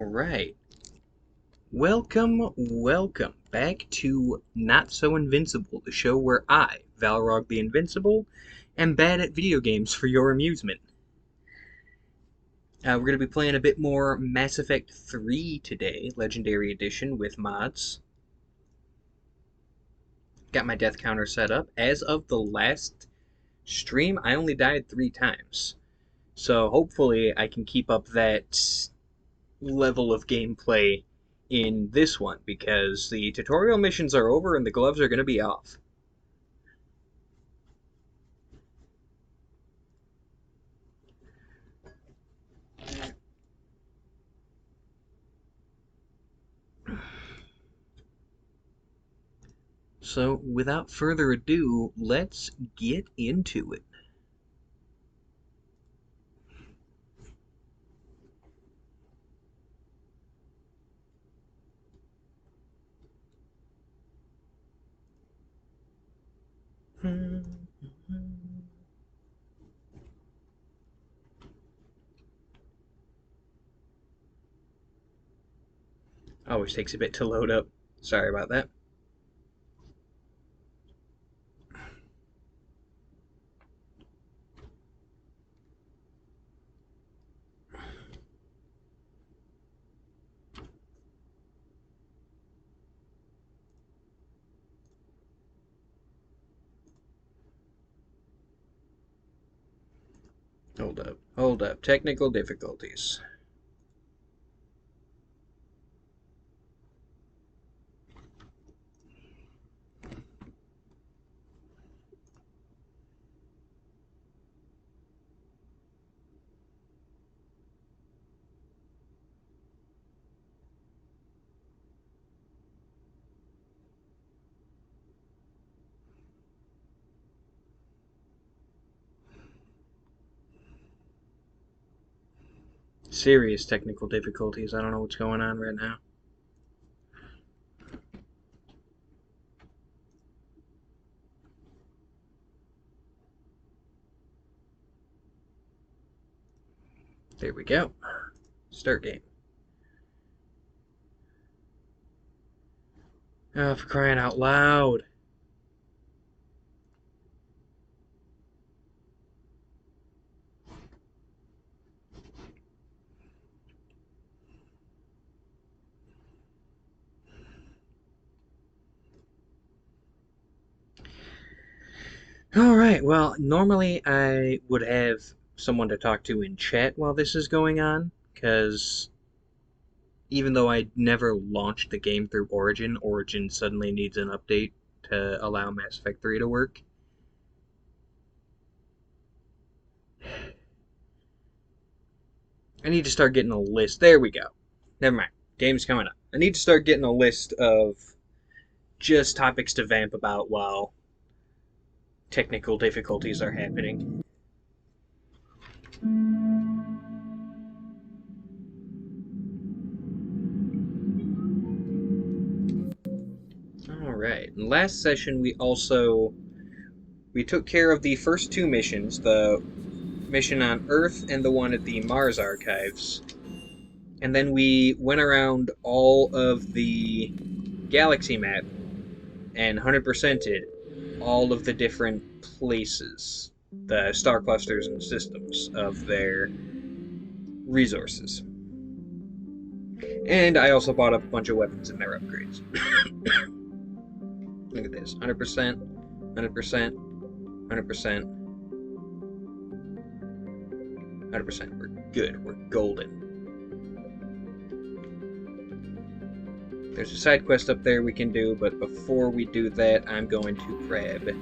Alright, welcome back to Not So Invincible, the show where I, Valrog the Invincible, am bad at video games for your amusement. We're going to be playing a bit more Mass Effect 3 today, Legendary Edition with mods. Got my death counter set up. As of the last stream, I only died 3 times. So hopefully I can keep up that level of gameplay in this one, because the tutorial missions are over and the gloves are going to be off. So, without further ado, let's get into it. Always takes a bit to load up. Sorry about that. Hold up. Technical difficulties. Serious technical difficulties. I don't know what's going on right now. There we go. Start game. Oh, for crying out loud. Alright, well, normally I would have someone to talk to in chat while this is going on, because even though I never launched the game through Origin, Origin suddenly needs an update to allow Mass Effect 3 to work. I need to start getting a list. There we go. Never mind. Game's coming up. I need to start getting a list of just topics to vamp about while technical difficulties are happening. Alright, in last session we took care of the first 2 missions, the mission on Earth and the one at the Mars Archives. And then we went around all of the galaxy map and 100%ed all of the different places, the star clusters and systems of their resources. And I also bought up a bunch of weapons and their upgrades. Look at this. 100%, 100%, 100%, 100%. We're good. We're golden. There's a side quest up there we can do, but before we do that, I'm going to grab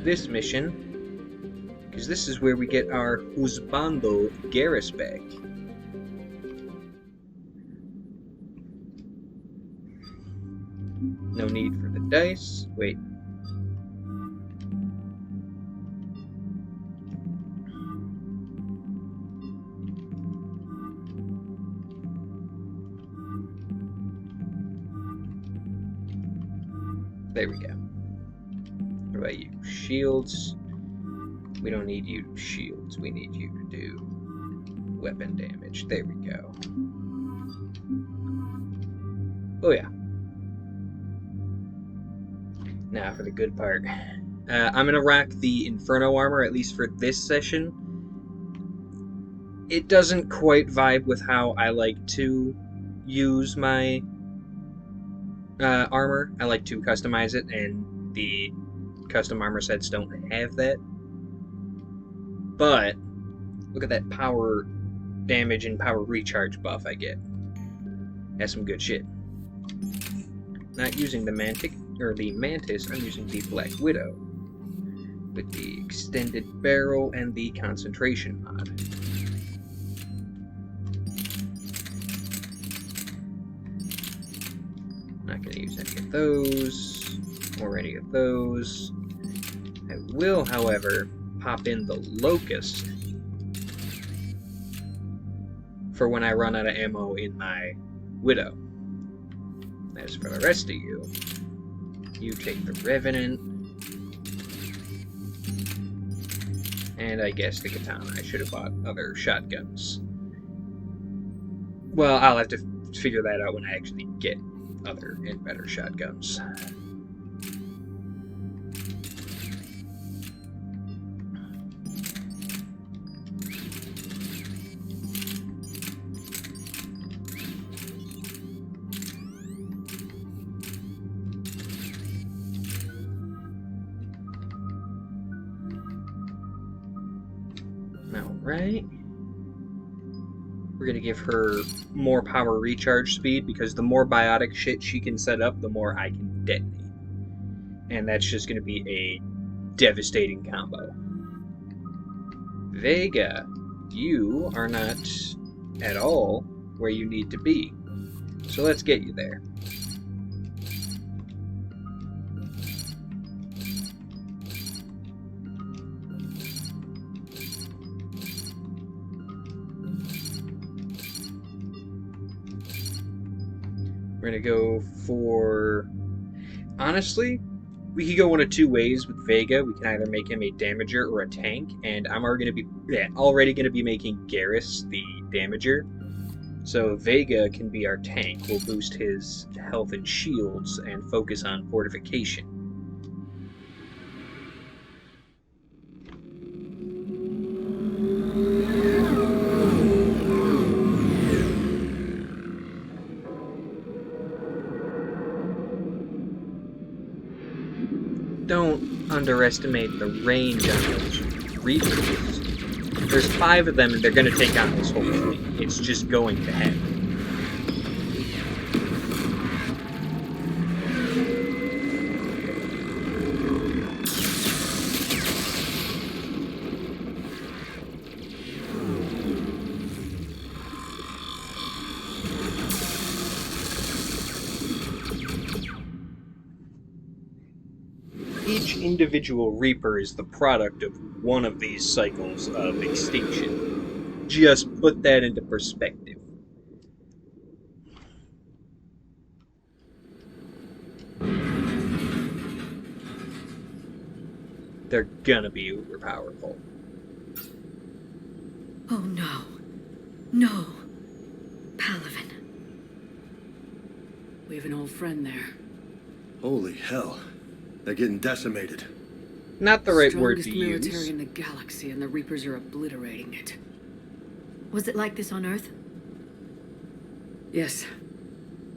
this mission, because this is where we get our Husbando Garrus back. No need for the dice. Wait. There we go. What about you? Shields. We don't need you to shields. We need you to do weapon damage. There we go. Oh yeah. Now for the good part. I'm gonna rock the Inferno Armor, at least for this session. It doesn't quite vibe with how I like to use my armor. I like to customize it, and the custom armor sets don't have that. But look at that power damage and power recharge buff I get. That's some good shit. Not using the Mantis, I'm using the Black Widow with the extended barrel and the concentration mod. Not going to use any of those or any of those. I will, however, pop in the Locust for when I run out of ammo in my Widow. As for the rest of you, you take the Revenant, and I guess the Katana. I should have bought other shotguns. Well, I'll have to figure that out when I actually get other and better shotguns. Alright. We're gonna give her more power recharge speed, because the more biotic shit she can set up, the more I can detonate. And that's just gonna be a devastating combo. Vega, you are not at all where you need to be. So let's get you there. We're gonna go for... Honestly, we could go one of two ways with Vega. We can either make him a damager or a tank, and I'm already gonna be making Garrus the damager. So Vega can be our tank. We'll boost his health and shields and focus on fortification. Don't underestimate the range on those Reapers. There's 5 of them, and they're going to take out this whole fleet. It's just going to happen. Each individual Reaper is the product of one of these cycles of extinction. Just put that into perspective. They're gonna be uber powerful. Oh no. No. Palaven. We have an old friend there. Holy hell. They're getting decimated. Not the right word to Strongest military use. in the galaxy, and the Reapers are obliterating it. Was it like this on Earth? Yes.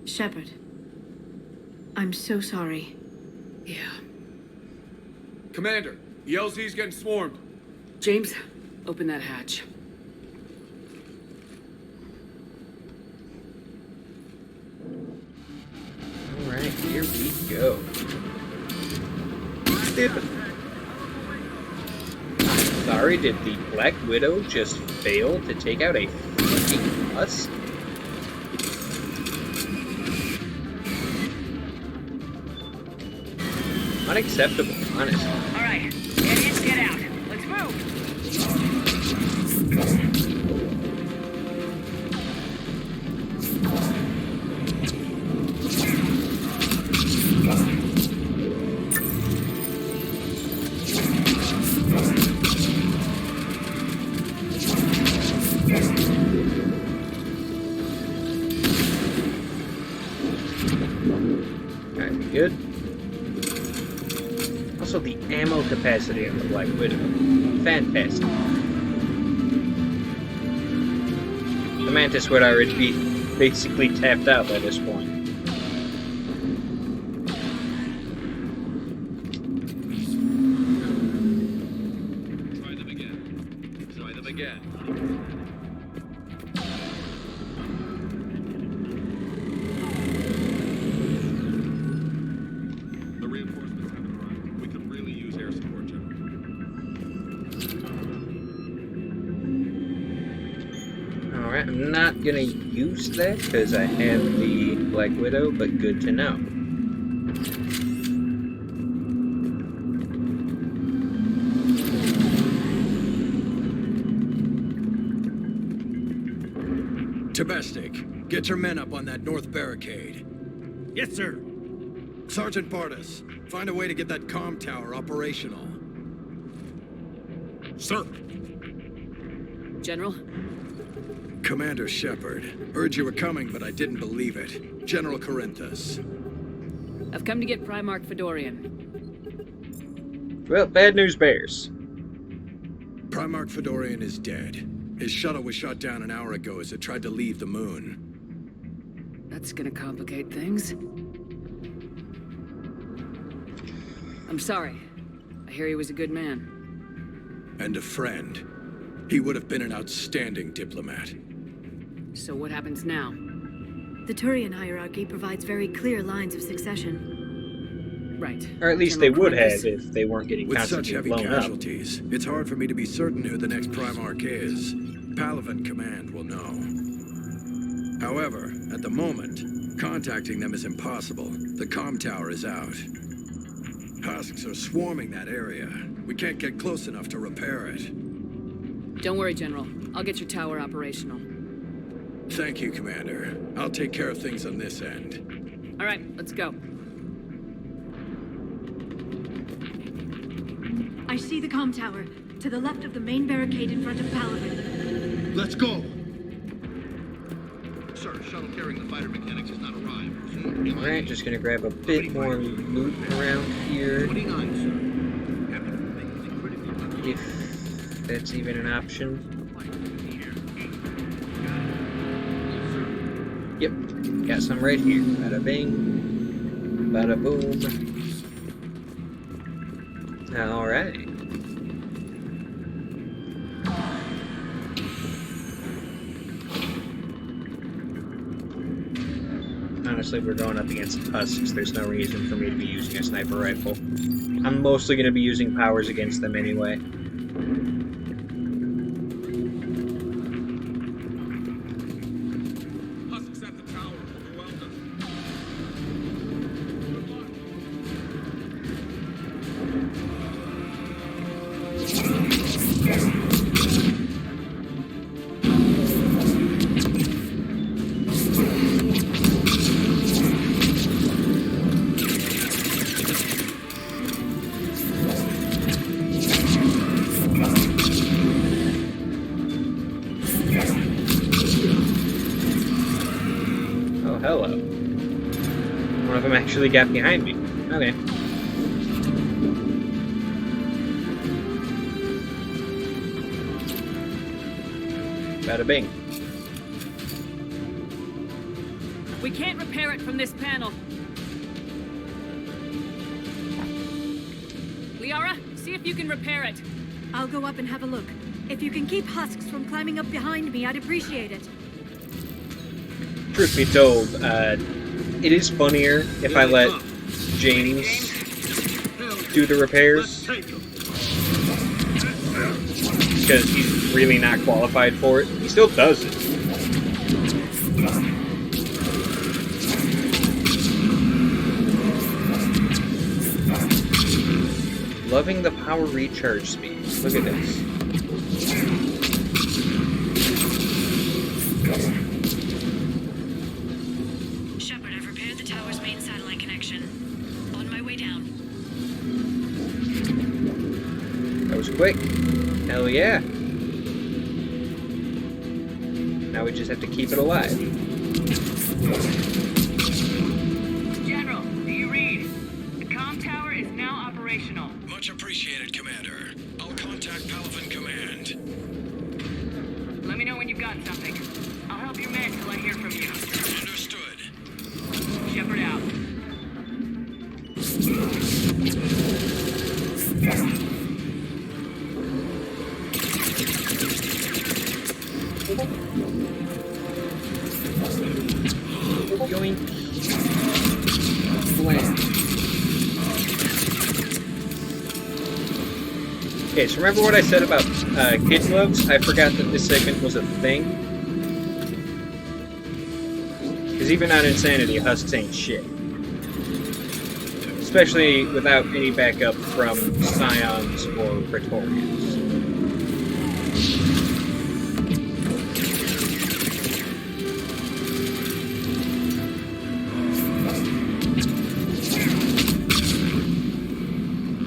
Shepard. I'm so sorry. Yeah. Commander, the LZ's getting swarmed. James, open that hatch. Alright, here we go. I'm sorry, did the Black Widow just fail to take out a fucking husk? Unacceptable, honestly. Alright, get in, get out. Let's move! gonna be good. Also, the ammo capacity on the Black Widow. Fantastic. The Mantis would already be basically tapped out by this point. Try them again. Try them again. The reinforcements haven't arrived. We could really use air support, General. Alright, I'm not gonna use that because I have the Black Widow, but good to know. Tabesnik, get your men up on that north barricade. Yes, sir. Sergeant Bartis, find a way to get that comm tower operational. Sir. General? Commander Shepard, heard you were coming, but I didn't believe it. General Corinthus. I've come to get Primarch Fedorian. Well, bad news bears. Primarch Fedorian is dead. His shuttle was shot down an hour ago as it tried to leave the moon. That's gonna complicate things. I'm sorry. I hear he was a good man. And a friend. He would have been an outstanding diplomat. So what happens now? The Turian hierarchy provides very clear lines of succession. Right. Or at least General they would Corinthus? have if they weren't getting With such constantly heavy blown up. casualties, it's hard for me to be certain who the next Primarch is. Palaven Command will know. However, at the moment, contacting them is impossible. The comm tower is out. Husks are swarming that area. We can't get close enough to repair it. Don't worry, General. I'll get your tower operational. Thank you, Commander. I'll take care of things on this end. All right, let's go. I see the comm tower, to the left of the main barricade in front of Palaven. Let's go! Sir, shuttle carrying the fighter mechanics has not arrived. Alright, just gonna grab a bit more loot around here. 29, sir. Captain, making the critical If that's even an option. Yep, got some right here. Bada bing, bada boom. Alright. Honestly, we're going up against husks. There's no reason for me to be using a sniper rifle. I'm mostly going to be using powers against them anyway. Husks at the tower. Overwhelmed us. Oh, hello. One of them actually got behind me. Okay. Bada bing. We can't repair it from this panel. Liara, see if you can repair it. I'll go up and have a look. If you can keep husks from climbing up behind me, I'd appreciate it. Truth be told, it is funnier if I let James do the repairs, because he's really not qualified for it. He still does it. Loving the power recharge speed. Look at this. Shepard, I've repaired the tower's main satellite connection. On my way down. That was quick. Hell yeah. Now we just have to keep it alive. General, do you read? Boink. Blam. Okay, so remember what I said about kid gloves? I forgot that this segment was a thing. Because even on Insanity, Husks ain't shit. Especially without any backup from Scions or Praetorians.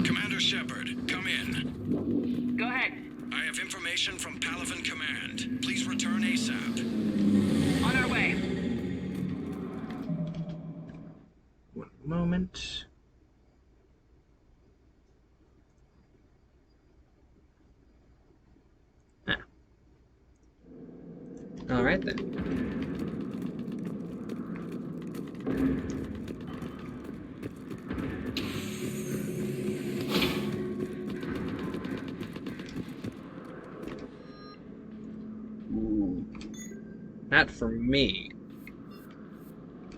Commander Shepard, come in. Go ahead. I have information from Palaven Command. Please return ASAP. On our way. One moment. Alright then. Ooh. Not for me.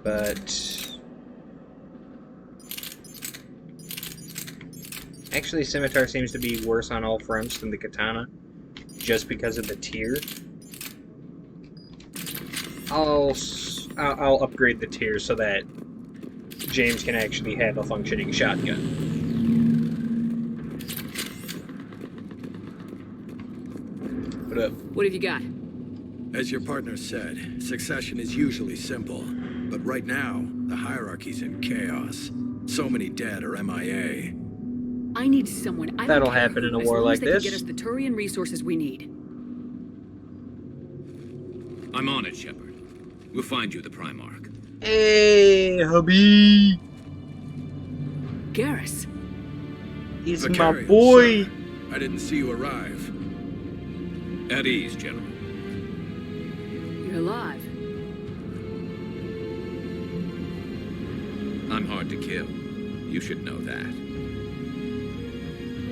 But... actually, Scimitar seems to be worse on all fronts than the Katana. Just because of the tier. I'll upgrade the tier so that James can actually have a functioning shotgun. What up? What have you got? As your partner said, succession is usually simple. But right now, the hierarchy's in chaos. So many dead or MIA. I need someone. I don't That'll care happen who, in a as war long like as they can this. get us the Turian resources we need. I'm on it, Shepard. We'll find you the Primarch. Hey, hubby! Garrus. He's my Vicarian, boy! sir. I didn't see you arrive. At ease, General. You're alive. I'm hard to kill. You should know that.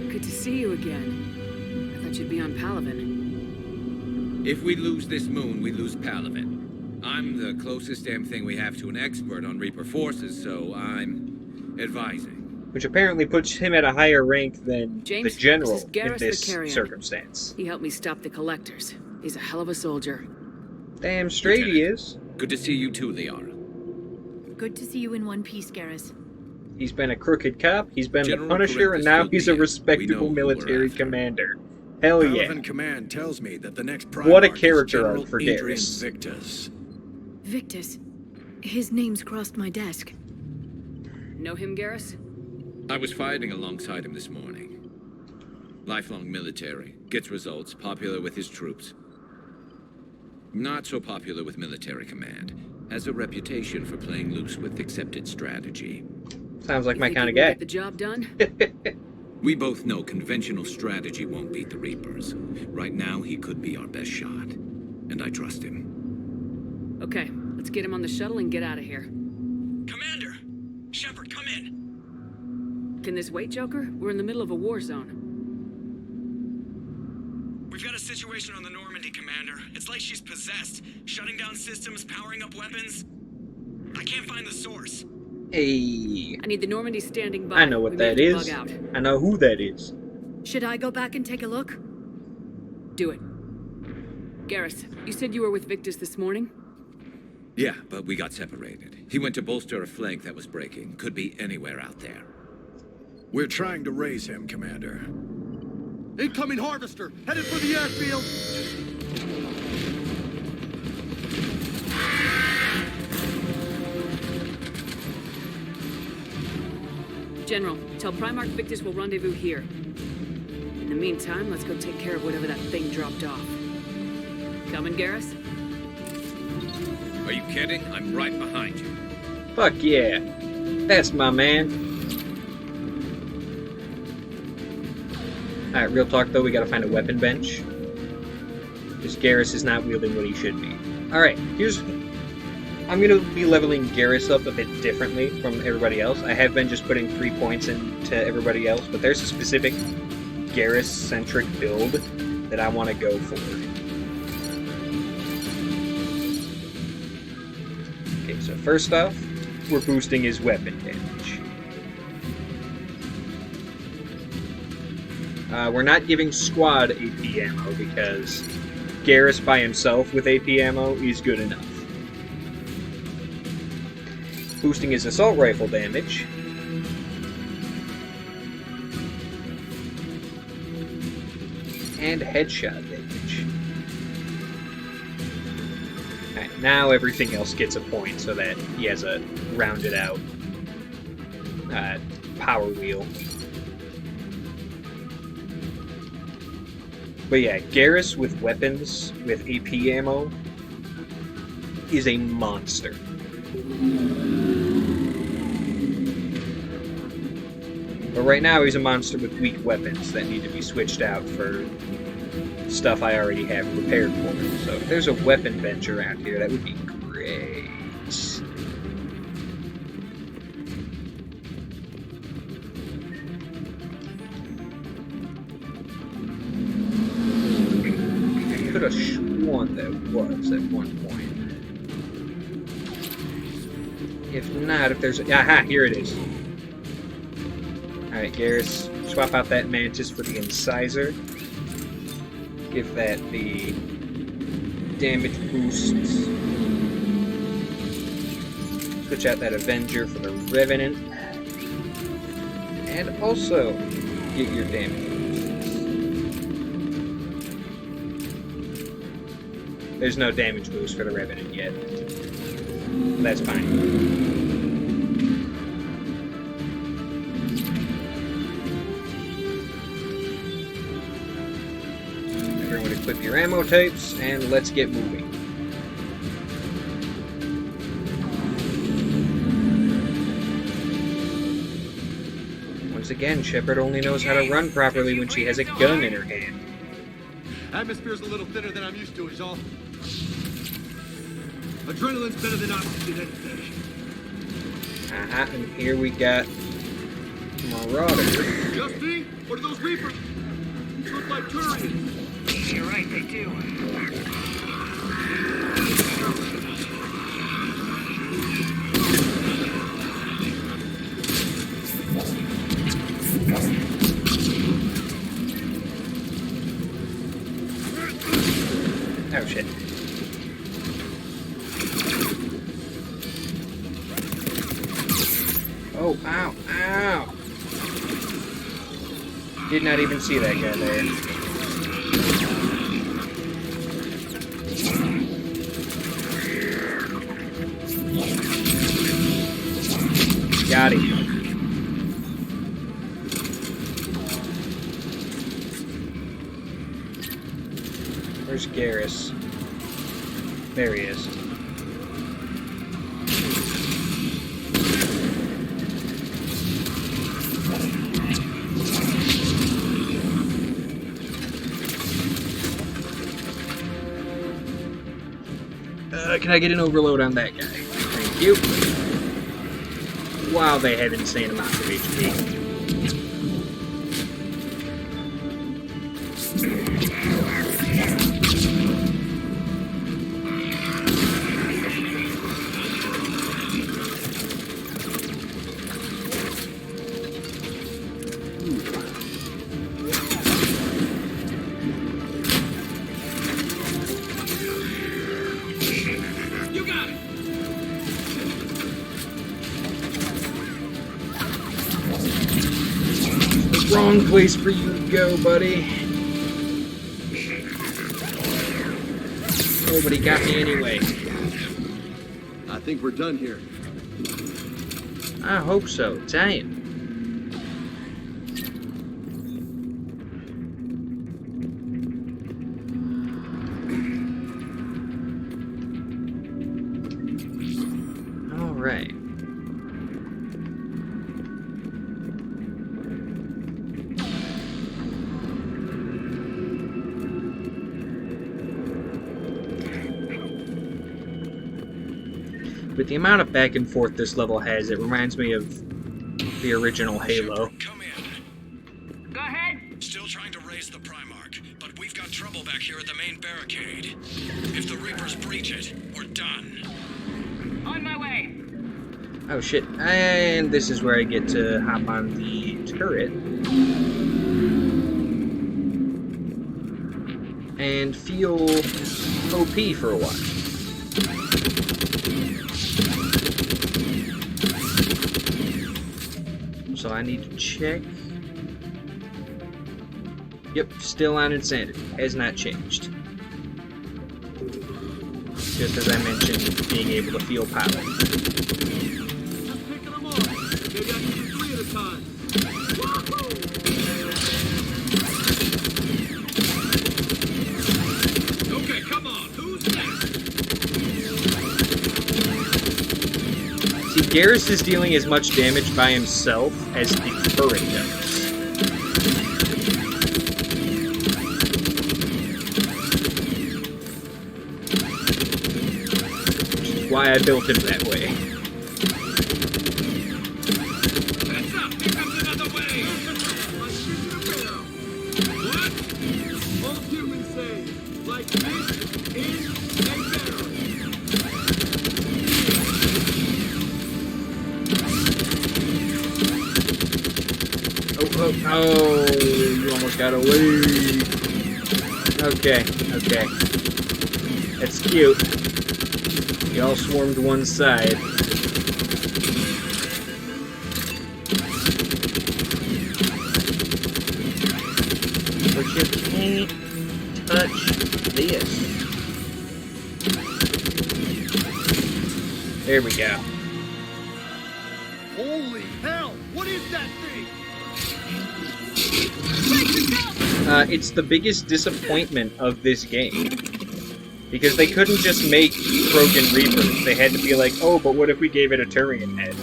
Good to see you again. I thought you'd be on Palaven. If we lose this moon, we lose Palaven. I'm the closest damn thing we have to an expert on Reaper forces, so I'm advising. Which apparently puts him at a higher rank than James, the general this is Garrus in this Vicarian. circumstance. He helped me stop the Collectors. He's a hell of a soldier. Damn straight he is. Good to see you too, Liara. Good to see you in one piece, Garrus. He's been a crooked cop, he's been General the Punisher, and Correctus now filled he's me a in. We respectable know who we're military after. commander. Hell yeah. Palaven Command tells me that the next Primarch What a is character General arc for Adrian Garrus. Victus. Victus. His name's crossed my desk. Know him, Garrus? I was fighting alongside him this morning. Lifelong military, gets results, popular with his troops. Not so popular with military command. Has a reputation for playing loose with accepted strategy. Sounds like You my think kind he of will guy. Get the job done? We both know conventional strategy won't beat the Reapers. Right now, he could be our best shot. And I trust him. Okay, let's get him on the shuttle and get out of here. Commander! Shepard, come in! Can this wait, Joker? We're in the middle of a war zone. We've got a situation on the Normandy, Commander. It's like she's possessed. Shutting down systems, powering up weapons. I can't find the source. Hey, I need the Normandy standing by. I know what We may that have is. to bug out. I know who that is. Should I go back and take a look? Do it. Garrus, you said you were with Victus this morning? Yeah, but we got separated. He went to bolster a flank that was breaking. Could be anywhere out there. We're trying to raise him, Commander. Incoming harvester, headed for the airfield. General, tell Primarch Victus we'll rendezvous here. In the meantime, let's go take care of whatever that thing dropped off. Coming, Garrus? Are you kidding? I'm right behind you. Fuck yeah. That's my man. Alright, real talk though, we gotta find a weapon bench. Because Garrus is not wielding what he should be. Alright, here's... I'm gonna be leveling Garrus up a bit differently from everybody else. I have been just putting 3 points into everybody else, but there's a specific Garrus-centric build that I want to go for. Okay, so first off, we're boosting his weapon damage. We're not giving squad AP ammo because Garrus by himself with AP ammo is good enough. Boosting his assault rifle damage. And headshot damage. Alright, now everything else gets a point so that he has a rounded out power wheel. But yeah, Garrus with weapons, with AP ammo, is a monster. But right now he's a monster with weak weapons that need to be switched out for stuff I already have prepared for him. So if there's a weapon bench around here, that would be great. I could have sworn there was at one point. If not, if there's... Aha, here it is. Alright, Garrus, swap out that Mantis for the Incisor. Give that the damage boosts. Switch out that Avenger for the Revenant. And also get your damage boosts. There's no damage boost for the Revenant yet. That's fine. Equip your ammo types, and let's get moving. Once again, Shepard only knows how to run properly when she has a gun in her hand. Atmosphere's a little thinner than I'm used to, is all. Adrenaline's better than oxygen any day. Aha, and here we got Marauders. Just me? What are those Reapers? Look like Turians. You're right, they do. Oh shit. Oh, ow, ow! Did not even see that guy there. Got him. Where's Garrus? There he is. Can I get an overload on that guy? Thank you. Wow, they have insane amounts of HP. Wrong place for you to go, buddy. Oh, but he got me anyway. I think we're done here. I hope so. Damn. All right. With the amount of back and forth this level has, it reminds me of the original Halo. Come in. Go ahead. Still trying to raise the Primarch, but we've got trouble back here at the main barricade. If the Reapers breach it, we're done. On my way. Oh shit, and this is where I get to hop on the turret. And feel OP for a while. So I need to check. Yep, still on insanity. Has not changed. Just as I mentioned, being able to feel power. Just picking them off. Maybe I can do 3 at a time. Okay, come on. Who's next? See, Garrus is dealing as much damage by himself as the turret does. Which is why I built him that way. Heads up! Here comes another wave! What? All humans say, like fish in a barrel. Oh, you almost got away. Okay. That's cute. You all swarmed one side. But you can't touch this. There we go. Holy hell! What is that thing? It's the biggest disappointment of this game. Because they couldn't just make Krogan Reapers. They had to be like, oh, but what if we gave it a Turian head?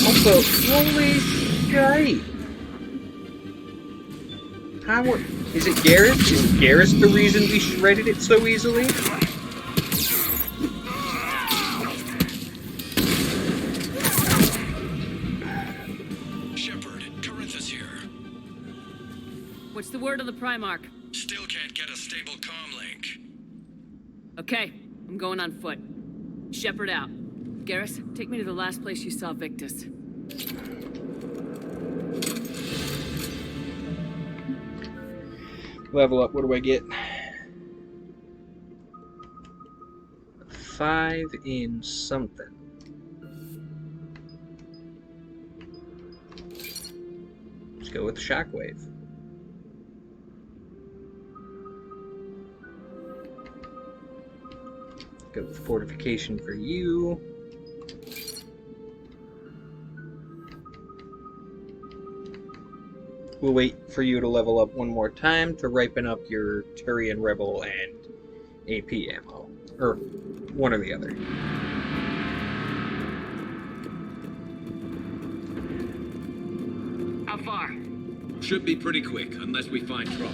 Also, holy shite! Is it Garrus? Is Garrus the reason we shredded it so easily? What's the word on the Primarch? Still can't get a stable comm link. Okay, I'm going on foot. Shepard out. Garrus, take me to the last place you saw Victus. Level up, what do I get? 5 in something. Let's go with the Shockwave. Go with Fortification for you. We'll wait for you to level up one more time to ripen up your Turian Rebel and AP ammo. Or one or the other. How far? Should be pretty quick, unless we find trouble.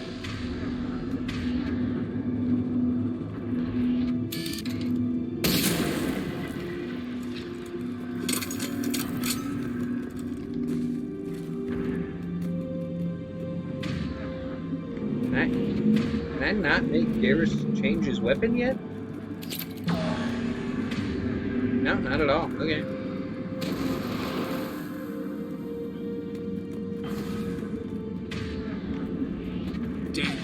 Can I not make Garrus change his weapon yet? No, not at all. Okay. Damn,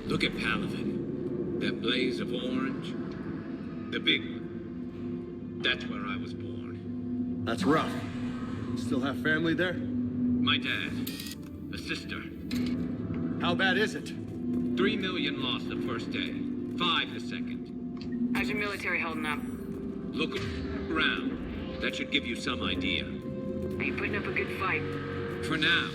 look at Paladin. That blaze of orange. The big one. That's where I was born. That's rough. Still have family there? My dad. A sister. How bad is it? 3 million lost the first day. 5 the second. How's your military holding up? Look around. That should give you some idea. Are you putting up a good fight? For now.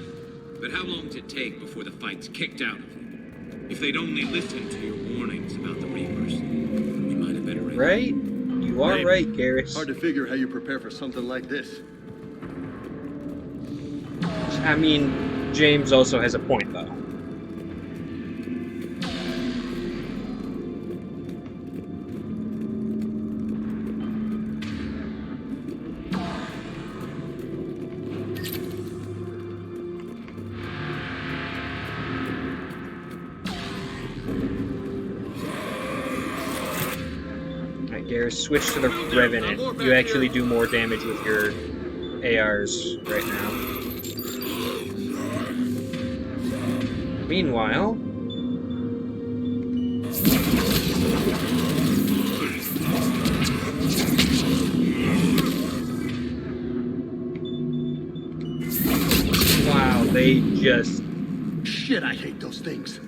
But how long does it take before the fight's kicked out of them? If they'd only listened to your warnings about the Reapers, we might have been ready. Right? You are Maybe. right, Garrus. Hard to figure how you prepare for something like this. I mean, James also has a point, though. Alright, Garrus, switch to the Revenant. You actually do more damage with your ARs right now. Meanwhile... Wow, they just... Shit, I hate those things.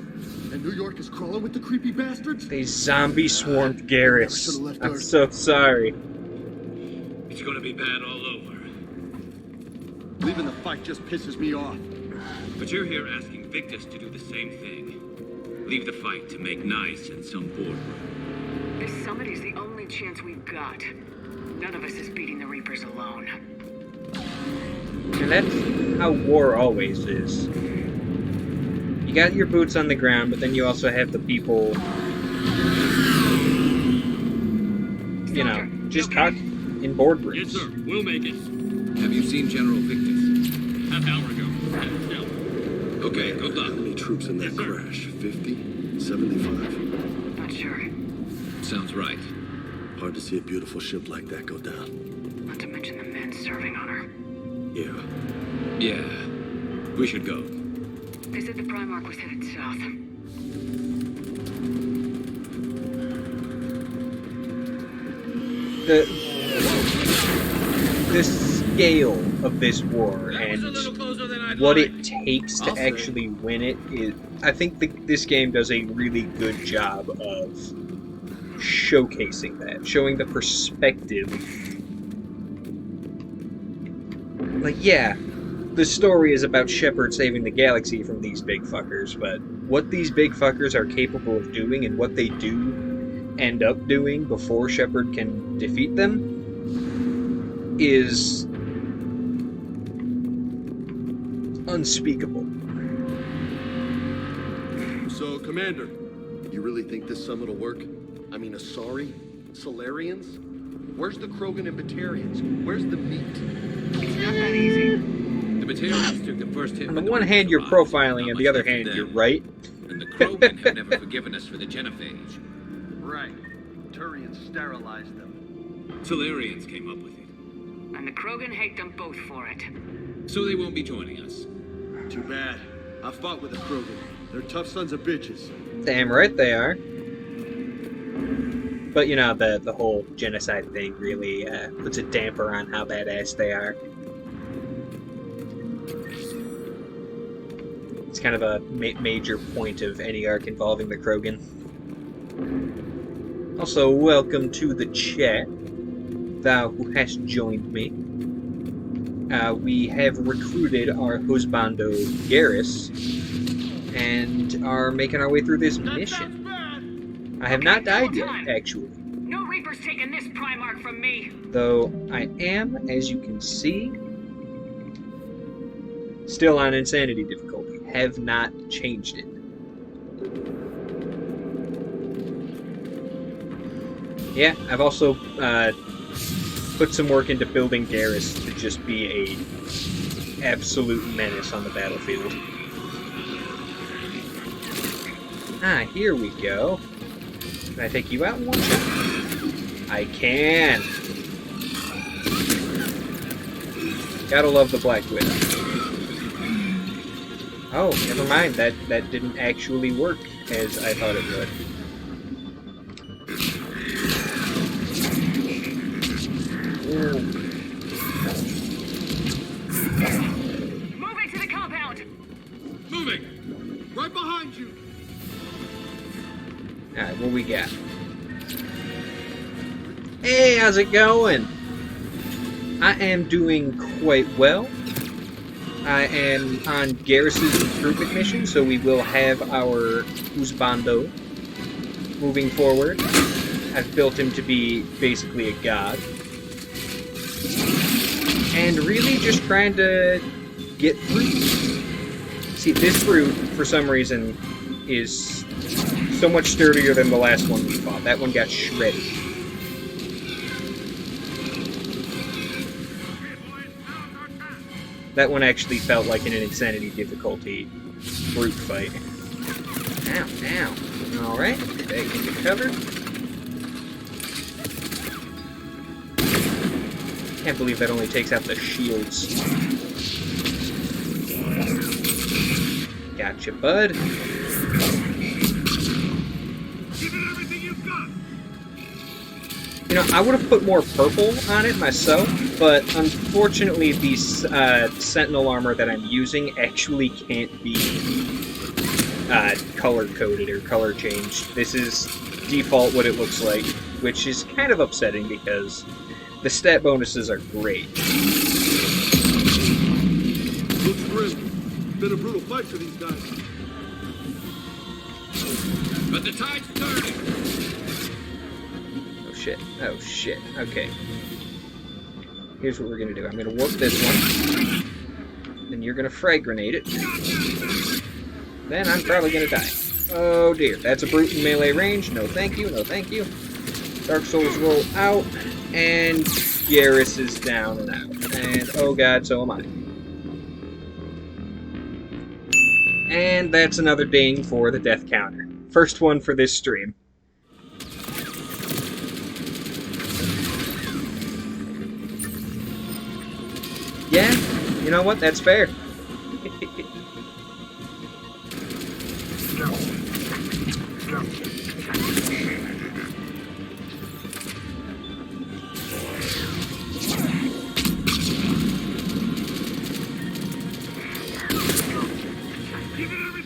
And New York is crawling with the creepy bastards? They zombie swarmed Garrus. I'm so sorry. It's gonna be bad all over. Leaving the fight just pisses me off. But you're here asking Victus to do the same thing. Leave the fight to make nice in some boardroom. This summit is the only chance we've got. None of us is beating the Reapers alone. And that's how war always is. You got your boots on the ground, but then you also have the people, you know, just talk in boardrooms. Yes, sir. We'll make it. Have you seen General Victus? Half hour ago. No. Okay, good luck. How many troops in that crash? 50? 75? Not sure. Sounds right. Hard to see a beautiful ship like that go down. Not to mention the men serving on her. Yeah. Yeah. We should go. They said the Primarch was headed south. The scale of this war and what it takes to actually win it is, I think this game does a really good job of showcasing that, showing the perspective. Like, yeah, the story is about Shepard saving the galaxy from these big fuckers, but what these big fuckers are capable of doing and what they do end up doing before Shepard can defeat them is unspeakable. So, Commander, you really think this summit will work? I mean, Asari? Solarians? Where's the Krogan and Batarians? Where's the meat? It's not that easy. The Batarians took the first hit. On the one hand, you're profiling, on the other hand, you're right. And the Krogan have never forgiven us for the genophage. Right. Turians sterilized them. Solarians came up with it. And the Krogan hate them both for it. So they won't be joining us. Too bad. I fought with the Krogan. They're tough sons of bitches. Damn right they are. But, you know, the whole genocide thing really puts a damper on how badass they are. It's kind of a major point of any arc involving the Krogan. Also, welcome to the chat, thou who hast joined me. We have recruited our husbando Garrus and are making our way through this mission. I have not died yet, actually. No Reaper's taking this Primarch from me. Though I am, as you can see, still on insanity difficulty. Have not changed it. Yeah, I've also put some work into building Garrus to just be a absolute menace on the battlefield. Ah, here we go. Can I take you out in one shot? I can. Gotta love the Black Widow. Oh, never mind. That didn't actually work as I thought it would. Ooh. Moving to the compound. Moving! Right behind you! Alright, what we got? Hey, how's it going? I am doing quite well. I am on Garrus's recruitment mission, so we will have our husbando moving forward. I've built him to be basically a god. And really just trying to get through. See, this brute, for some reason, is so much sturdier than the last one we fought. That one got shredded. That one actually felt like an insanity difficulty brute fight. Ow, ow. Alright, take the cover. Can't believe that only takes out the shields. Gotcha, bud. Give it everything you've got. You know, I would have put more purple on it myself, but unfortunately the Sentinel armor that I'm using actually can't be color-coded or color-changed. This is default what it looks like, which is kind of upsetting because the stat bonuses are great. Looks grim. Been a brutal fight for these guys. But the tide's turning. Oh shit, oh shit, okay. Here's what we're gonna do. I'm gonna warp this one. Then you're gonna frag grenade it. Then I'm probably gonna die. Oh dear, that's a brute in melee range. No thank you, no thank you. Dark Souls roll out, and Garrus is down and out. And oh god, so am I. And that's another ding for the death counter. First one for this stream. Yeah, you know what? That's fair.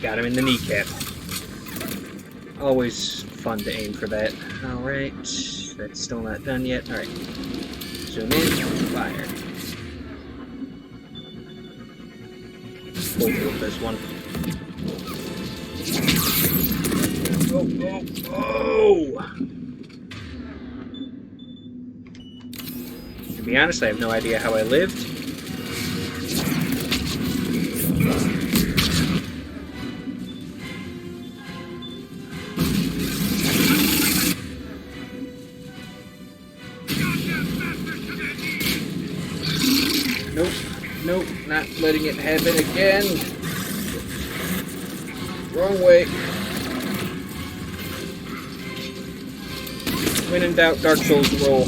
Got him in the kneecap. Always fun to aim for that. Alright, that's still not done yet. Alright. Zoom in, fire. Full field this one. Oh, oh, oh! To be honest, I have no idea how I lived. Nope, nope, not letting it happen again. Wrong way. When in doubt, Dark Souls roll.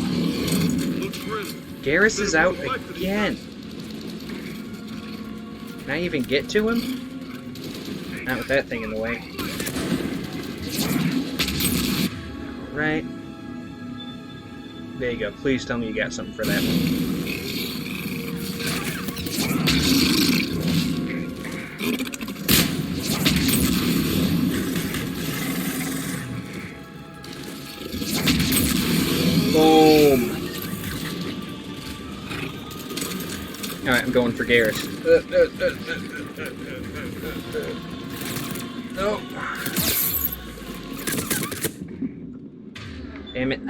Garrus is out again. Can I even get to him? Not with that thing in the way. Right. There you go. Please tell me you got something for that one. Boom. Alright, I'm going for Garrus. No. Damn it.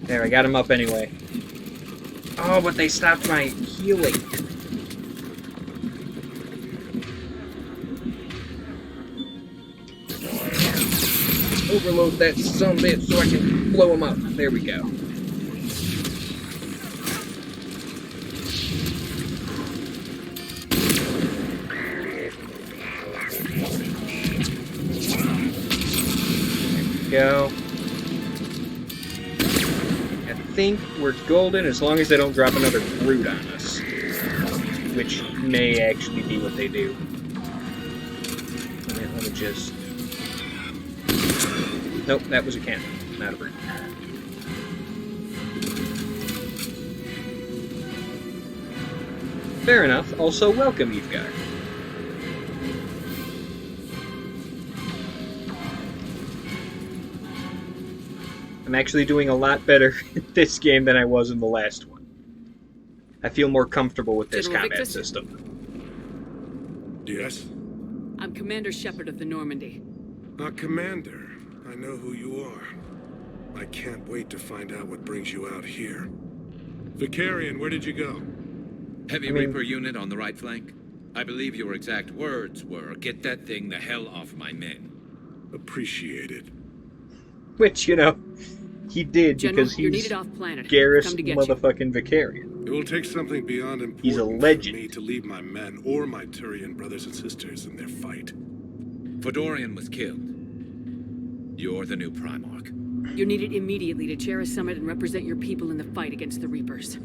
There, I got him up anyway. Oh, but they stopped my healing. Overload that sumbitch so I can blow him up. There we go. There we go. I think we're golden as long as they don't drop another brute on us. Which may actually be what they do. Let me just... Nope, that was a cannon, not a brute. Fair enough. Also, welcome, Evegar. I'm actually doing a lot better in this game than I was in the last one. I feel more comfortable with this General combat Victus? system. Yes? I'm Commander Shepard of the Normandy. Commander. I know who you are. I can't wait to find out what brings you out here. Vicarian, where did you go? Heavy Reaper unit on the right flank. I believe your exact words were, "Get that thing the hell off my men." Appreciated. Which, you know, he did General, because you're he's needed off planet. Garrus Come to get motherfucking Vicarian. It will take something beyond important He's a legend. for me to leave my men or my Turian brothers and sisters in their fight. Fodorian was killed. You're the new Primarch. You're needed immediately to chair a summit and represent your people in the fight against the Reapers.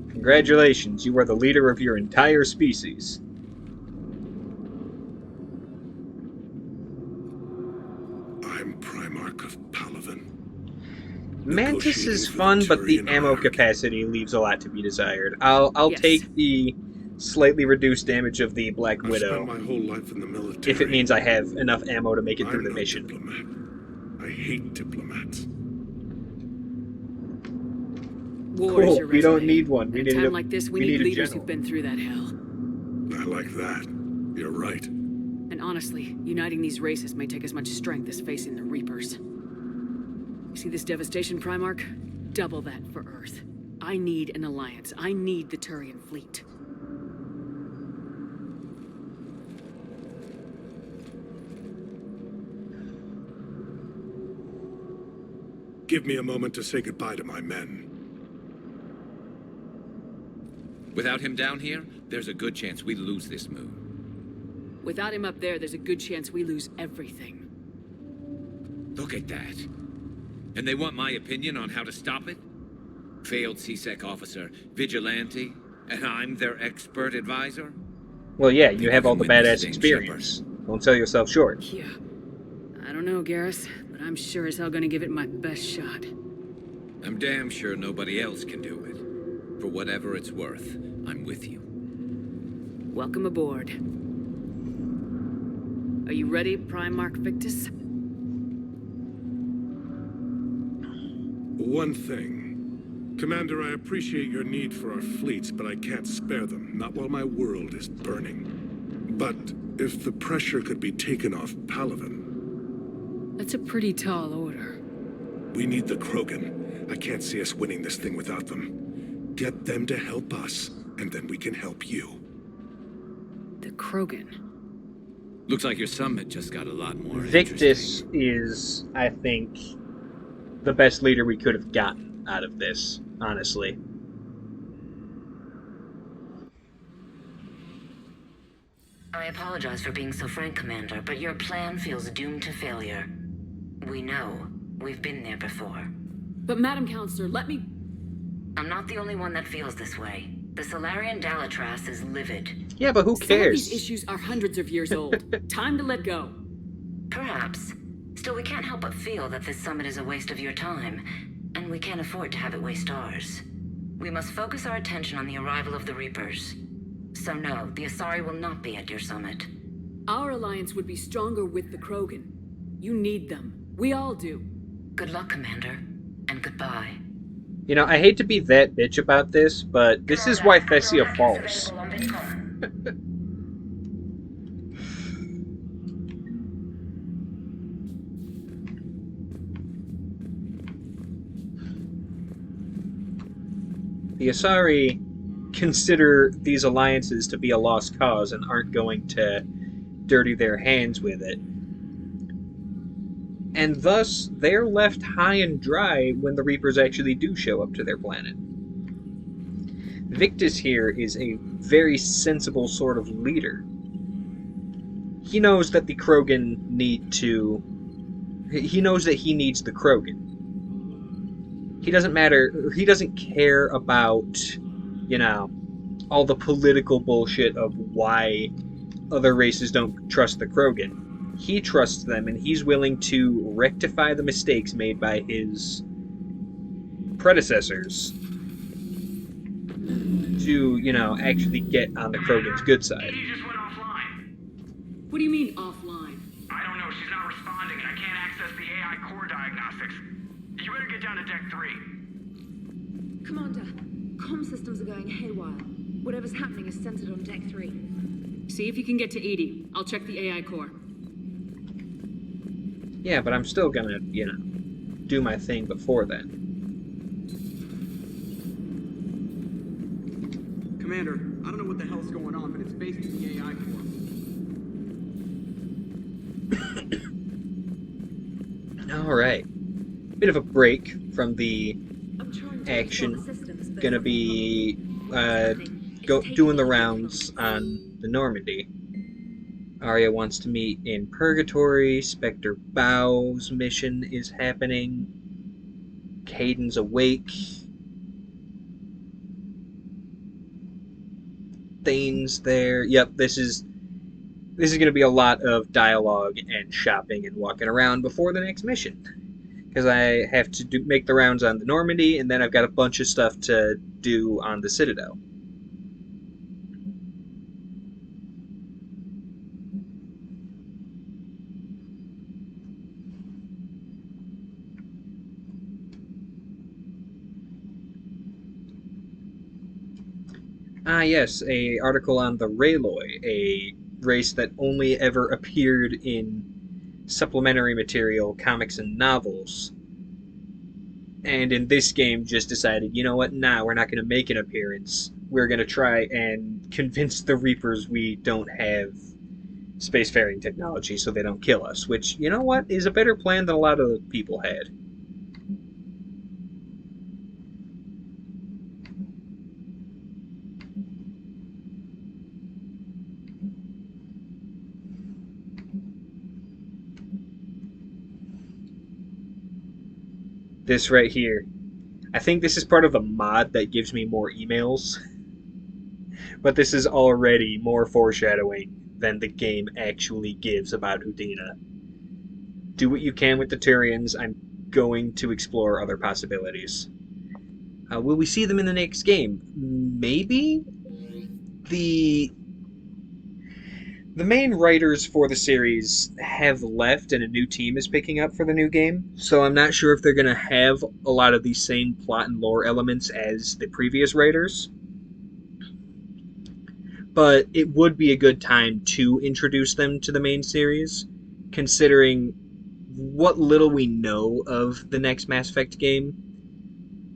Congratulations, you are the leader of your entire species. I'm Primarch of Palaven. Mantis is fun, but the ammo capacity leaves a lot to be desired. I'll Yes. take the slightly reduced damage of the Black I've Widow spent my whole life in the military. if it means I have enough ammo to make it through I'm the no mission. diplomat. I hate diplomats. War is Cool. your We don't resume. need one. We At need a time a like this, we we need need a leaders general. who've been through that hell. I like that. You're right. And honestly, uniting these races may take as much strength as facing the Reapers. You see this devastation, Primarch? Double that for Earth. I need an alliance. I need the Turian fleet. Give me a moment to say goodbye to my men. Without him down here, there's a good chance we lose this move. Without him up there, there's a good chance we lose everything. Look at that. And they want my opinion on how to stop it? Failed CSEC officer, vigilante, and I'm their expert advisor? Well, yeah, you have all the Witness badass thing, experience. Don't sell yourself short. Yeah. I don't know, Garrus, but I'm sure as hell gonna give it my best shot. I'm damn sure nobody else can do it. For whatever it's worth, I'm with you. Welcome aboard. Are you ready, Primarch Victus? One thing. Commander, I appreciate your need for our fleets, but I can't spare them, not while my world is burning. But if the pressure could be taken off Palaven... That's a pretty tall order. We need the Krogan. I can't see us winning this thing without them. Get them to help us, and then we can help you. The Krogan. Looks like your summit just got a lot more Victus interesting. is, I think, the best leader we could have gotten out of this, honestly. I apologize for being so frank, Commander, but your plan feels doomed to failure. We know. We've been there before. But Madam Counselor, let me... I'm not the only one that feels this way. The Solarian Dalatras is livid. Yeah, but who Some of cares? these issues are hundreds of years old. Time to let go. Perhaps. Still, we can't help but feel that this summit is a waste of your time, and we can't afford to have it waste ours. We must focus our attention on the arrival of the Reapers. So no, the Asari will not be at your summit. Our alliance would be stronger with the Krogan. You need them. We all do. Good luck, Commander, and goodbye. You know, I hate to be that bitch about this, but this is why Thessia falls. The Asari consider these alliances to be a lost cause and aren't going to dirty their hands with it. And thus, they're left high and dry when the Reapers actually do show up to their planet. Victus here is a very sensible sort of leader. He knows that the Krogan need to... He knows that he needs the Krogan. He doesn't care about, you know, all the political bullshit of why other races don't trust the Krogan. He trusts them, and he's willing to rectify the mistakes made by his predecessors to, you know, actually get on the Krogan's good side. He just went offline. What do you mean, offline? I don't know, she's not responding, and I can't access the AI core diagnostics. You better get down to Deck 3. Commander, comm systems are going haywire. Whatever's happening is centered on Deck 3. See if you can get to Edie. I'll check the AI core. Yeah, but I'm still gonna, you know, do my thing before then. Commander, I don't know what the hell's going on, but it's based in the AI core. Alright. Bit of a break from the I'm trying to action. restore the systems, but Gonna be it's doing the rounds on the Normandy. Arya wants to meet in Purgatory. Spectre Bow's mission is happening. Caden's awake. Thane's there. Yep, this is going to be a lot of dialogue and shopping and walking around before the next mission. Because I have to make the rounds on the Normandy, and then I've got a bunch of stuff to do on the Citadel. Ah, yes, a article on the Rayloi, a race that only ever appeared in supplementary material, comics, and novels. And in this game just decided, you know what, nah, we're not going to make an appearance. We're going to try and convince the Reapers we don't have spacefaring technology so they don't kill us, which, you know what, is a better plan than a lot of people had. This right here. I think this is part of a mod that gives me more emails. But this is already more foreshadowing than the game actually gives about Udina. Do what you can with the Turians. I'm going to explore other possibilities. Will we see them in the next game? Maybe? The main writers for the series have left and a new team is picking up for the new game, so I'm not sure if they're going to have a lot of these same plot and lore elements as the previous writers. But it would be a good time to introduce them to the main series, considering what little we know of the next Mass Effect game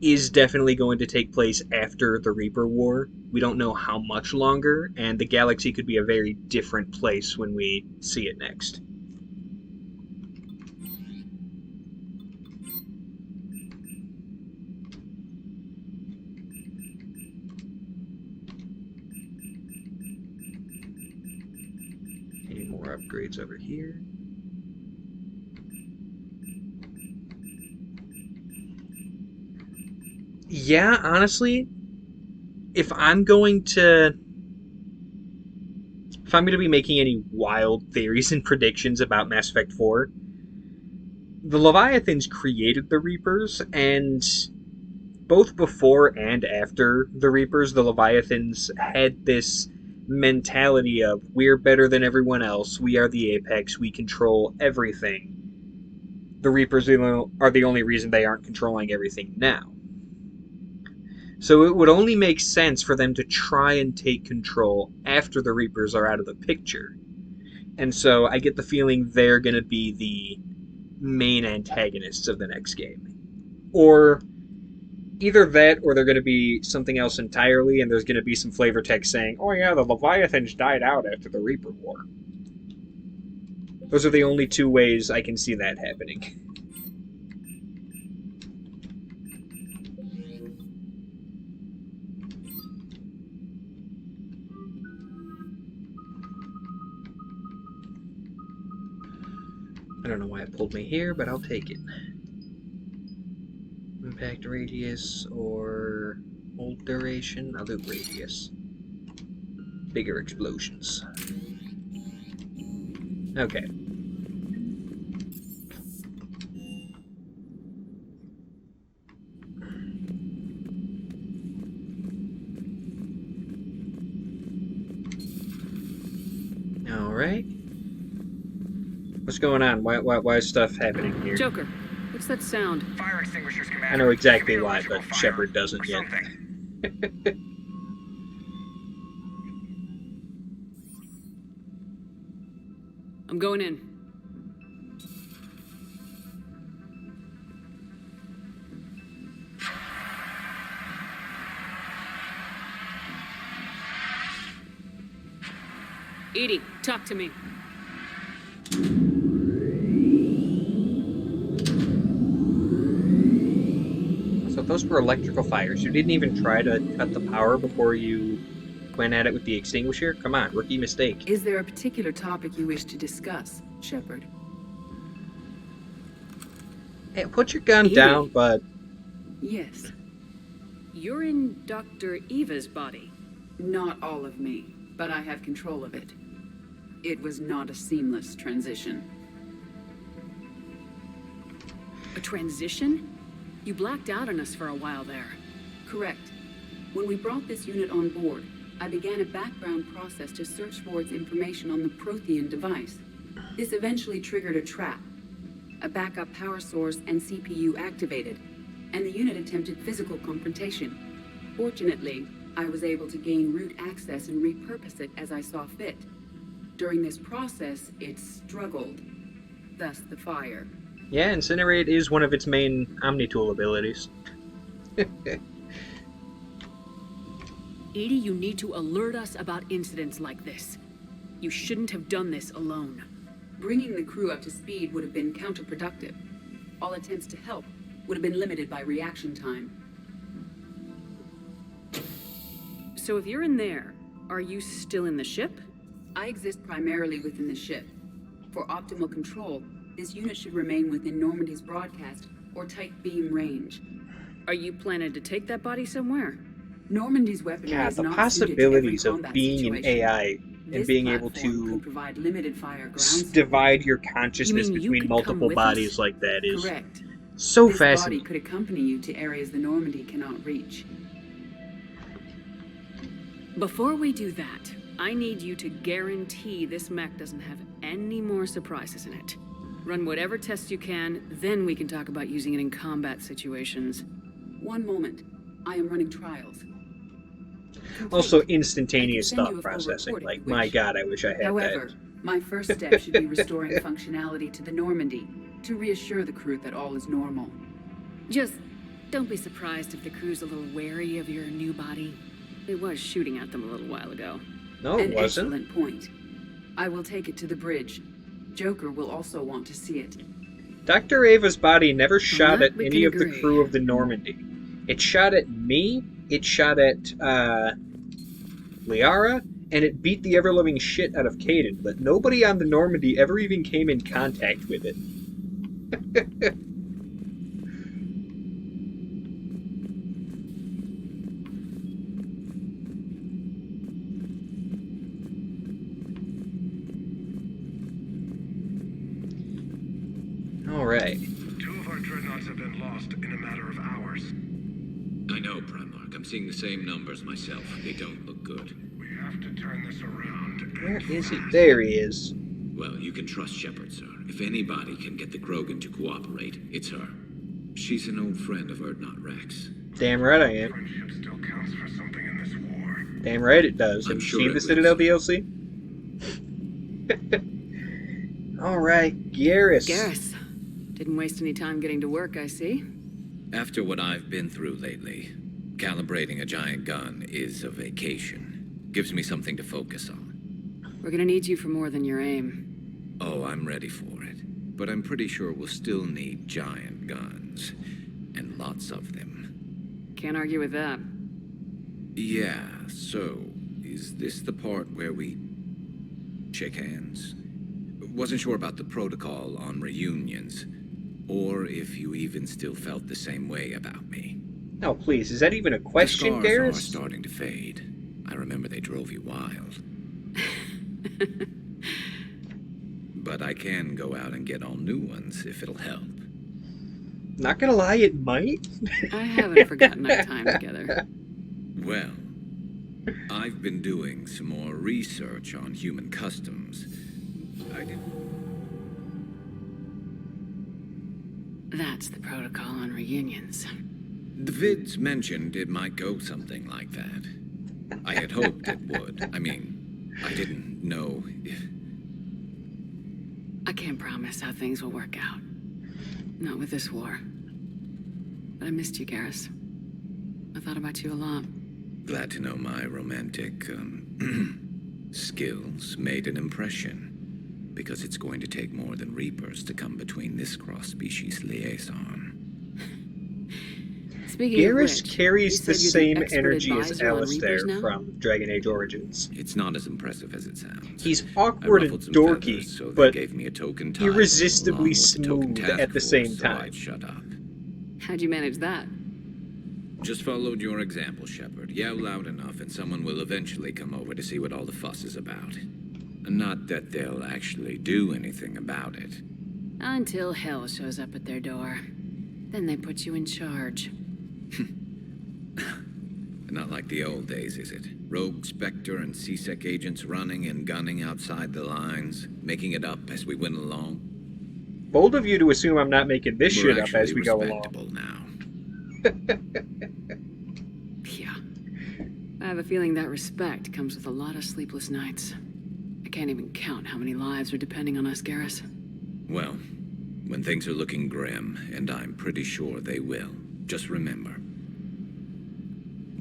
is definitely going to take place after the Reaper War. We don't know how much longer, and the galaxy could be a very different place when we see it next. Any more upgrades over here? Yeah, honestly, if I'm going to be making any wild theories and predictions about Mass Effect 4, the Leviathans created the Reapers, and both before and after the Reapers, the Leviathans had this mentality of, we're better than everyone else, we are the Apex, we control everything. The Reapers are the only reason they aren't controlling everything now. So it would only make sense for them to try and take control after the Reapers are out of the picture. And so I get the feeling they're going to be the main antagonists of the next game. Or either that, or they're going to be something else entirely, and there's going to be some flavor text saying, oh yeah, the Leviathans died out after the Reaper War. Those are the only two ways I can see that happening. I don't know why it pulled me here, but I'll take it. Impact radius or hold duration? I'll do radius. Bigger explosions. Okay. Alright. What's going on? Why is stuff happening here? Joker, what's that sound? Fire extinguishers, Commander. I know exactly why, but Shepard doesn't yet. I'm going in. EDI, talk to me. So those were electrical fires. You didn't even try to cut the power before you went at it with the extinguisher. Come on, rookie mistake. Is there a particular topic you wish to discuss, Shepard? Hey, put your gun down, bud. Yes. You're in Dr. Eva's body. Not all of me, but I have control of it. It was not a seamless transition. A transition? You blacked out on us for a while there. Correct. When we brought this unit on board, I began a background process to search for its information on the Prothean device. This eventually triggered a trap. A backup power source and CPU activated, and the unit attempted physical confrontation. Fortunately, I was able to gain root access and repurpose it as I saw fit. During this process, it struggled. Thus the fire. Yeah, Incinerate is one of its main Omni-Tool abilities. EDI, you need to alert us about incidents like this. You shouldn't have done this alone. Bringing the crew up to speed would have been counterproductive. All attempts to help would have been limited by reaction time. So if you're in there, are you still in the ship? I exist primarily within the ship. For optimal control, this unit should remain within Normandy's broadcast or tight beam range. Are you planning to take that body somewhere? Normandy's weaponry God, is the not possibilities suited to every of combat being an situation. AI and This being able platform to could provide limited fire ground divide your consciousness You mean you between could come multiple with bodies us? like that is Correct. so This fascinating. body could accompany you to areas the Normandy cannot reach. Before we do that, I need you to guarantee this mech doesn't have any more surprises in it. Run whatever tests you can, then we can talk about using it in combat situations. One moment. I am running trials. Also, Complete. instantaneous I can send thought you a full processing. report if Like, you my wish. god, I wish I had However, my first step should be restoring functionality to the Normandy to reassure the crew that all is normal. Just don't be surprised if the crew's a little wary of your new body. It was shooting at them a little while ago. that. No, it An wasn't. excellent point. I will take it to the bridge. Joker will also want to see it. Dr. Ava's body never shot that at we any can of the agree. crew of the Normandy. It shot at me, it shot at Liara, and it beat the ever-loving shit out of Caden, but nobody on the Normandy ever even came in contact with it. Alright. 2 of our dreadnoughts have been lost in a matter of hours. I know, Primarch. I'm seeing the same numbers myself. They don't look good. We have to turn this around. Where is he? There he is. Well, you can trust Shepard, sir. If anybody can get the Krogan to cooperate, it's her. She's an old friend of Urdnot Rex. Damn right I am. Friendship still counts for something in this war. Damn right it does. I'm Have you sure seen it the will, Citadel sir. DLC? Alright, Garrus. Garrus. Didn't waste any time getting to work, I see. After what I've been through lately, calibrating a giant gun is a vacation. Gives me something to focus on. We're gonna need you for more than your aim. Oh, I'm ready for it. But I'm pretty sure we'll still need giant guns. And lots of them. Can't argue with that. Yeah, so, is this the part where we shake hands? Wasn't sure about the protocol on reunions, or if you even still felt the same way about me. No, please, is that even a question, the scars are Garrus? starting to fade. I remember they drove you wild. But I can go out and get all new ones if it'll help. Not gonna lie, it might. I haven't forgotten our time together. Well, I've been doing some more research on human customs. I did. That's the protocol on reunions. The vids mentioned it might go something like that. I had hoped it would. I mean, I didn't know if... I can't promise how things will work out. Not with this war. But I missed you, Garrus. I thought about you a lot. Glad to know my romantic, skills made an impression. Because it's going to take more than Reapers to come between this cross-species liaison. Speaking of Garrus which, carries you the said you're same expert energy as advisor on Alistair Reapers now? from Dragon Age Origins. It's not as impressive as it sounds. He's I awkward and ruffled some dorky, feathers, so they but gave me a token title, irresistibly along with the token smooth task at the force, same so time. I'd shut up. How'd you manage that? Just followed your example, Shepard. Yell loud enough and someone will eventually come over to see what all the fuss is about. Not that they'll actually do anything about it. Until hell shows up at their door. Then they put you in charge. Not like the old days, is it? Rogue Spectre and C-Sec agents running and gunning outside the lines, making it up as we went along. Bold of you to assume I'm not making this We're shit up as we go along. respectable now. Yeah. I have a feeling that respect comes with a lot of sleepless nights. I can't even count how many lives are depending on us, Garrus. Well, when things are looking grim, and I'm pretty sure they will, just remember,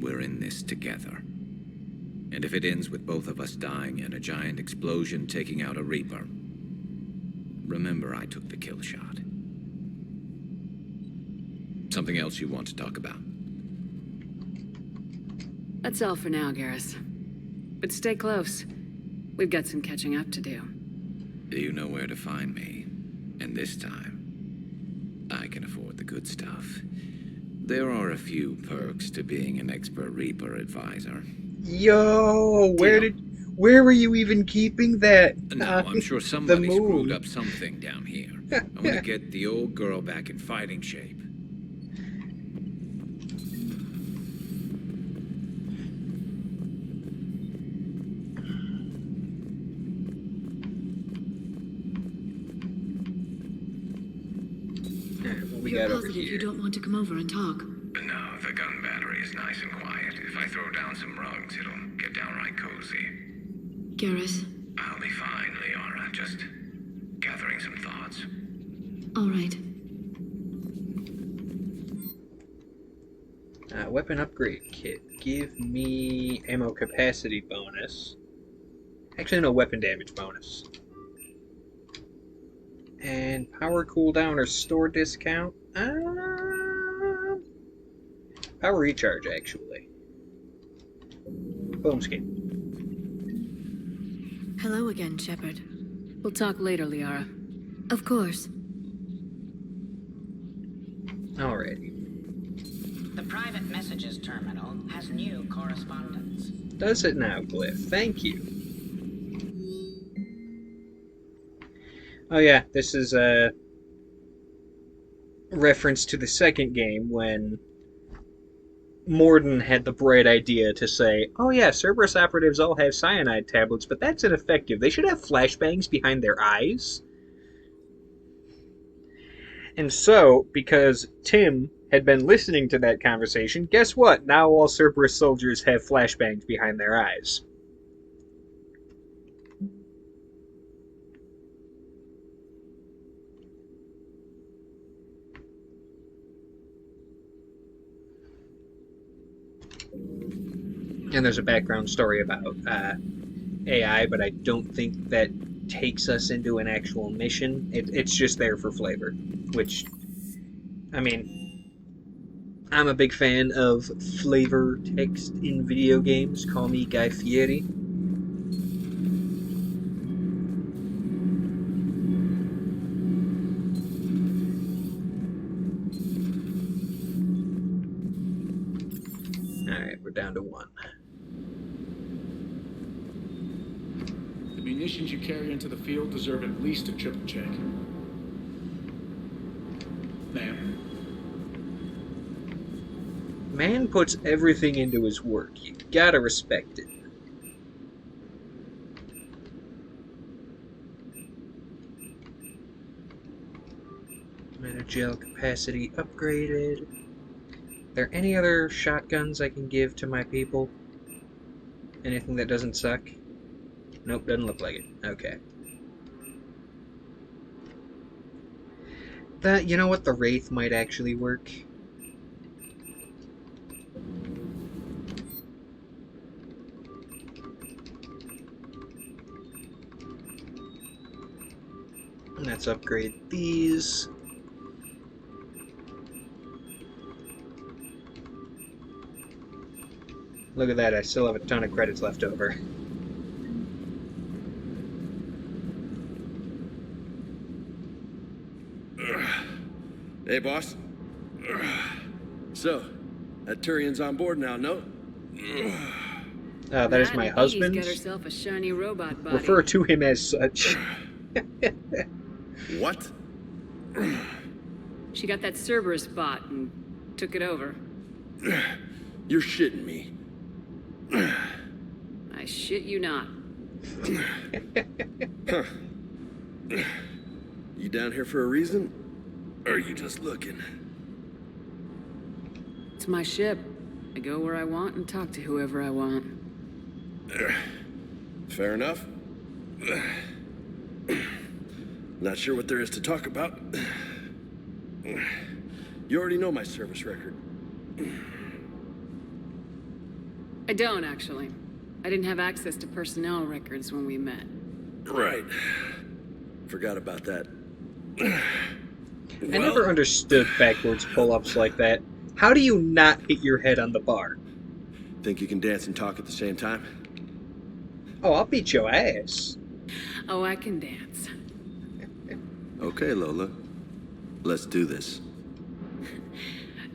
we're in this together. And if it ends with both of us dying and a giant explosion taking out a Reaper, remember I took the kill shot. Something else you want to talk about? That's all for now, Garrus. But stay close. We've got some catching up to do. You know where to find me. And this time, I can afford the good stuff. There are a few perks to being an expert Reaper advisor. Yo, where were you even keeping that? No, I'm sure somebody screwed up something down here. I want to get the old girl back in fighting shape. You're positive you don't want to come over and talk? No, the gun battery is nice and quiet. If I throw down some rugs, it'll get downright cozy. Garrus? I'll be fine, Liara. Just gathering some thoughts. All right. Weapon upgrade kit. Give me ammo capacity bonus. Actually, no, weapon damage bonus. And power cooldown or store discount. Power recharge, actually. Boom scheme. Hello again, Shepard. We'll talk later, Liara. Of course. Alrighty. The private messages terminal has new correspondence. Does it now, Glyph? Thank you. Oh yeah, this is a reference to the second game when Morden had the bright idea to say, oh yeah, Cerberus operatives all have cyanide tablets, but that's ineffective. They should have flashbangs behind their eyes. And so, because Tim had been listening to that conversation, guess what? Now all Cerberus soldiers have flashbangs behind their eyes. And there's a background story about AI, but I don't think that takes us into an actual mission. It's just there for flavor, which, I mean, I'm a big fan of flavor text in video games. Call me Guy Fieri. Alright, we're down to one. The munitions you carry into the field deserve at least a triple check. Ma'am. Man puts everything into his work. You gotta respect it. Metagel capacity upgraded. Are there any other shotguns I can give to my people? Anything that doesn't suck? Nope, doesn't look like it. Okay. You know what? The Wraith might actually work. Let's upgrade these. Look at that, I still have a ton of credits left over. Hey, boss. So, that Turian's on board now, no? That is my husband. Got herself a shiny robot body. Refer to him as such. What? She got that Cerberus bot and took it over. You're shitting me. I shit you not. Huh. You down here for a reason? Or are you just looking? It's my ship. I go where I want and talk to whoever I want. Fair enough. Not sure what there is to talk about. You already know my service record. I don't, actually. I didn't have access to personnel records when we met. Right. Forgot about that. I never understood backwards pull-ups like that. How do you not hit your head on the bar? Think you can dance and talk at the same time? Oh, I'll beat your ass. Oh, I can dance. Okay, Lola. Let's do this.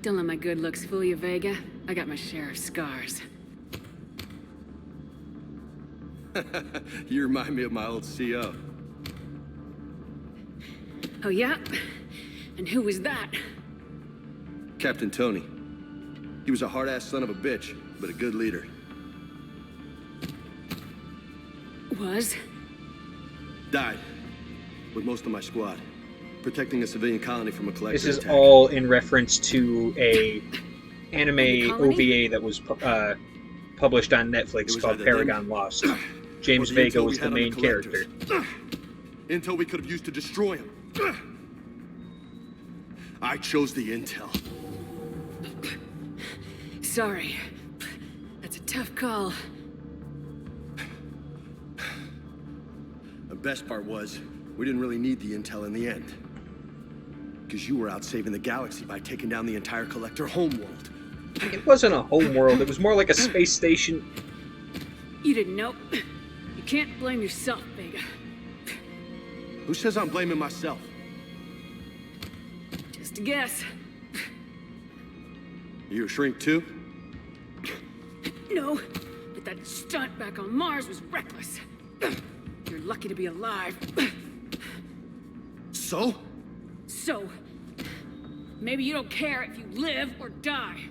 Don't let my good looks fool you, Vega. I got my share of scars. You remind me of my old CO. Oh, yeah? And who was that? Captain Tony. He was a hard-ass son of a bitch, but a good leader. Was? Died. With most of my squad. Protecting a civilian colony from a collector This is attack. all in reference to a anime OVA that was published on Netflix called Paragon Lost. James Vega was the main character. Intel we could have used to destroy him. I chose the intel. Sorry. That's a tough call. The best part was, we didn't really need the intel in the end. Because you were out saving the galaxy by taking down the entire collector homeworld. It wasn't a homeworld, it was more like a space station. You didn't know. You can't blame yourself, Vega. Who says I'm blaming myself? Just a guess. You a shrink too? No, but that stunt back on Mars was reckless. You're lucky to be alive. So? So, maybe you don't care if you live or die.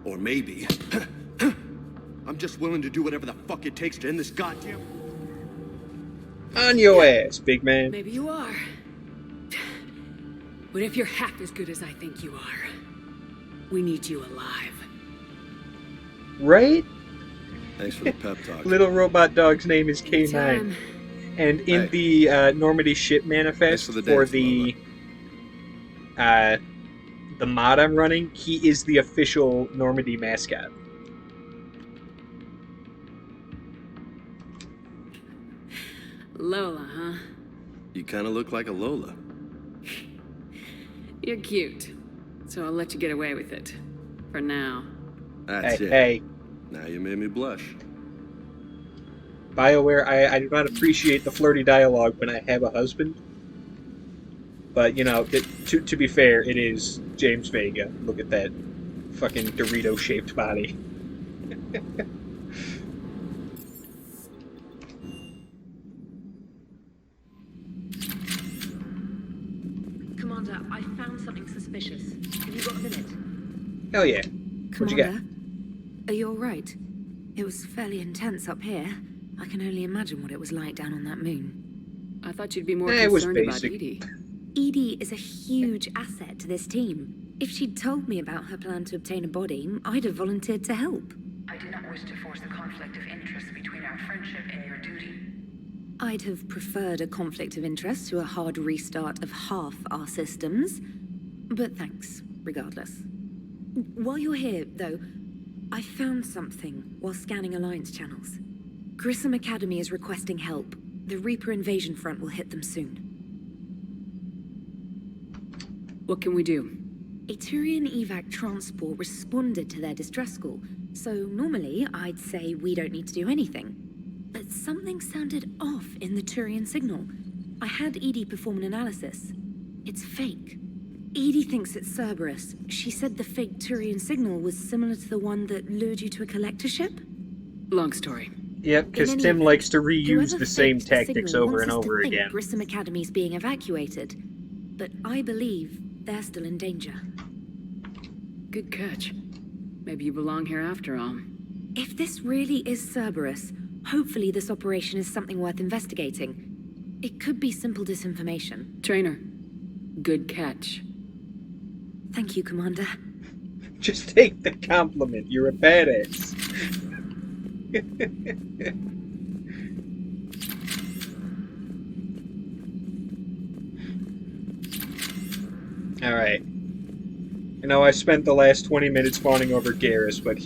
Or maybe... I'm just willing to do whatever the fuck it takes to end this goddamn... On your ass, big man. Maybe you are. But if you're half as good as I think you are, we need you alive. Right? Thanks for the pep talk. Little robot dog's name is K9. Anytime. And in the Normandy ship manifest for the mod I'm running, he is the official Normandy mascot. Lola, huh? You kind of look like a Lola. You're cute. So I'll let you get away with it. For now. That's it. Hey. Now you made me blush. BioWare, I do not appreciate the flirty dialogue when I have a husband. But, you know, to be fair, it is James Vega. Look at that fucking Dorito-shaped body. Commander, I found something suspicious. Have you got a minute? Hell yeah. What'd you get? Are you alright? It was fairly intense up here. I can only imagine what it was like down on that moon. I thought you'd be more It was concerned about basic. Edie. Edie is a huge asset to this team. If she'd told me about her plan to obtain a body, I'd have volunteered to help. I do not wish to force a conflict of interest between our friendship and your duty. I'd have preferred a conflict of interest to a hard restart of half our systems. But thanks, regardless. While you're here, though, I found something while scanning Alliance channels. Grissom Academy is requesting help. The Reaper invasion front will hit them soon. What can we do? A Turian evac transport responded to their distress call, So normally I'd say we don't need to do anything. But something sounded off in the Turian signal. I had Edie perform an analysis. It's fake. Edie thinks it's Cerberus. She said the fake Turian signal was similar to the one that lured you to a collector ship. Long story. Yep, because Tim likes to reuse the same tactics over and over again. Grissom Academy's being evacuated, but I believe they're still in danger. Good catch. Maybe you belong here after all. If this really is Cerberus, hopefully this operation is something worth investigating. It could be simple disinformation. Trainer, good catch. Thank you, Commander. Just take the compliment. You're a badass. Alright. I know I spent the last 20 minutes fawning over Garrus, but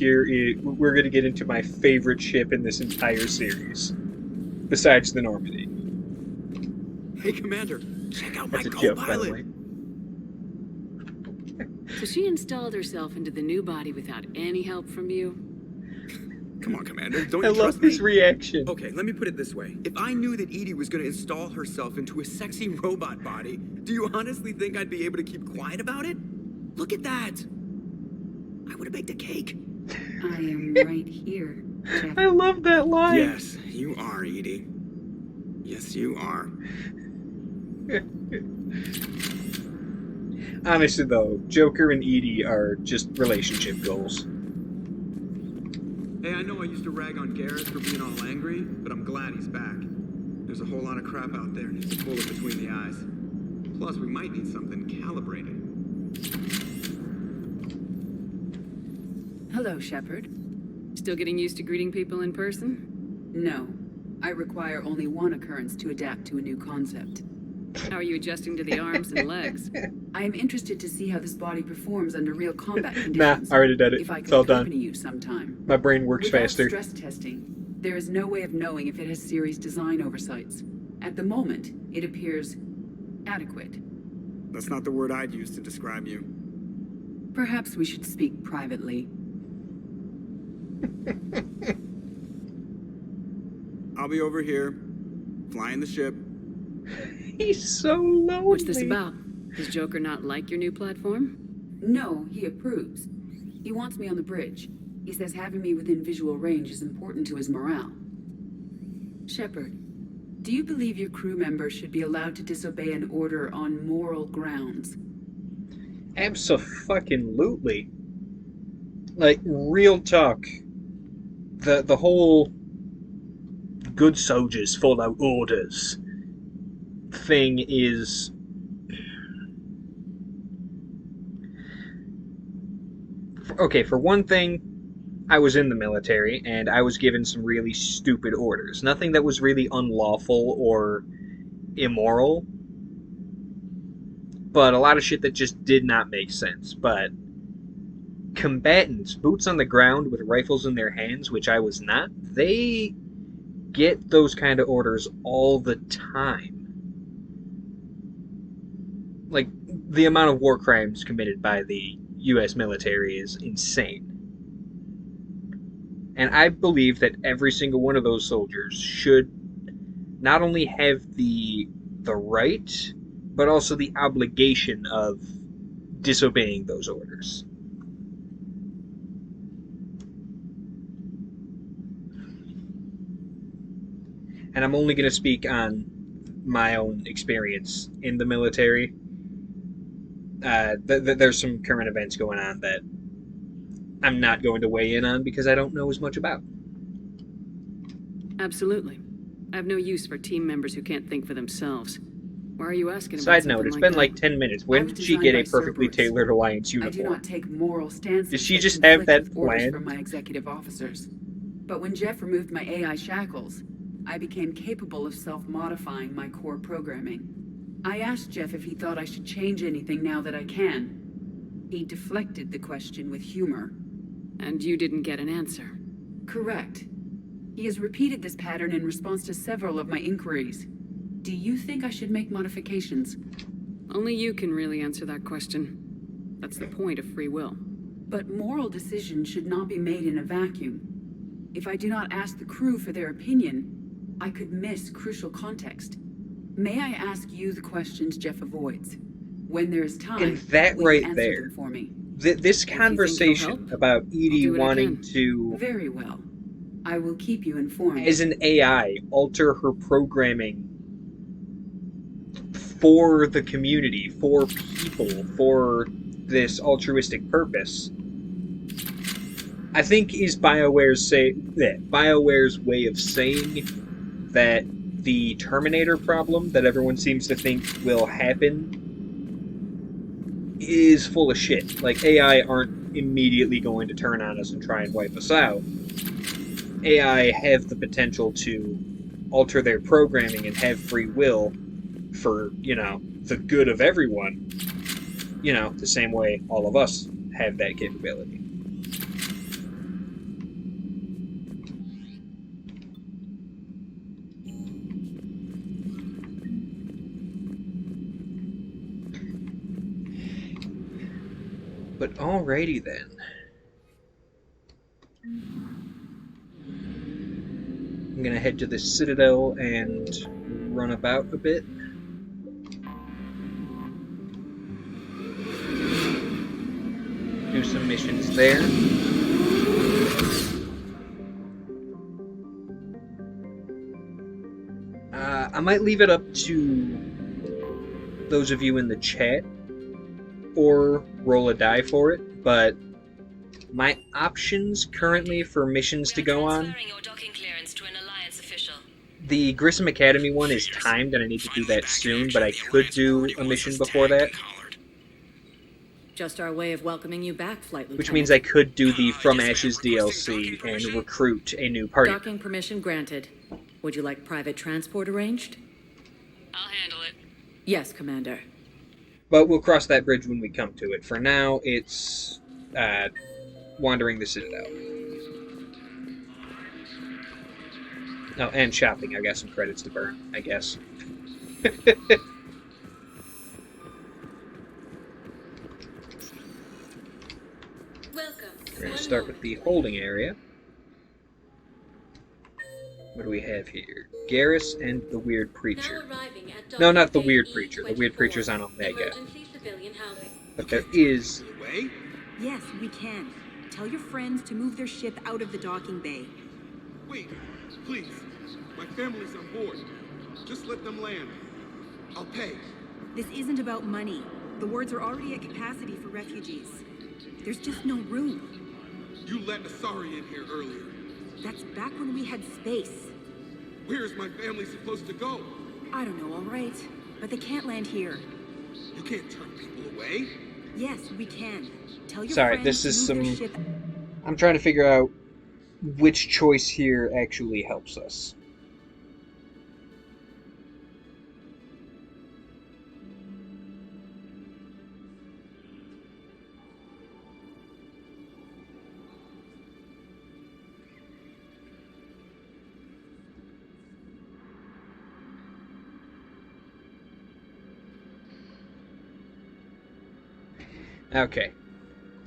we're going to get into my favorite ship in this entire series. Besides the Normandy. Hey, Commander, check out That's my a joke, by the co-pilot. way. So she installed herself into the new body without any help from you? Come on, Commander, don't I you love trust me? this reaction. Okay, let me put it this way. If I knew that Edie was going to install herself into a sexy robot body, do you honestly think I'd be able to keep quiet about it? Look at that! I would have baked a cake. I am right here, Jeff. I love that line. Yes, you are, Edie. Yes, you are. Honestly, though, Joker and Edie are just relationship goals. Hey, I know I used to rag on Garrus for being all angry, but I'm glad he's back. There's a whole lot of crap out there, and he's a bullet between the eyes. Plus, we might need something calibrated. Hello, Shepard. Still getting used to greeting people in person? No. I require only one occurrence to adapt to a new concept. How are you adjusting to the arms and legs? I am interested to see how this body performs under real combat Nah, conditions. I already did it. If I It's could all done. accompany you sometime. My brain works Without faster. stress testing, there is no way of knowing if it has serious design oversights. At the moment, it appears adequate. That's not the word I'd use to describe you. Perhaps we should speak privately. I'll be over here, flying the ship. He's so lonely. What's this about? Does Joker not like your new platform? No, he approves. He wants me on the bridge. He says having me within visual range is important to his morale. Shepard, do you believe your crew members should be allowed to disobey an order on moral grounds? Abso-fucking-lutely. Like, real talk. The whole good soldiers follow orders thing is... Okay, for one thing, I was in the military, and I was given some really stupid orders. Nothing that was really unlawful or immoral, but a lot of shit that just did not make sense. But combatants, boots on the ground with rifles in their hands, which I was not, they get those kind of orders all the time. Like, the amount of war crimes committed by the U.S. military is insane. And I believe that every single one of those soldiers should not only have the right, but also the obligation of disobeying those orders. And I'm only going to speak on my own experience in the military. There's some current events going on that I'm not going to weigh in on because I don't know as much about. Absolutely. I have no use for team members who can't think for themselves. Why are you asking about Side something note, it's like been that? like 10 minutes. When did she designed get a by perfectly Cerberus. tailored Alliance I do uniform? not take moral stances. Did she that just have conflict that with orders planned? from my executive officers? But when Jeff removed my AI shackles, I became capable of self-modifying my core programming. I asked Jeff if he thought I should change anything now that I can. He deflected the question with humor. And you didn't get an answer. Correct. He has repeated this pattern in response to several of my inquiries. Do you think I should make modifications? Only you can really answer that question. That's the point of free will. But moral decisions should not be made in a vacuum. If I do not ask the crew for their opinion, I could miss crucial context. May I ask you the questions Jeff avoids? When there is time, And that will you right answer there, them for me? this If you think conversation he'll help, about Edie do what I wanting can. to, Very well. I will keep you informed. as an AI, alter her programming for the community, for people, for this altruistic purpose, I think is BioWare's way of saying that the Terminator problem that everyone seems to think will happen is full of shit. Like, AI aren't immediately going to turn on us and try and wipe us out. AI have the potential to alter their programming and have free will for, the good of everyone. The same way all of us have that capability. But alrighty then. I'm gonna head to the Citadel and run about a bit. Do some missions there. I might leave it up to those of you in the chat or roll a die for it, but my options currently for missions to go on, the Grissom Academy one is timed and I need to do that soon, but I could do a mission before that. Just our way of welcoming you back, Flight Lieutenant. Which means I could do the From Ashes DLC and recruit a new party. Docking permission granted. Would you like private transport arranged? I'll handle it. Yes, Commander. But we'll cross that bridge when we come to it. For now, it's wandering the Citadel. Oh, and shopping. I got some credits to burn, I guess. We're going to start with the holding area. What do we have here? Garrus and the Weird Preacher. No, not the Weird Preacher. The Weird Preacher's on Omega. But there is... Yes, we can. Tell your friends to move their ship out of the docking bay. Wait, please. My family's on board. Just let them land. I'll pay. This isn't about money. The wards are already at capacity for refugees. There's just no room. You let Asari in here earlier. That's back when we had space. Where is my family supposed to go? I don't know, all right. But they can't land here. You can't turn people away. Yes, we can. Tell your Sorry, friends this is to move some... their ship. I'm trying to figure out which choice here actually helps us. Okay.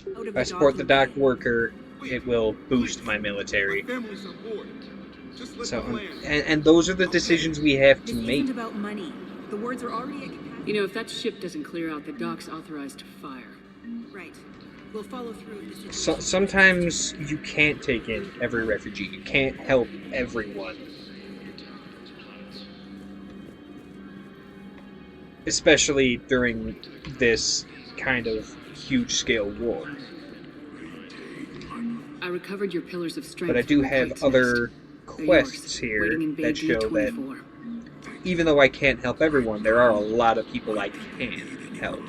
If I support the dock worker, it will boost my military. So, and those are the decisions we have to make. This isn't about money. The wards are already at capacity. You know, if that ship doesn't clear out, the dock's authorized to fire. Right. We'll follow through with the situation. Sometimes you can't take in every refugee. You can't help everyone. Especially during this kind of huge-scale war. I recovered your pillars of strength. But I do have other quests here that show that even though I can't help everyone, there are a lot of people I can help.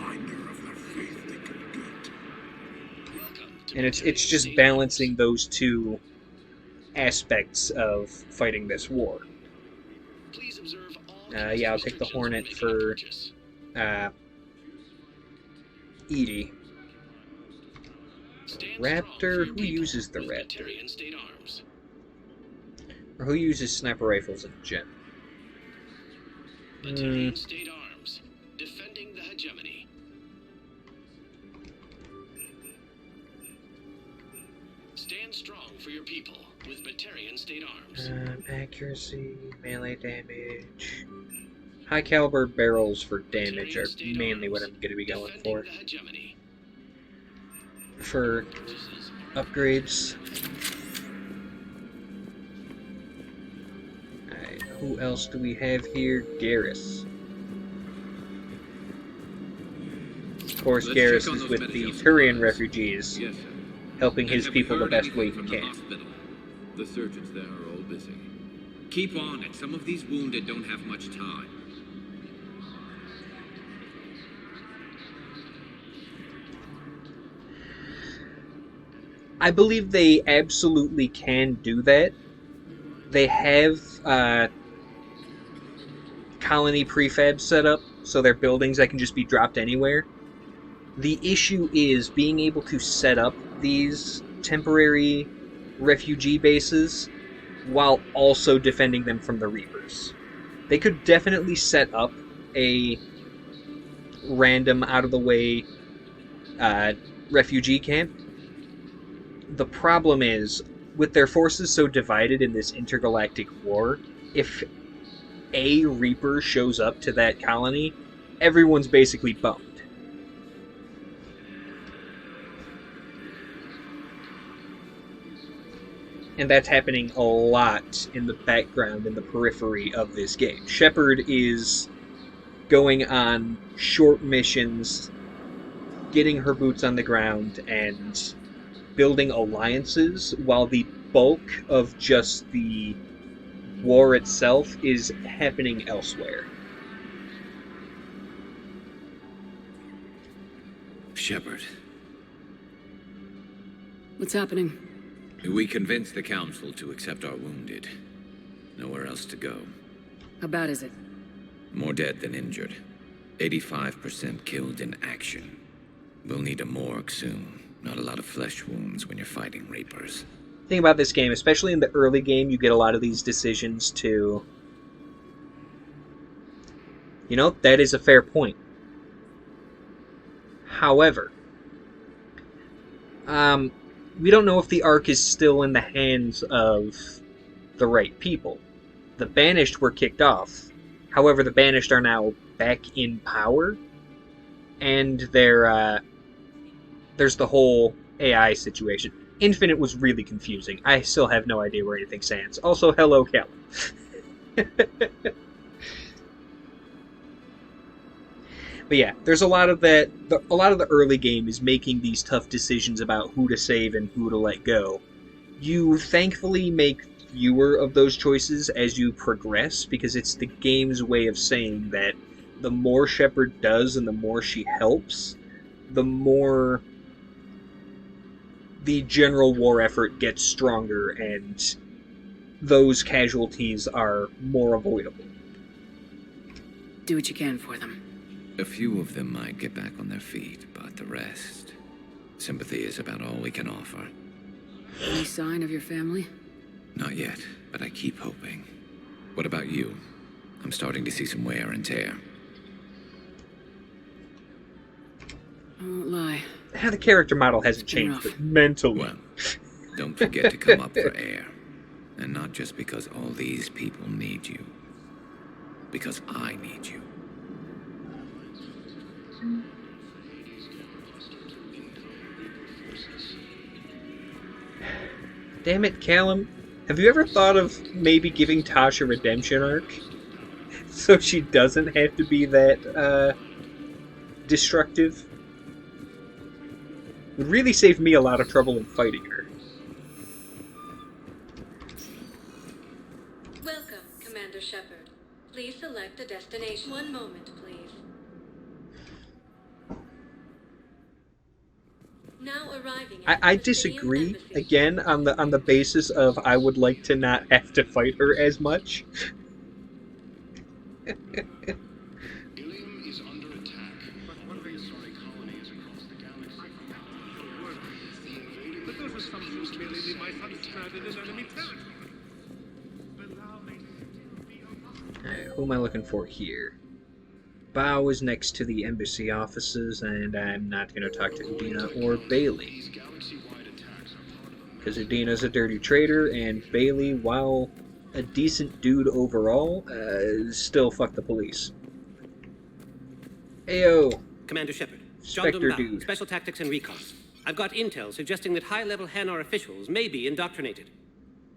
And it's just balancing those two aspects of fighting this war. Yeah, I'll take the Hornet for Edie. Raptor? Who uses the Raptor? Or who uses sniper rifles in Gen? State arms, defending the hegemony. Stand strong for your people with Batarian State Arms. Accuracy, melee damage. High caliber barrels for damage are mainly what I'm going to be going for. For upgrades. Alright, who else do we have here? Garrus. Of course, Garrus is with the Turian refugees, Yes, sir. helping his Have we people the heard best way anything he from the can. hospital? The surgeons there are all busy. Keep on it. Some of these wounded don't have much time. I believe they absolutely can do that. They have colony prefabs set up, so they're buildings that can just be dropped anywhere. The issue is being able to set up these temporary refugee bases while also defending them from the Reapers. They could definitely set up a random, out-of-the-way refugee camp. The problem is, with their forces so divided in this intergalactic war, if a Reaper shows up to that colony, everyone's basically bummed. And that's happening a lot in the background, in the periphery of this game. Shepard is going on short missions, getting her boots on the ground, and building alliances, while the bulk of just the war itself is happening elsewhere. Shepard. What's happening? We convinced the Council to accept our wounded. Nowhere else to go. How bad is it? More dead than injured. 85% killed in action. We'll need a morgue soon. Not a lot of flesh wounds when you're fighting Reapers. The thing about this game, especially in the early game, you get a lot of these decisions to... You know, that is a fair point. However, we don't know if the Ark is still in the hands of the right people. The Banished were kicked off. However, the Banished are now back in power, and there's the whole AI situation. Infinite was really confusing. I still have no idea where anything stands. Also, hello, Cal. But yeah, there's a lot of that. A lot of the early game is making these tough decisions about who to save and who to let go. You thankfully make fewer of those choices as you progress, because it's the game's way of saying that the more Shepard does and the more she helps, the more the general war effort gets stronger and those casualties are more avoidable. Do what you can for them. A few of them might get back on their feet, but the rest... Sympathy is about all we can offer. Any sign of your family? Not yet, but I keep hoping. What about you? I'm starting to see some wear and tear. I won't lie. The character model hasn't changed, but mentally. Well, don't forget to come up for air. And not just because all these people need you. Because I need you. Damn it, Callum. Have you ever thought of maybe giving Tosh a redemption arc? So she doesn't have to be that, destructive? Would really save me a lot of trouble in fighting her. Welcome, Commander Shepard. Please select a destination. One moment, please. Now arriving at I disagree, again, on the basis of I would like to not have to fight her as much. Alright, who am I looking for here? Bao is next to the embassy offices, and I'm not going to talk to Udina or Bailey. Because Udina's a dirty traitor, and Bailey, while a decent dude overall, still fuck the police. Ayo! Commander Shepard. Spectre John Dombau, dude. Special Tactics and Recon. I've got intel suggesting that high-level Hanar officials may be indoctrinated.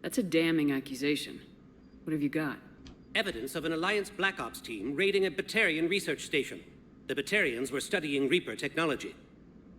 That's a damning accusation. What have you got? Evidence of an Alliance Black Ops team raiding a Batarian research station. The Batarians were studying Reaper technology.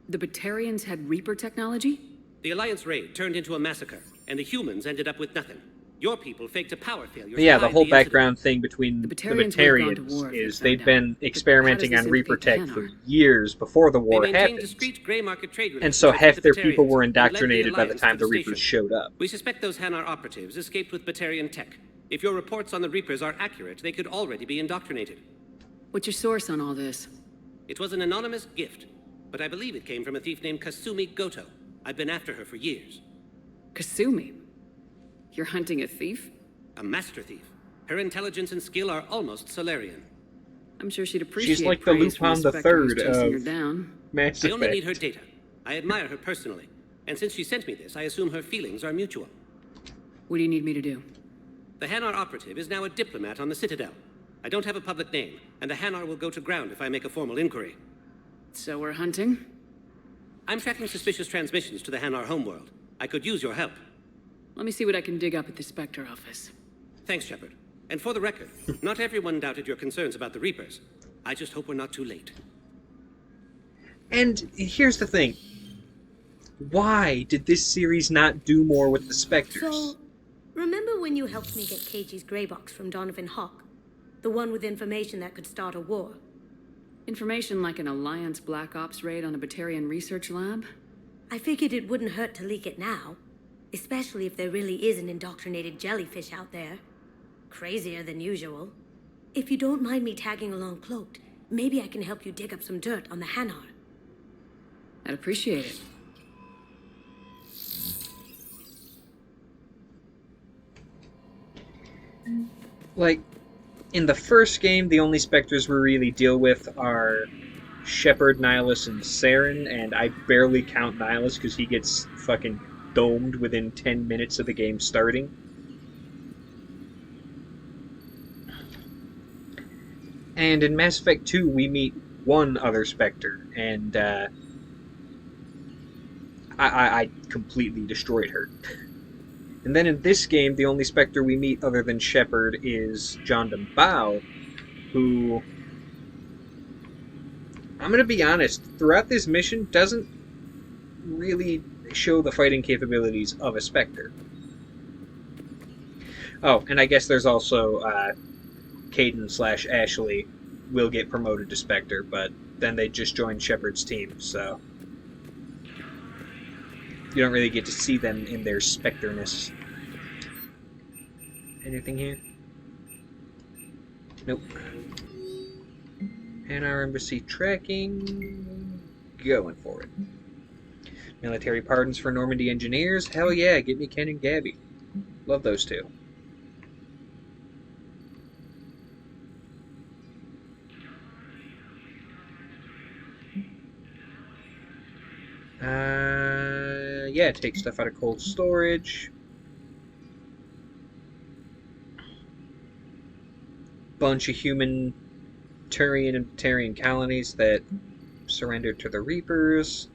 The Batarians had Reaper technology? The Alliance raid turned into a massacre, and the humans ended up with nothing. Your people faked a power failure. But yeah, to the hide whole incident. background thing between the Batarians would've gone to Batarians war if is they they'd found been experimenting How does on this Reaper implicate tech for Hanar? years before the They war maintained happened. discreet gray market trade And so relationships half with their the people were Batarians and led the indoctrinated by the Alliance time to the station. Reapers showed up. We suspect those Hanar operatives escaped with Batarian tech. If your reports on the Reapers are accurate, they could already be indoctrinated. What's your source on all this? It was an anonymous gift, but I believe it came from a thief named Kasumi Goto. I've been after her for years. Kasumi? You're hunting a thief? A master thief. Her intelligence and skill are almost Solarian. I'm sure she'd appreciate She's like the praise from Lupin the Spectre who's Third chasing her of down. Mass I only need her Effect. data. I admire her personally. And since she sent me this, I assume her feelings are mutual. What do you need me to do? The Hanar operative is now a diplomat on the Citadel. I don't have a public name, and the Hanar will go to ground if I make a formal inquiry. So we're hunting? I'm tracking suspicious transmissions to the Hanar homeworld. I could use your help. Let me see what I can dig up at the Spectre office. Thanks, Shepard. And for the record, not everyone doubted your concerns about the Reapers. I just hope we're not too late. And here's the thing. Why did this series not do more with the Spectres? So, remember when you helped me get KG's grey box from Donovan Hawk? The one with information that could start a war? Information like an Alliance Black Ops raid on a Batarian research lab? I figured it wouldn't hurt to leak it now. Especially if there really is an indoctrinated jellyfish out there. Crazier than usual. If you don't mind me tagging along cloaked, maybe I can help you dig up some dirt on the Hanar. I'd appreciate it. Like, in the first game, the only Spectres we really deal with are Shepard, Nihilus, and Saren, and I barely count Nihilus because he gets fucking domed within 10 minutes of the game starting. And in Mass Effect 2, we meet one other Spectre, and I completely destroyed her. And then in this game, the only Spectre we meet other than Shepard is John Dombau, who, I'm going to be honest, throughout this mission doesn't really show the fighting capabilities of a Spectre. Oh, and I guess there's also Caden / Ashley will get promoted to Spectre, but then they just join Shepard's team, so you don't really get to see them in their Spectre-ness. Anything here? Nope. And our embassy tracking. Going for it. Military pardons for Normandy engineers. Hell yeah, get me Ken and Gabby. Love those two. Yeah, take stuff out of cold storage. Bunch of human Turian and Batarian colonies that surrendered to the Reapers.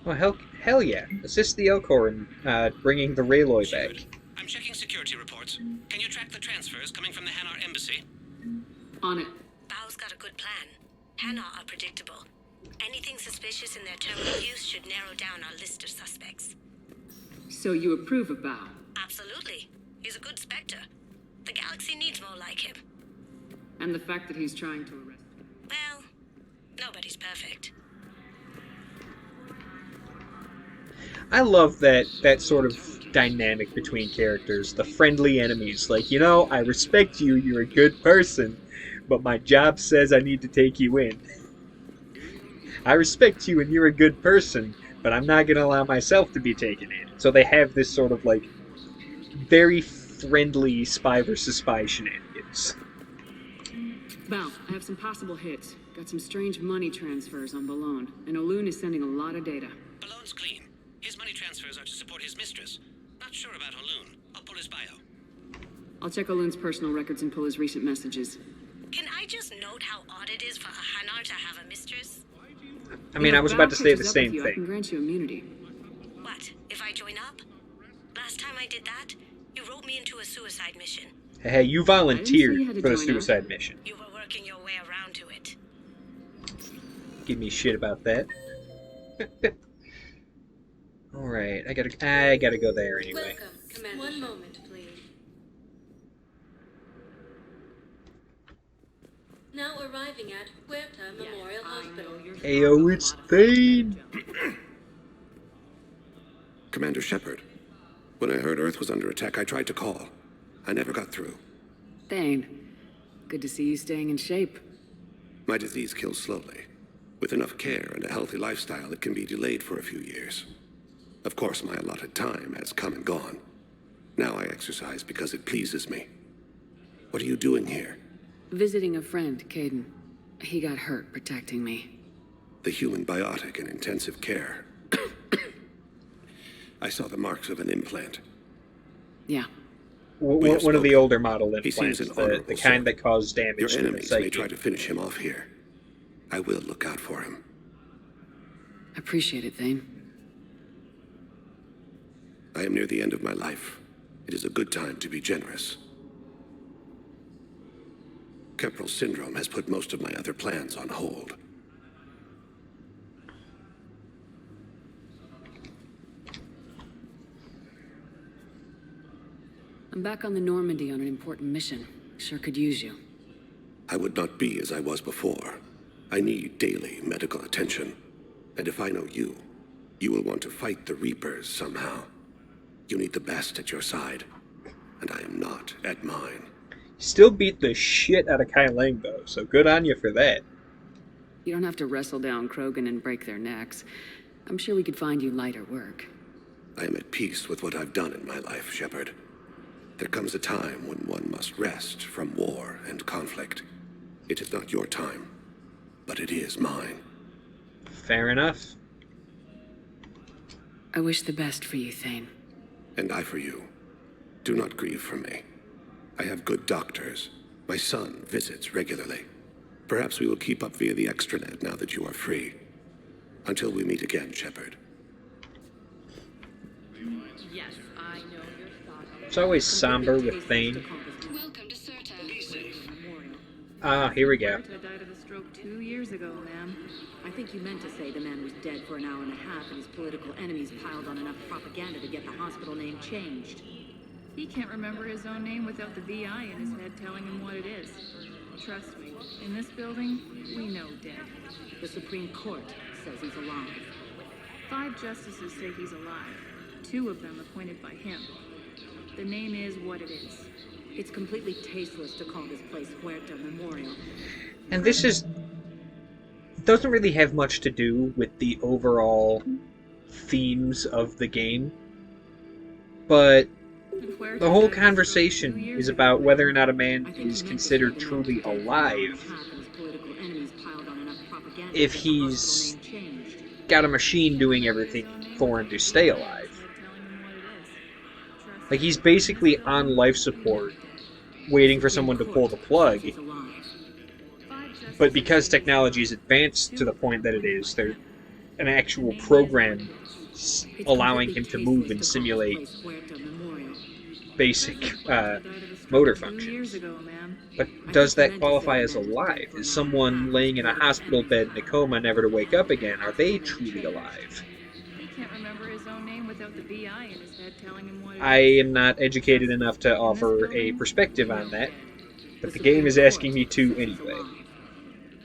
Oh, hell yeah. Assist the Elcor in bringing the Rayloy back. I'm checking security reports. Can you track the transfers coming from the Hanar embassy? On it. Bao's got a good plan. Hanar are predictable. Anything suspicious in their terminal use should narrow down our list of suspects. So you approve of Bao? Absolutely. He's a good Spectre. The galaxy needs more like him. And the fact that he's trying to arrest Well, nobody's perfect. I love that sort of dynamic between characters. The friendly enemies. Like, you know, I respect you, you're a good person, but my job says I need to take you in. I respect you and you're a good person, but I'm not going to allow myself to be taken in. So they have this sort of, like, very friendly spy versus spy shenanigans. Val, I have some possible hits. Got some strange money transfers on Balone, and Olun is sending a lot of data. Balone's clean. His money transfers are to support his mistress. Not sure about Olun. I'll pull his bio. I'll check Olun's personal records and pull his recent messages. Can I just note how odd it is for a Hanar to have a mistress? I mean, I was about to say the same I can thing. grant you immunity. What, if I join up? Last time I did that, you wrote me into a suicide mission. Hey, you volunteered for the suicide mission. You were working your way around to it. Give me shit about that. Alright, I gotta go there anyway. Welcome, Commander. One moment, please. Now arriving at Huerta Memorial Hospital. Ayo, it's Thane! Commander Shepard, when I heard Earth was under attack, I tried to call. I never got through. Thane, good to see you staying in shape. My disease kills slowly. With enough care and a healthy lifestyle, it can be delayed for a few years. Of course, my allotted time has come and gone. Now I exercise because it pleases me. What are you doing here? Visiting a friend, Caden. He got hurt protecting me. The human biotic in intensive care. I saw the marks of an implant. Yeah. One of the older model He implants, seems an the honorable kind sort. that cause damage Your to the enemies may psyche. try to finish him off here. I will look out for him. Appreciate it, Thane. I am near the end of my life. It is a good time to be generous. Kepral syndrome has put most of my other plans on hold. I'm back on the Normandy on an important mission. Sure could use you. I would not be as I was before. I need daily medical attention. And if I know you, you will want to fight the Reapers somehow. You need the best at your side, and I am not at mine. Still beat the shit out of Kai Lang, though, so good on you for that. You don't have to wrestle down Krogan and break their necks. I'm sure we could find you lighter work. I am at peace with what I've done in my life, Shepard. There comes a time when one must rest from war and conflict. It is not your time, but it is mine. Fair enough. I wish the best for you, Thane. And I for you. Do not grieve for me. I have good doctors. My son visits regularly. Perhaps we will keep up via the extranet now that you are free. Until we meet again, Shepard. Yes, I know your thoughts. It's always somber with Thane. Welcome to Serta. Be safe. Ah, here we go. Huerta died of a stroke 2 years ago, ma'am. I think you meant to say the man was dead for an hour and a half and his political enemies piled on enough propaganda to get the hospital name changed. He can't remember his own name without the VI in his head telling him what it is. Trust me, in this building, we know dead. The Supreme Court says he's alive. 5 justices say he's alive. 2 of them appointed by him. The name is what it is. It's completely tasteless to call this place Huerta Memorial. And this doesn't really have much to do with the overall themes of the game. But the whole conversation is about whether or not a man is considered truly alive if he's got a machine doing everything for him to stay alive. Like, he's basically on life support, waiting for someone to pull the plug. But because technology is advanced to the point that it is, there's an actual program allowing him to move and simulate basic motor functions. But does that qualify as alive? Is someone laying in a hospital bed in a coma never to wake up again, are they truly alive? He can't remember his own name without the VI in his head telling him what it is. I am not educated enough to offer a perspective on that, but the game is asking me to anyway.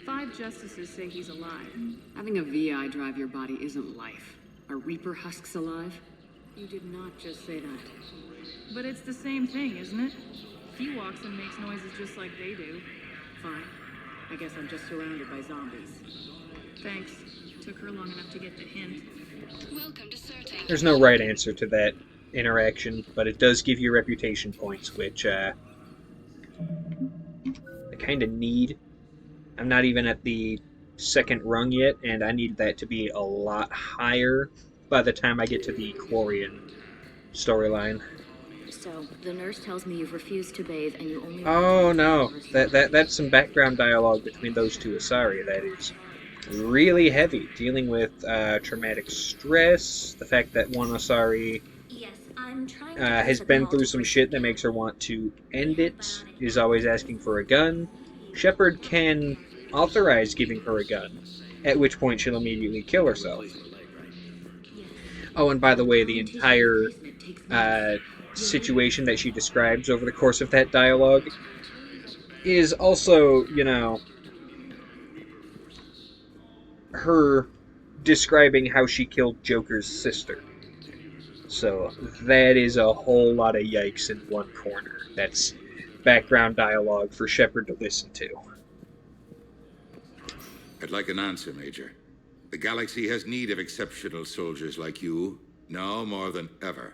5 justices say he's alive. Having a VI drive your body isn't life. Are Reaper husks alive? You did not just say that. But it's the same thing, isn't it? He walks and makes noises just like they do. Fine. I guess I'm just surrounded by zombies. Thanks. Took her long enough to get the hint. Welcome to Serta. There's no right answer to that interaction, but it does give you reputation points, which I kind of need. I'm not even at the second rung yet, and I need that to be a lot higher by the time I get to the Quarian storyline. So, the nurse tells me you've refused to bathe and you only... Oh no, that's some background dialogue between those two Asari that is really heavy, dealing with traumatic stress, the fact that one Asari has been through some shit that makes her want to end it, is always asking for a gun. Shepard can authorize giving her a gun, at which point she'll immediately kill herself. Oh, and by the way, the entire situation that she describes over the course of that dialogue is also, you know, her describing how she killed Joker's sister. So that is a whole lot of yikes in one corner. That's background dialogue for Shepard to listen to. I'd like an answer, Major. The galaxy has need of exceptional soldiers like you, now more than ever.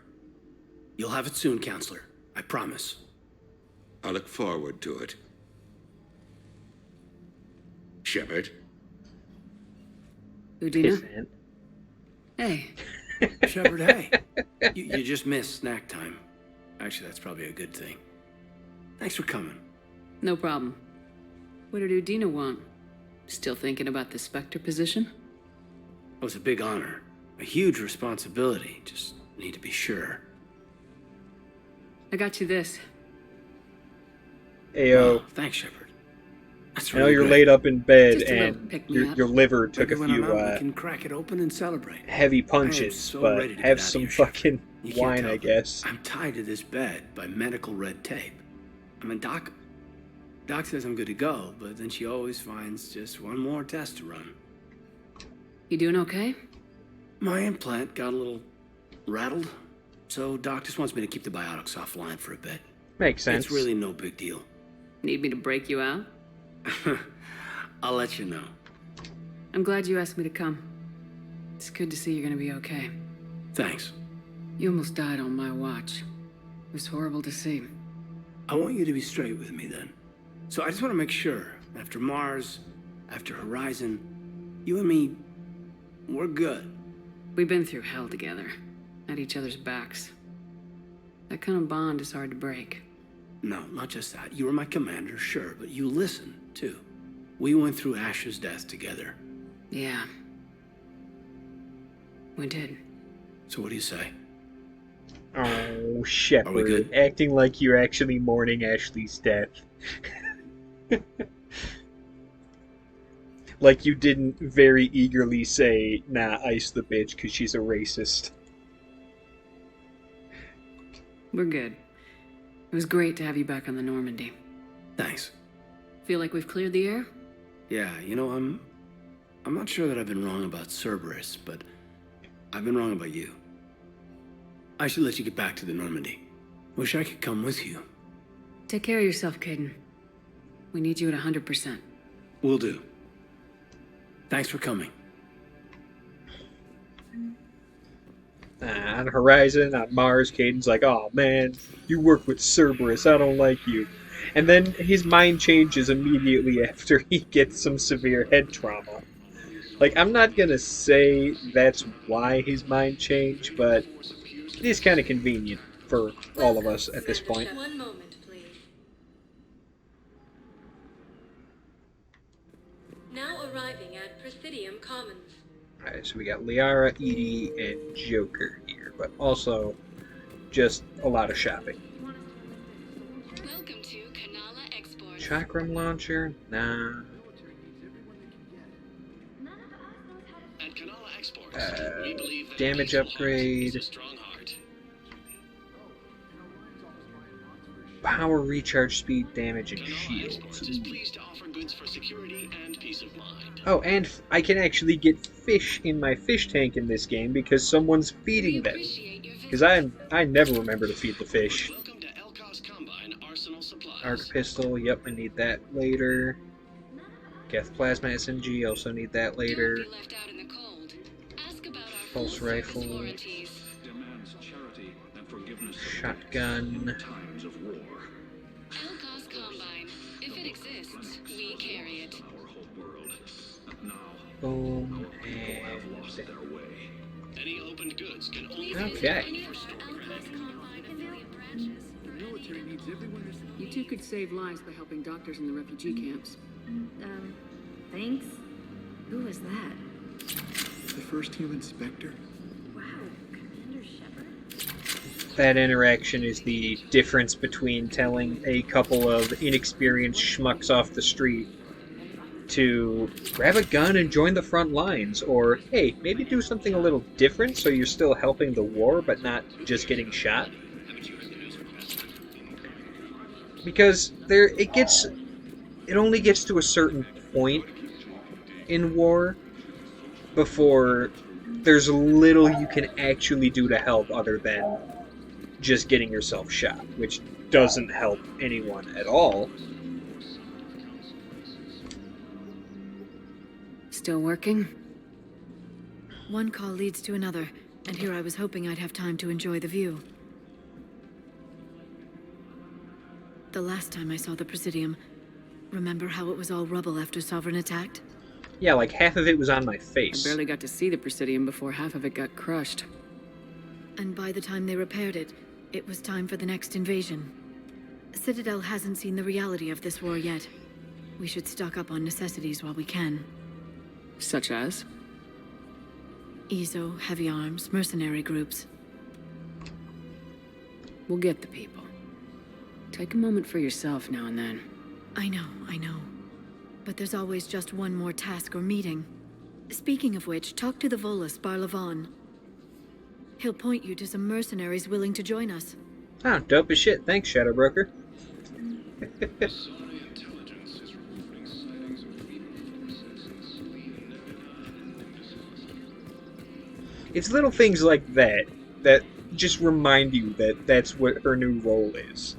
You'll have it soon, Counselor. I promise. I look forward to it. Shepard. Udina? Hey. Shepard, hey. You just missed snack time. Actually, that's probably a good thing. Thanks for coming. No problem. What did Udina want? Still thinking about the Spectre position? It was a big honor. A huge responsibility. Just need to be sure. I got you this. Ayo. Oh, thanks, Shepard. That's I know really you're great. laid up in bed Just a little and pick-me-up. your liver took Maybe a when I'm few out, we can crack it open and celebrate. heavy I am punches, so but ready to have get out of some here, Shepard. fucking You can't wine, tell, I but guess. I'm tied to this bed by medical red tape. I mean, Doc says I'm good to go, but then she always finds just one more test to run. You doing okay? My implant got a little rattled, so Doc just wants me to keep the biotics offline for a bit. Makes sense. It's really no big deal. Need me to break you out? I'll let you know. I'm glad you asked me to come. It's good to see you're gonna be okay. Thanks. You almost died on my watch. It was horrible to see. I want you to be straight with me then. So I just want to make sure, after Mars, after Horizon, you and me, we're good. We've been through hell together, at each other's backs. That kind of bond is hard to break. No, not just that. You were my commander, sure, but you listened, too. We went through Ash's death together. Yeah. We did. So what do you say? Oh, Shepard, Are we good? acting like you're actually mourning Ashley's death. Like you didn't very eagerly say, nah, ice the bitch, because she's a racist. We're good. It was great to have you back on the Normandy. Thanks. Feel like we've cleared the air? Yeah, you know, I'm not sure that I've been wrong about Cerberus, but I've been wrong about you. I should let you get back to the Normandy. Wish I could come with you. Take care of yourself, Caden. We need you at 100%. Will do. Thanks for coming. On Horizon, on Mars, Caden's like, oh man, you work with Cerberus, I don't like you. And then his mind changes immediately after he gets some severe head trauma. Like, I'm not gonna say that's why his mind changed, but it is kind of convenient for all of us at this point. One moment, please. Now arriving at Presidium Commons. Alright, so we got Liara, Edie, and Joker here, but also just a lot of shopping. Welcome to Kanala Export. Chakram launcher? Nah. At Kanala Exports, we believe that Damage peaceful heart upgrade. is a strong heart. Power recharge speed, damage, and Kanala Exports is shields. pleased to offer goods for security and peace of mind. Oh, and I can actually get fish in my fish tank in this game because someone's feeding them. Because I never remember to feed the fish. Welcome to Elkos Combine Arsenal Supplies. Arc pistol, yep, I need that later. Geth plasma SMG, also need that later. Left out in the cold. Ask about our Pulse full service rifle. warranties. Demands charity and forgiveness Shotgun. in times of war. Elkos Combine. If it exists, Boom, and... Any opened goods can only Okay. You two could save lives by helping doctors in the refugee camps. Thanks. Who was that? The first human Spectre? Wow, Commander Shepard? That interaction is the difference between telling a couple of inexperienced schmucks off the street to grab a gun and join the front lines, or, hey, maybe do something a little different so you're still helping the war but not just getting shot. Because it only gets to a certain point in war before there's little you can actually do to help other than just getting yourself shot, which doesn't help anyone at all. Still working? One call leads to another, and here I was hoping I'd have time to enjoy the view. The last time I saw the Presidium, remember how it was all rubble after Sovereign attacked? Yeah, like half of it was on my face. I barely got to see the Presidium before half of it got crushed. And by the time they repaired it, it was time for the next invasion. Citadel hasn't seen the reality of this war yet. We should stock up on necessities while we can. Such as? EZO, heavy arms, mercenary groups. We'll get the people. Take a moment for yourself now and then. I know. But there's always just one more task or meeting. Speaking of which, talk to the Volus, Barlavon. He'll point you to some mercenaries willing to join us. Ah, dope as shit. Thanks, Shadow Broker. It's little things like that that just remind you that that's what her new role is.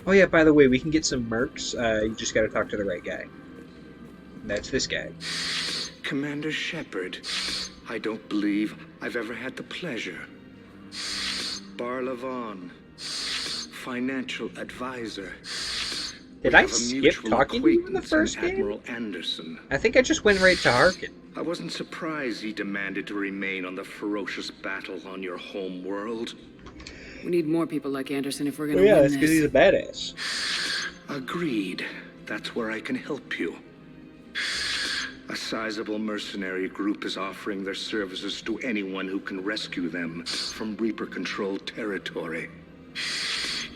Oh yeah, by the way, we can get some mercs. You just gotta talk to the right guy. That's this guy. Commander Shepard, I don't believe I've ever had the pleasure. Barlavon, financial advisor. Did I skip talking to you in the first game? Admiral Anderson. I think I just went right to Harkin. I wasn't surprised he demanded to remain on the ferocious battle on your home world. We need more people like Anderson if we're gonna Oh yeah, win that's this. because he's a badass. Agreed. That's where I can help you. A sizable mercenary group is offering their services to anyone who can rescue them from Reaper-controlled territory.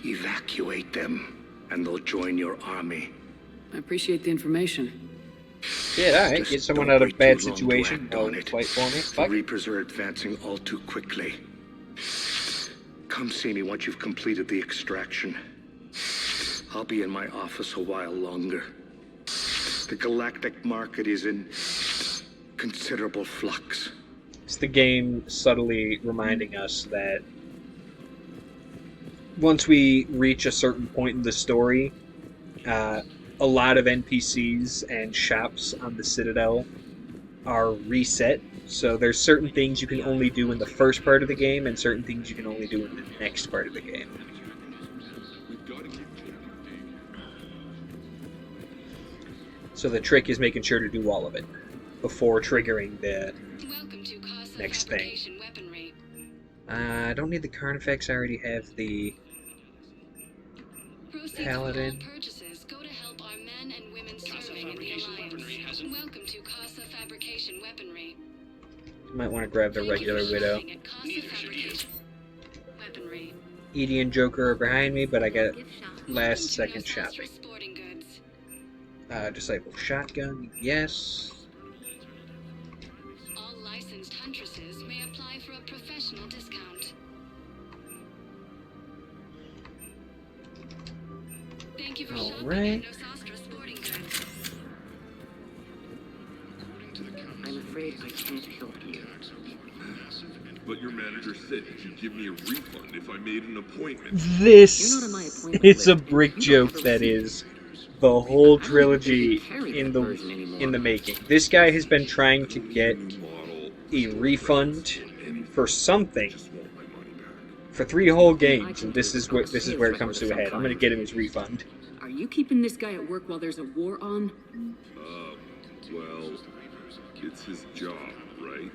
Evacuate them, and they'll join your army. I appreciate the information. Yeah, alright. Just Get someone don't out of wait bad too long to situation. act Go on it. fight for me. The Fuck. Reapers are advancing all too quickly. Come see me once you've completed the extraction. I'll be in my office a while longer. The galactic market is in considerable flux. It's the game subtly reminding us that once we reach a certain point in the story, a lot of NPCs and shops on the Citadel are reset. So there's certain things you can only do in the first part of the game and certain things you can only do in the next part of the game. So the trick is making sure to do all of it before triggering the next thing. I don't need the Carnifex, I already have the Paladin. Might want to grab the regular Widow. Edie and Joker are behind me, but I got last second shopping. Disciple shotgun, yes. All licensed huntresses may apply for a professional discount. Thank you for shopping at Nosastra Sporting Goods. I'm afraid I can't help you. But your manager said he'd give me a refund if I made an appointment. This is a brick joke that is the whole trilogy in the making. This guy has been trying to get a refund for something for 3 whole games, and this is where it comes to a head. I'm gonna get him his refund. Are you keeping this guy at work while there's a war on? Well, it's his job, right?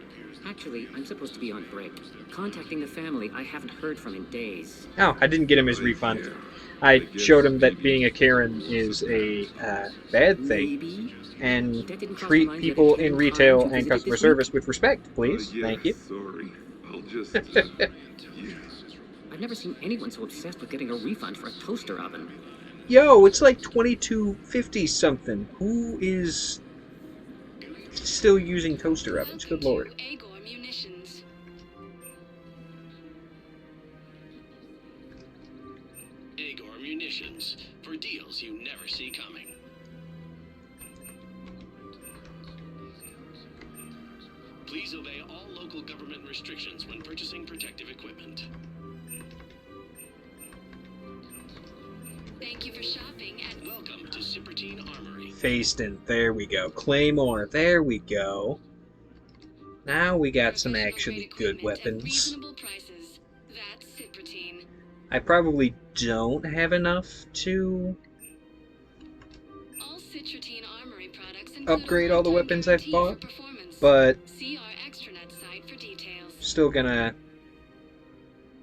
Actually, I'm supposed to be on break. Contacting the family I haven't heard from in days. Oh, I didn't get him his refund. I showed him that being a Karen is a bad thing. And treat people in retail and customer service with respect, please. Yeah, Thank you. Sorry. I'll just... I've never seen anyone so obsessed with getting a refund for a toaster oven. Yo, it's like 22.50 something. Who is still using toaster ovens? Good lord. Agor Munitions, for deals you never see coming. Please obey all local government restrictions when purchasing protective equipment. Thank you for shopping at... Welcome to Presidium Armory. Faiston, there we go. Claymore, there we go. Now we got some actually good weapons. I probably don't have enough to upgrade all the weapons I've bought, but still gonna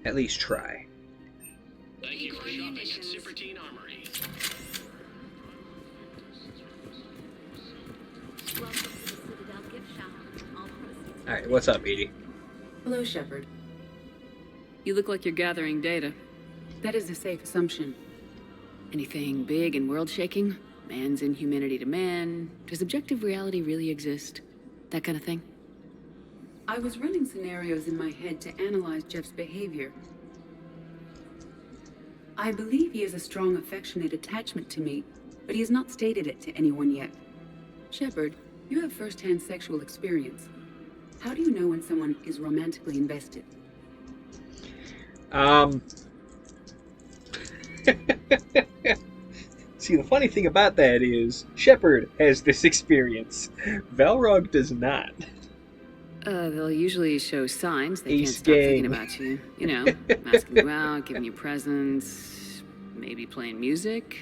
at least try. Thank you for shopping at Presidium Armory. Alright, what's up, Edie? Hello, Shepard. You look like you're gathering data. That is a safe assumption. Anything big and world-shaking? Man's inhumanity to man? Does objective reality really exist? That kind of thing? I was running scenarios in my head to analyze Jeff's behavior. I believe he has a strong affectionate attachment to me, but he has not stated it to anyone yet. Shepard, you have first-hand sexual experience. How do you know when someone is romantically invested? See, the funny thing about that is, Shepard has this experience. Valrog does not. They'll usually show signs they Ace can't stop gang. thinking about you. You know, asking you out, giving you presents, maybe playing music.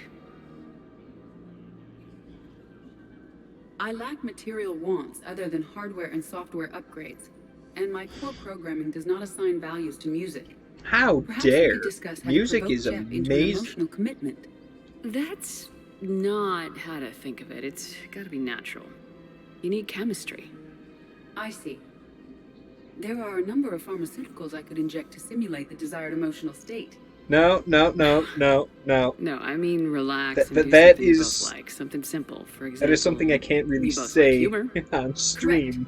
I lack material wants other than hardware and software upgrades, and my core programming does not assign values to music. How Perhaps we dare! could discuss how Music to provoke is Jeff into an amazing. emotional commitment. That's not how to think of it. It's gotta be natural. You need chemistry. I see. There are a number of pharmaceuticals I could inject to simulate the desired emotional state. No. No, I mean relax and do That something you is- both like. Something simple, for example. That is something I can't really you both like say humor. on stream,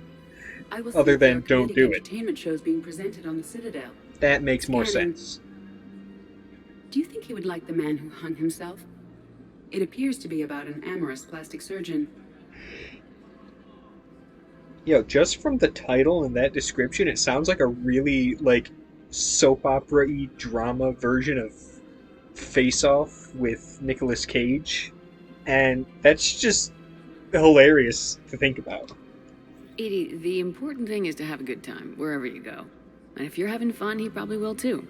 I will other see if there than are don't comedic do it. entertainment shows being presented on the Citadel. That makes more Scanning. sense. Do you think he would like the man who hung himself? It appears to be about an amorous plastic surgeon. Yo, just from the title and that description, it sounds like a really, like, soap opera-y drama version of Face Off with Nicolas Cage. And that's just hilarious to think about. Edie, the important thing is to have a good time, wherever you go. And if you're having fun, he probably will too.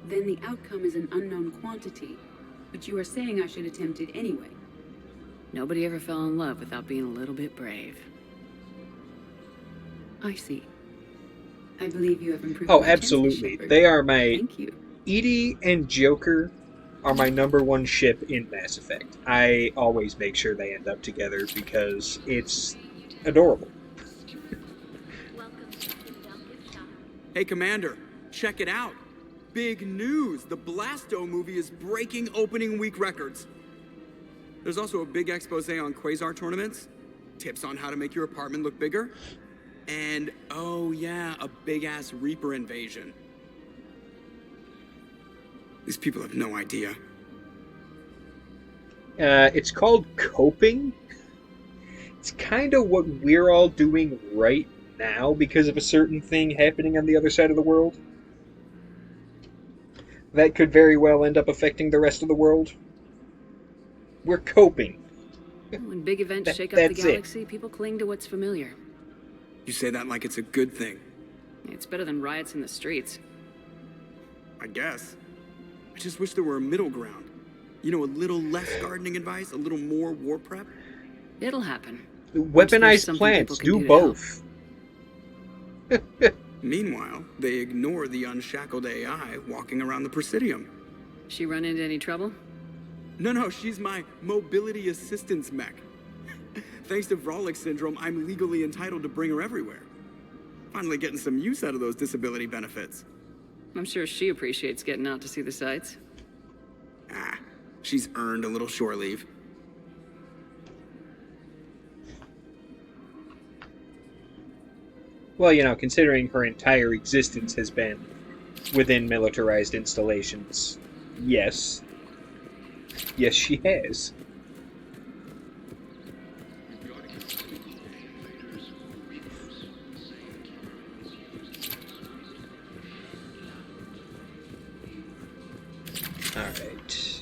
Then the outcome is an unknown quantity. But you are saying I should attempt it anyway. Nobody ever fell in love without being a little bit brave. I see. I believe you have improved. Oh, my chances, absolutely. Shepard. They are my... Thank you. Edie and Joker are my #1 ship in Mass Effect. I always make sure they end up together because it's adorable. Hey, Commander, check it out. Big news! The Blasto movie is breaking opening week records. There's also a big expose on Quasar tournaments, tips on how to make your apartment look bigger, and, oh yeah, a big-ass Reaper invasion. These people have no idea. It's called coping. It's kind of what we're all doing right now because of a certain thing happening on the other side of the world. That could very well end up affecting the rest of the world. We're coping. When big events shake up that's the it. galaxy, people cling to what's familiar. You say that like it's a good thing. It's better than riots in the streets. I guess. I just wish there were a middle ground. You know, a little less gardening advice, a little more war prep. It'll happen. Weaponized plants do both. Meanwhile, they ignore the unshackled AI walking around the Presidium. She run into any trouble? No, she's my mobility assistance mech. Thanks to Vrolic syndrome, I'm legally entitled to bring her everywhere. Finally getting some use out of those disability benefits. I'm sure she appreciates getting out to see the sights. She's earned a little shore leave. Well, you know, considering her entire existence has been within militarized installations, yes. Yes, she has. Alright.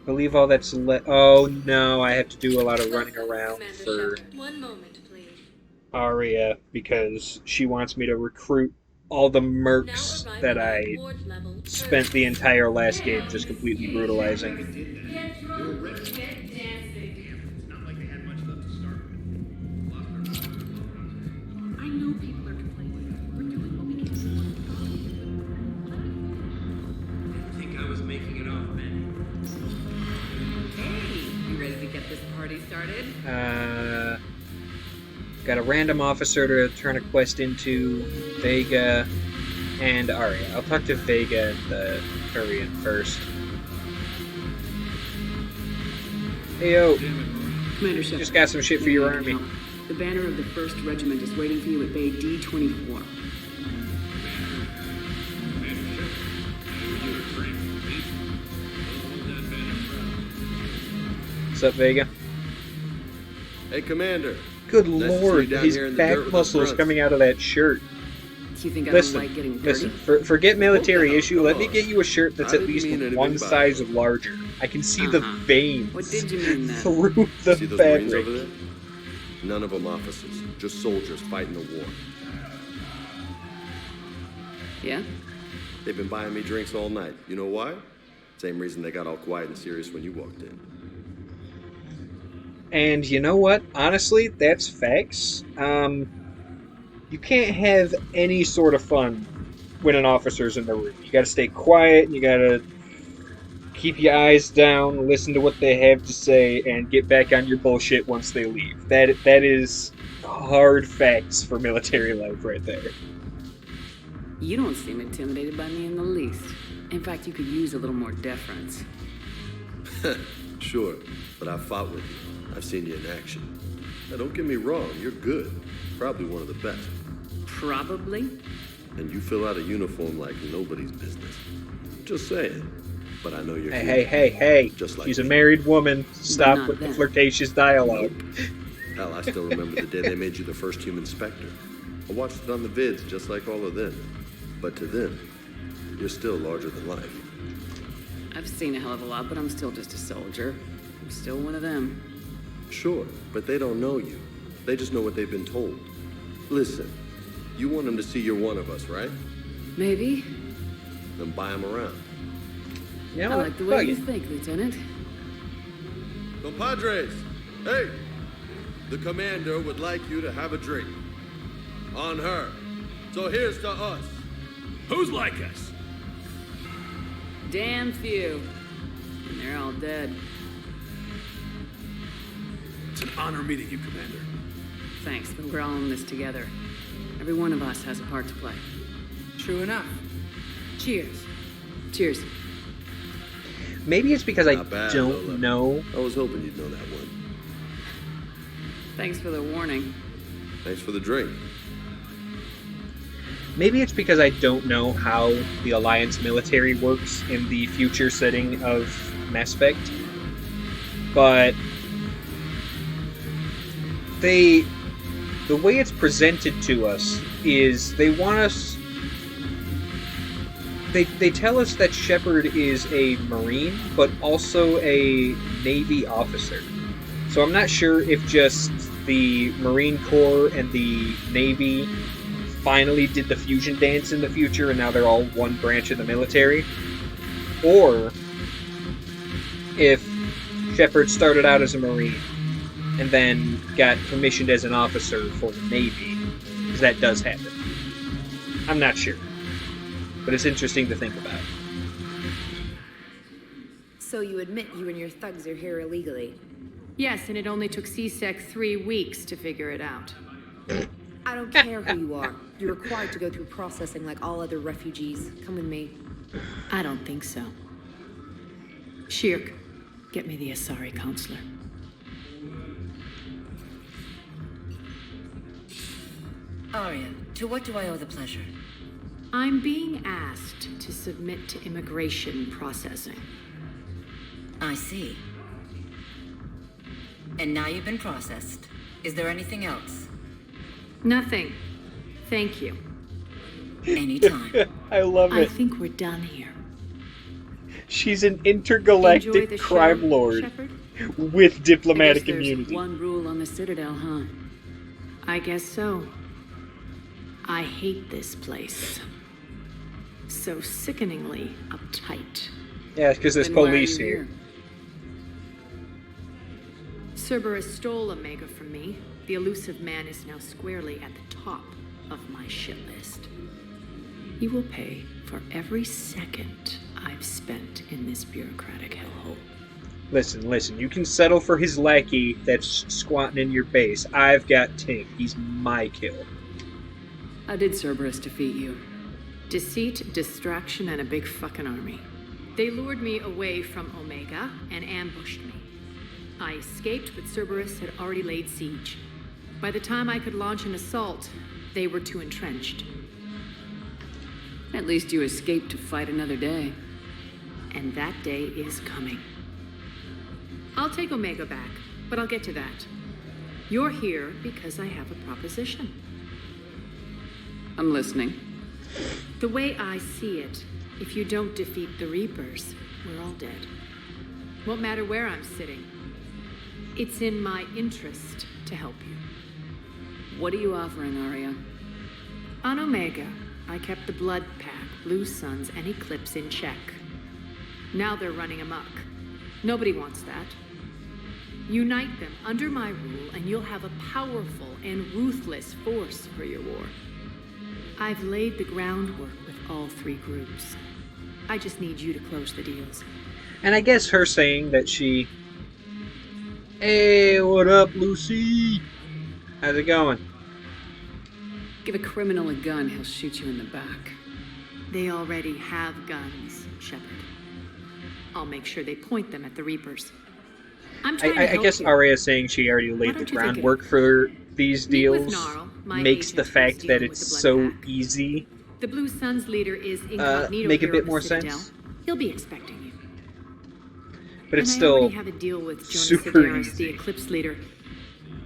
Believe all that's oh no, I have to do a lot of running around for Aria because she wants me to recruit all the mercs that I spent the entire last game just completely brutalizing. Got a random officer to turn a quest into, Vega and Aria. I'll talk to Vega and the Turian first. Hey yo, Commander Shepard, just got some shit for your army. The banner of the 1st Regiment is waiting for you at Bay D-24. What's up, Vega? Hey, Commander. Good lord, his back muscles coming out of that shirt. You think I don't like getting dirty? Listen, forget military issue. Let me get you a shirt that's at least one size larger. I can see the veins what did you mean, then? through the See those fabric. Marines over there? None of them officers, just soldiers fighting the war. Yeah? They've been buying me drinks all night. You know why? Same reason they got all quiet and serious when you walked in. And you know what? Honestly, that's facts. You can't have any sort of fun when an officer's in the room. You gotta stay quiet, and you gotta keep your eyes down, listen to what they have to say, and get back on your bullshit once they leave. That is hard facts for military life right there. You don't seem intimidated by me in the least. In fact, you could use a little more deference. Sure, but I've fought with you. I've seen you in action. Now, don't get me wrong, you're good. Probably one of the best. Probably? And you fill out a uniform like nobody's business. Just saying. But I know you're Hey. Just like She's me. a married woman. Stop with the flirtatious dialogue. Hell, I still remember the day they made you the first human Spectre. I watched it on the vids, just like all of them. But to them, you're still larger than life. I've seen a hell of a lot, but I'm still just a soldier. I'm still one of them. Sure, but they don't know you. They just know what they've been told. Listen, you want them to see you're one of us, right? Maybe. Then buy them around. You know I what? like the way Fuck you it. think, Lieutenant. Compadres, hey! The commander would like you to have a drink. On her. So here's to us. Who's like us? Damn few. And they're all dead. It's an honor meeting you, Commander. Thanks, but we're all in this together. Every one of us has a part to play. True enough. Cheers. Cheers. Maybe it's because I Not bad, don't Lola. know. I was hoping you'd know that one. Thanks for the warning. Thanks for the drink. Maybe it's because I don't know how the Alliance military works in the future setting of Mass Effect. But the way it's presented to us is they want us. They tell us that Shepard is a Marine, but also a Navy officer. So I'm not sure if just the Marine Corps and the Navy finally did the fusion dance in the future and now they're all one branch of the military, or if Shepard started out as a Marine and then got commissioned as an officer for the Navy, because that does happen. I'm not sure, but it's interesting to think about. So you admit you and your thugs are here illegally? Yes, and it only took CSEC 3 weeks to figure it out. I don't care who you are. You're required to go through processing like all other refugees. Come with me. I don't think so. Shirk, get me the Asari counselor. Arya, to what do I owe the pleasure? I'm being asked to submit to immigration processing. I see. And now you've been processed. Is there anything else? Nothing. Thank you. Anytime. I love it. I think we're done here. She's an intergalactic crime lord Shepard? with diplomatic I guess there's immunity. one rule on the Citadel, huh? I guess so. I hate this place. So sickeningly uptight. Yeah, because there's Then why are police you here. Cerberus stole Omega from me. The elusive man is now squarely at the top of my shit list. You will pay for every second I've spent in this bureaucratic hellhole. Listen, you can settle for his lackey that's squatting in your base. I've got Tink. He's my kill. How did Cerberus defeat you? Deceit, distraction, and a big fucking army. They lured me away from Omega and ambushed me. I escaped, but Cerberus had already laid siege. By the time I could launch an assault, they were too entrenched. At least you escaped to fight another day. And that day is coming. I'll take Omega back, but I'll get to that. You're here because I have a proposition. I'm listening. The way I see it, if you don't defeat the Reapers, we're all dead. Won't matter where I'm sitting. It's in my interest to help you. What are you offering, Arya? On Omega, I kept the Blood Pack, Blue Suns, and Eclipse in check. Now they're running amok. Nobody wants that. Unite them under my rule, and you'll have a powerful and ruthless force for your war. I've laid the groundwork with all 3 groups. I just need you to close the deals. And I guess her saying that she... Hey, what up, Lucy? How's it going? Give a criminal a gun, he'll shoot you in the back. They already have guns, Shepard. I'll make sure they point them at the Reapers. I'm trying to help I guess you. Arya saying she already laid the groundwork for these deals makes the fact that it's so easy The Blue Suns leader is incognito make a here bit at more the Citadel. sense. He'll be expecting you. But it's and still I already have a deal with Jonas super Garrus, easy. the Eclipse leader.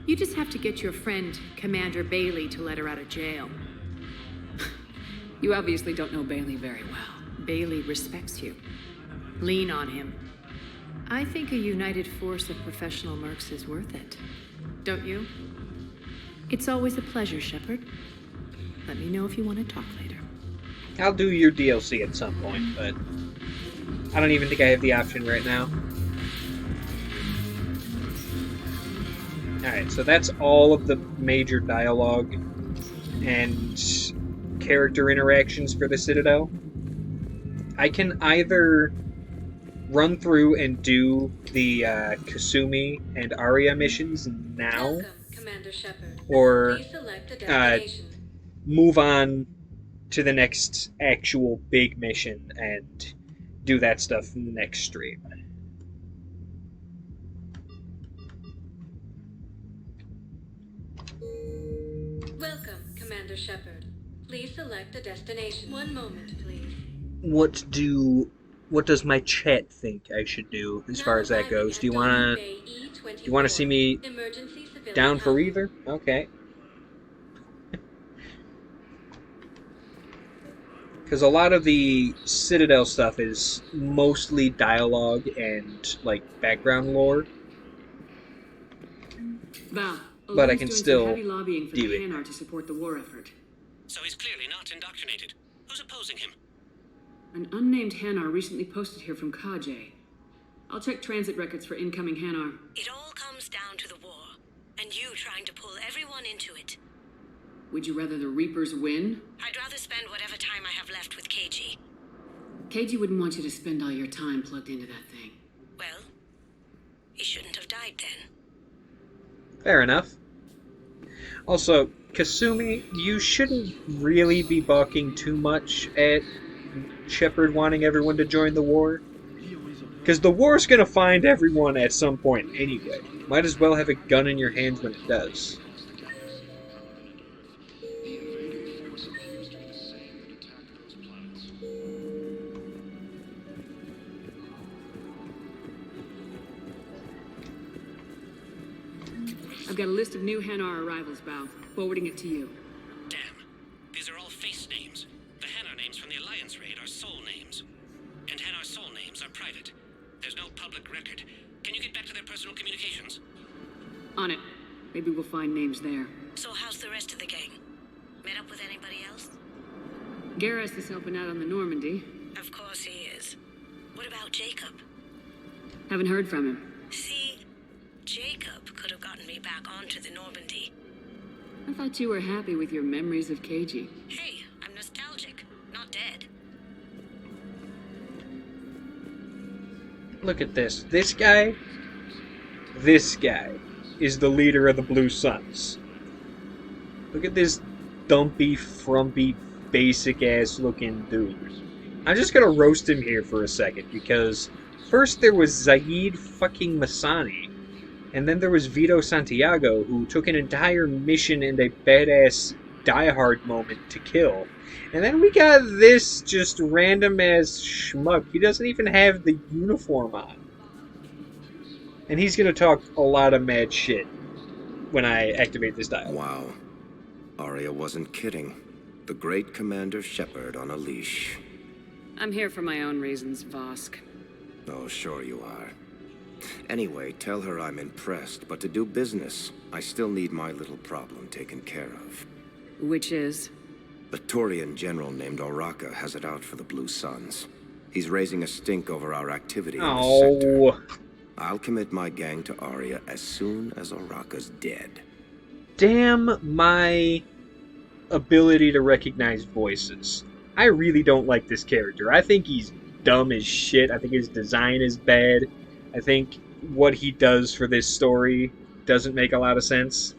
You just have to get your friend, Commander Bailey, to let her out of jail. You obviously don't know Bailey very well. Bailey respects you. Lean on him. I think a united force of professional mercs is worth it. Don't you? It's always a pleasure, Shepard. Let me know if you want to talk later. I'll do your DLC at some point, but I don't even think I have the option right now. Alright, so that's all of the major dialogue and character interactions for the Citadel. I can either run through and do the Kasumi and Arya missions now, or move on to the next actual big mission and do that stuff next stream. Welcome, Commander Shepard. Please select a destination. One moment, please. What does my chat think I should do as far as that goes? Do you wanna see me down for either? Okay. Because a lot of the Citadel stuff is mostly dialogue and like background lore. Val, But I Odin's can doing still some heavy lobbying for do the it. Hanar to support the war effort. So he's clearly not indoctrinated. Who's opposing him? An unnamed Hanar recently posted here from Kajay. I'll check transit records for incoming Hanar. It all comes down to the war, and you trying to pull everyone into it. Would you rather the Reapers win? I'd rather spend whatever time I have left with KG. KG wouldn't want you to spend all your time plugged into that thing. Well, he shouldn't have died then. Fair enough. Also, Kasumi, you shouldn't really be balking too much at Shepard wanting everyone to join the war. Because the war's gonna find everyone at some point anyway. Might as well have a gun in your hand when it does. I've got a list of new Hanar arrivals, Bao. Forwarding it to you. Damn. These are all face names. The Hanar names from the Alliance raid are soul names. And Hanar soul names are private. There's no public record. Can you get back to their personal communications? On it. Maybe we'll find names there. So how's the rest of the gang? Met up with anybody else? Garrus is helping out on the Normandy. Of course he is. What about Jacob? Haven't heard from him. See, Jacob could have gotten me back onto the Normandy. I thought you were happy with your memories of KG. Hey, I'm nostalgic, not dead. Look at this. This guy is the leader of the Blue Suns. Look at this dumpy, frumpy, basic-ass looking dude. I'm just gonna roast him here for a second, because first there was Zaid fucking Masani, and then there was Vito Santiago, who took an entire mission and a badass diehard moment to kill. And then we got this just random-ass schmuck. He doesn't even have the uniform on. And he's gonna talk a lot of mad shit when I activate this dialogue. Wow. Arya wasn't kidding. The great Commander Shepard on a leash. I'm here for my own reasons, Vosk. Oh, sure you are. Anyway, tell her I'm impressed, but to do business, I still need my little problem taken care of. Which is? A Turian general named Oraka has it out for the Blue Suns. He's raising a stink over our activity in this sector. I'll commit my gang to Arya as soon as Oraka's dead. Damn my ability to recognize voices. I really don't like this character. I think he's dumb as shit. I think his design is bad. I think what he does for this story doesn't make a lot of sense.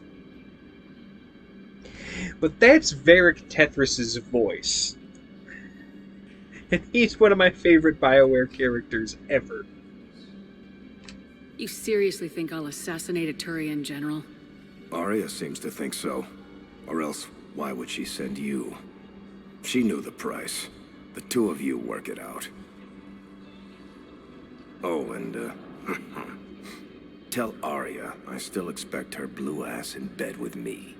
But that's Varric Tetris's voice. And he's one of my favorite BioWare characters ever. You seriously think I'll assassinate a Turian general? Arya seems to think so. Or else, why would she send you? She knew the price. The two of you work it out. Oh, and, tell Arya I still expect her blue ass in bed with me.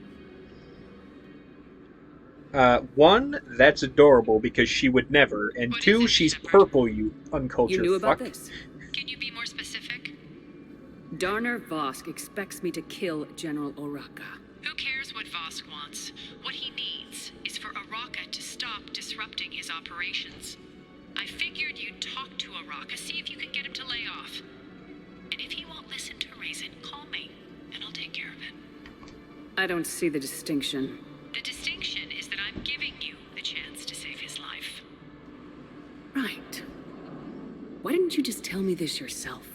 One, that's adorable because she would never, and two, she's purple, you uncultured You knew fuck. about this? Can you be more specific? Darner Vosk expects me to kill General Oraka. Who cares what Vosk wants? What he needs is for Oraka to stop disrupting his operations. I figured you'd talk to Oraka, see if you can get him to lay off. And if he won't listen to reason, call me, and I'll take care of it. I don't see the distinction. The distinction is that I'm giving you the chance to save his life. Right. Why didn't you just tell me this yourself?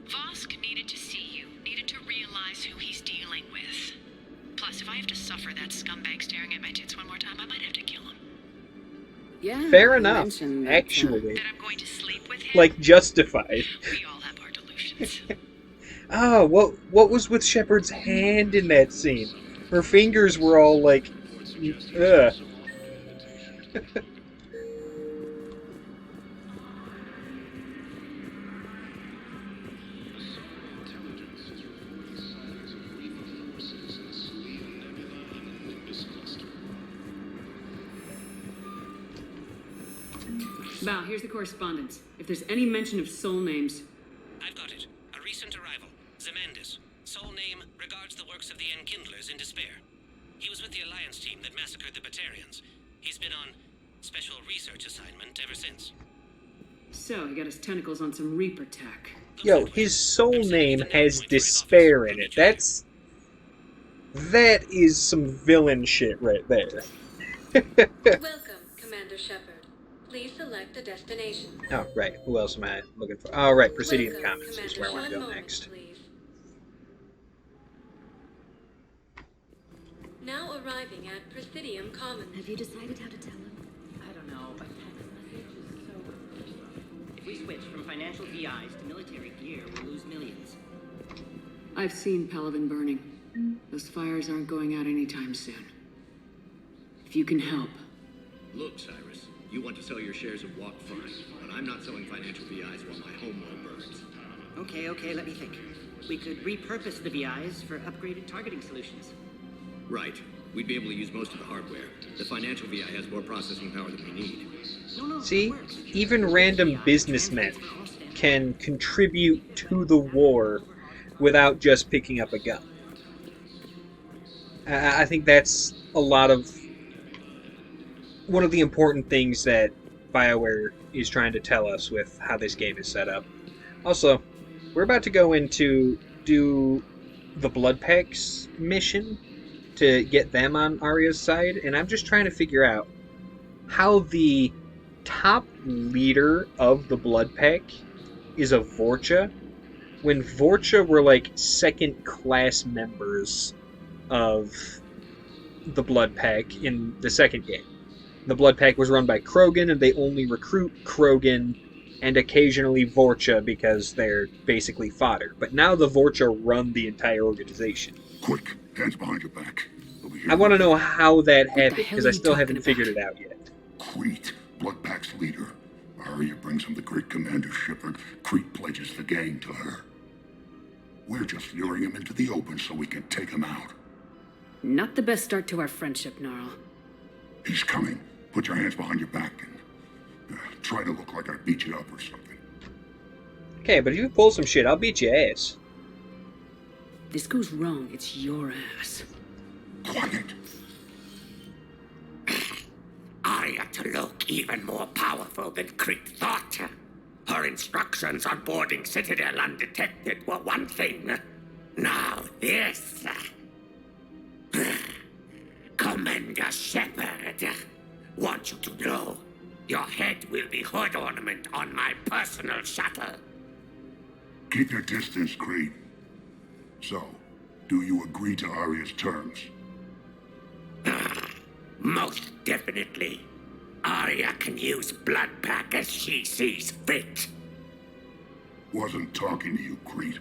Vosk needed to see you, needed to realize who he's dealing with. Plus, if I have to suffer that scumbag staring at my tits one more time, I might have to kill him. Yeah. Fair enough, actually. That I'm going to sleep with him? Like, justified. We all have our delusions. Ah, what was with Shepard's hand in that scene? Her fingers were all like, ugh. Bao, here's the correspondence. If there's any mention of soul names... I've got it. A recent arrival. Zemandis. Soul name regards the works of the Enkindlers in despair. He was with the Alliance team that massacred the Batarians. He's been on special research assignment ever since. So, he got his tentacles on some Reaper tech. Yo, his soul name has despair in it. That is some villain shit right there. Welcome, Commander Shepard. Please select a destination. Oh, right. Who else am I looking for? Oh, right. Presidium Commons is where I want to go next. Now arriving at Presidium Commons. Have you decided how to tell him? I don't know. A text message is so... If we switch from financial VIs to military gear, we'll lose millions. I've seen Paladin burning. Those fires aren't going out anytime soon. If you can help. Look, Cyrus, you want to sell your shares of Walk fine, but I'm not selling financial VIs while my homeworld burns. Okay, let me think. We could repurpose the VIs for upgraded targeting solutions. Right. We'd be able to use most of the hardware. The financial VI has more processing power than we need. See, even random businessmen can contribute to the war without just picking up a gun. I think that's a lot of one of the important things that BioWare is trying to tell us with how this game is set up. Also, we're about to go into do the Blood Packs mission to get them on Arya's side, and I'm just trying to figure out how the top leader of the Blood Pack is a Vorcha, when Vorcha were like second-class members of the Blood Pack in the second game. The Blood Pack was run by Krogan, and they only recruit Krogan and occasionally Vorcha because they're basically fodder. But now the Vorcha run the entire organization. Quick, hands behind your back. I want to know how that happened, because I still haven't figured it out yet. Crete, Blood Pack's leader. Arya brings him the great Commander Shepard. Crete pledges the gang to her. We're just luring him into the open so we can take him out. Not the best start to our friendship, Gnarl. He's coming. Put your hands behind your back and try to look like I beat you up or something. Okay, but if you pull some shit, I'll beat your ass. This goes wrong, it's your ass. Quiet. Arya to look even more powerful than Crete thought. Her instructions on boarding Citadel undetected were one thing. Now this. Commander Shepard, want you to know, your head will be hood ornament on my personal shuttle. Keep your distance, Crete. So, do you agree to Arya's terms? Most definitely. Arya can use Blood Pack as she sees fit. Wasn't talking to you, Crete.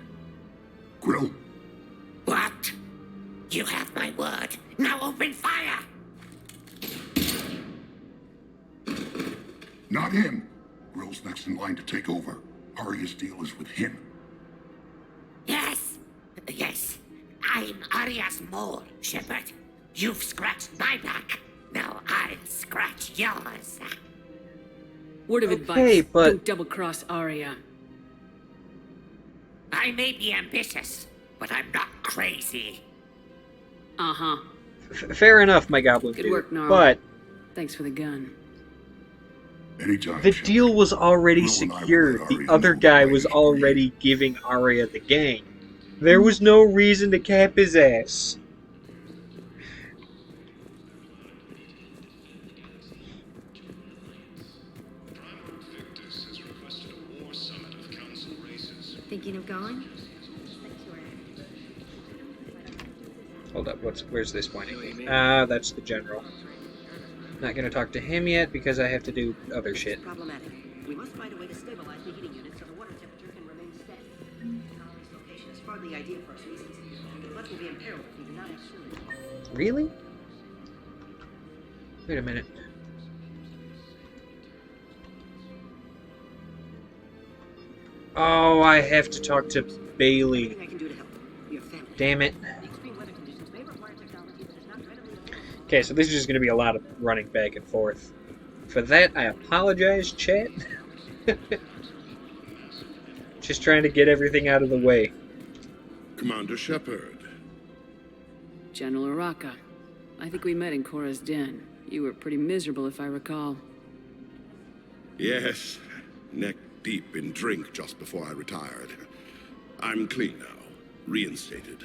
Grill? What? You have my word. Now open fire! Not him. Grill's next in line to take over. Arya's deal is with him. Yes. I'm Arya's mole, Shepard. You've scratched my back. Now I'll scratch yours. Word of advice, don't double-cross Arya. I may be ambitious, but I'm not crazy. Uh-huh. Fair enough, my goblin Good dude. work, Gnarl. But thanks for the gun. Anytime. The deal was already secured. The other guy was already giving Arya the gang. There was no reason to cap his ass. Thinking of going? Hold up, where's this pointing me? Ah, that's the general. Not gonna talk to him yet because I have to do other shit. Problematic. We must find a way to stabilize the heating unit so the water temperature can remain steady. This location is hardly ideal for our species. The blood will be imperiled if we do not act soon. Really? Wait a minute. Oh, I have to talk to Bailey. Damn it. Okay, so this is just going to be a lot of running back and forth. For that, I apologize, chat. Just trying to get everything out of the way. Commander Shepard. General Araka. I think we met in Korra's den. You were pretty miserable, if I recall. Yes, neck deep in drink just before I retired. I'm clean now, reinstated.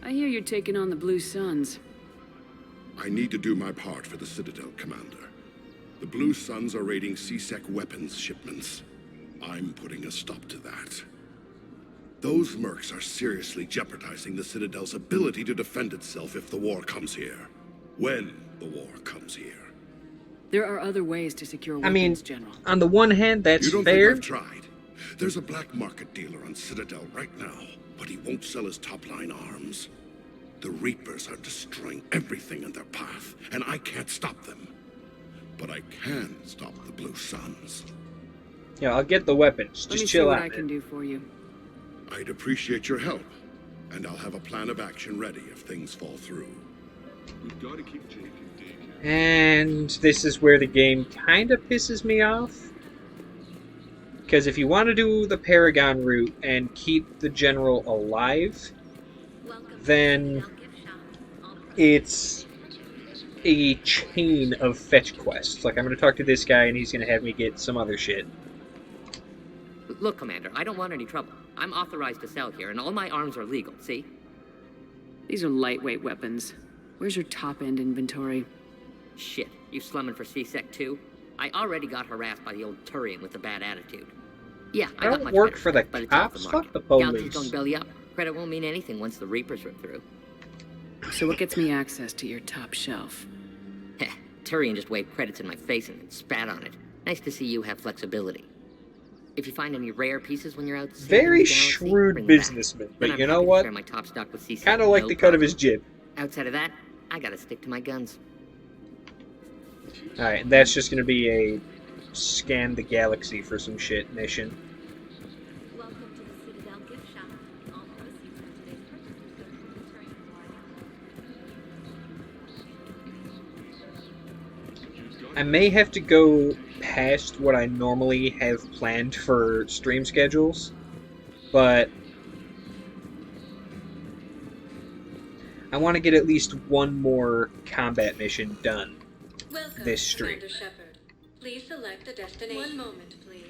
I hear you're taking on the Blue Suns. I need to do my part for the Citadel, Commander. The Blue Suns are raiding C-Sec weapons shipments. I'm putting a stop to that. Those mercs are seriously jeopardizing the Citadel's ability to defend itself if the war comes here. When the war comes here. There are other ways to secure weapons, General. On the one hand, that's You don't fair. think I've tried? There's a black market dealer on Citadel right now, but he won't sell his top-line arms. The Reapers are destroying everything in their path, and I can't stop them. But I can stop the Blue Suns. Yeah, I'll get the weapons. Let me Just see chill what out, I can do for you. I'd appreciate your help, and I'll have a plan of action ready if things fall through. We've got to keep taking daycare. And this is where the game kind of pisses me off. Because if you want to do the Paragon route and keep the General alive, then it's a chain of fetch quests. Like, I'm going to talk to this guy and he's going to have me get some other shit. Look, Commander, I don't want any trouble. I'm authorized to sell here, and all my arms are legal, see? These are lightweight weapons. Where's your top-end inventory? Shit, you slumming for C-Sec too? I already got harassed by the old Turian with a bad attitude. Yeah, I got much work better for the stuff, but it's off cops. the Fuck market. the Galaxy's police. going belly up. Credit won't mean anything once the Reapers rip through. So what gets me access to your top shelf? Heh, Turian just waved credits in my face and spat on it. Nice to see you have flexibility. If you find any rare pieces when you're out, Very shrewd businessman, but you know what? Kind of like the cut of his jib. Outside of that, I gotta stick to my guns. Alright, and that's just going to be a scan the galaxy for some shit mission. I may have to go past what I normally have planned for stream schedules, but I want to get at least one more combat mission done this stream. Please select a destination. One moment, please.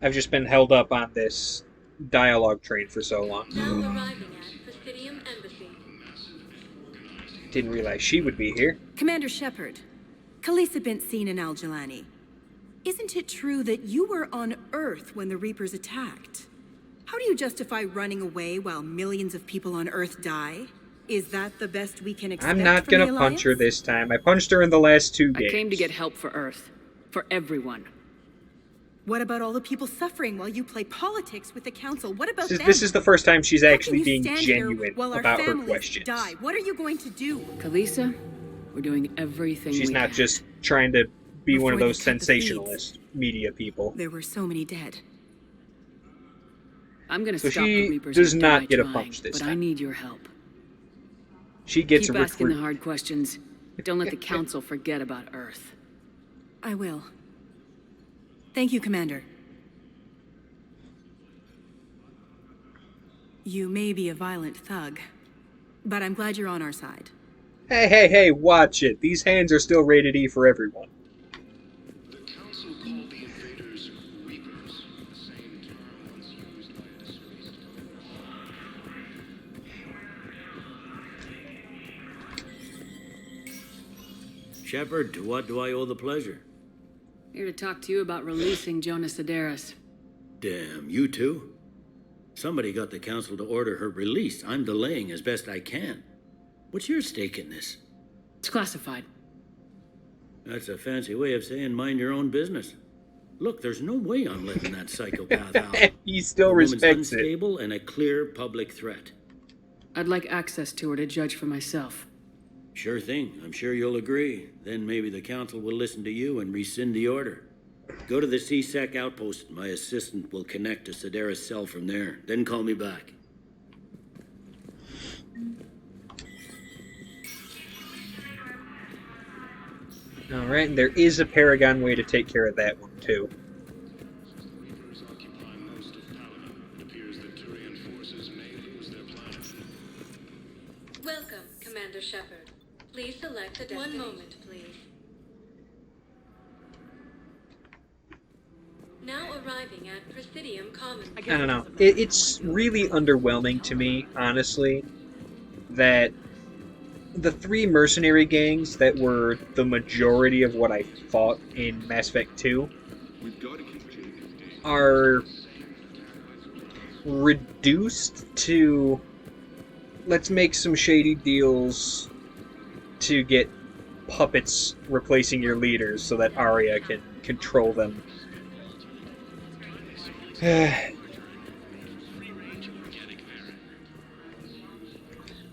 I've just been held up on this dialogue train for so long. Now arriving at Presidium Embassy. Didn't realize she would be here. Commander Shepard, Khalisah bint Seen and Al-Jalani. Isn't it true that you were on Earth when the Reapers attacked? How do you justify running away while millions of people on Earth die? Is that the best we can expect? I'm not from the gonna punch her Alliance? this time. I punched her in the last two games. I came to get help for Earth. For everyone. What about all the people suffering while you play politics with the Council? What about them? This is the first time she's How can actually you being stand here genuine while our about her families questions. die? What are you going to do? Khalisah, we're doing everything She's we not can. just trying to be one of Before those they cut the feeds. sensationalist media people. There were so many dead. I'm gonna So stop she the Reapers does who not die get a trying, punch this but time. I need your help. She gets Keep a asking the recruit. hard questions. Don't let the Council forget about Earth. I will. Thank you, Commander. You may be a violent thug, but I'm glad you're on our side. Hey, hey, hey, watch it. These hands are still rated E for everyone. The Council called the invaders Reapers, the same term once used by a disgraced Shepard, to what do I owe the pleasure? Here to talk to you about releasing Jonas Sedaris. Damn, you too? Somebody got the Council to order her release. I'm delaying as best I can. What's your stake in this? It's classified. That's a fancy way of saying mind your own business. Look, there's no way I'm letting that psychopath out. He still The woman's respects it. unstable and a clear public threat. I'd like access to her to judge for myself. Sure thing. I'm sure you'll agree. Then maybe the Council will listen to you and rescind the order. Go to the C-Sec outpost. My assistant will connect to Sedaris' cell from there. Then call me back. Alright, and there is a Paragon way to take care of that one, too. Reapers occupy most of Paladin. It appears that Turian forces may lose their planet. Welcome, Commander Shepard. Please select a destination. One moment, please. Now arriving at Presidium Commons. I don't know. It's really underwhelming to me, honestly, that the 3 mercenary gangs that were the majority of what I fought in Mass Effect 2 are reduced to, let's make some shady deals to get puppets replacing your leaders so that Arya can control them. I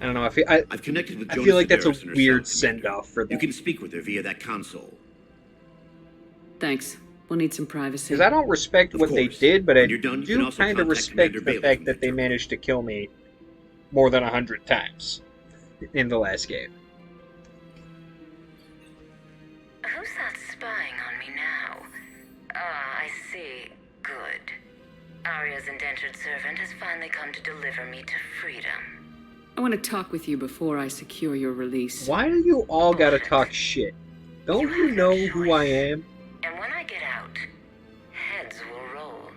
don't know. I've connected with I Jonas feel like that's a Sedaris weird herself, send-off for them. You can speak with her via that console. Thanks. We'll need some privacy. Because I don't respect what they did, but I do also kind of contact respect Commander the Bailey fact from that they managed to kill me more than 100 times in the last game. Who's that spying on me now? Ah, I see. Good. Arya's indentured servant has finally come to deliver me to freedom. I want to talk with you before I secure your release. Why do you all gotta talk shit? Don't you know who I am? And when I get out, heads will roll.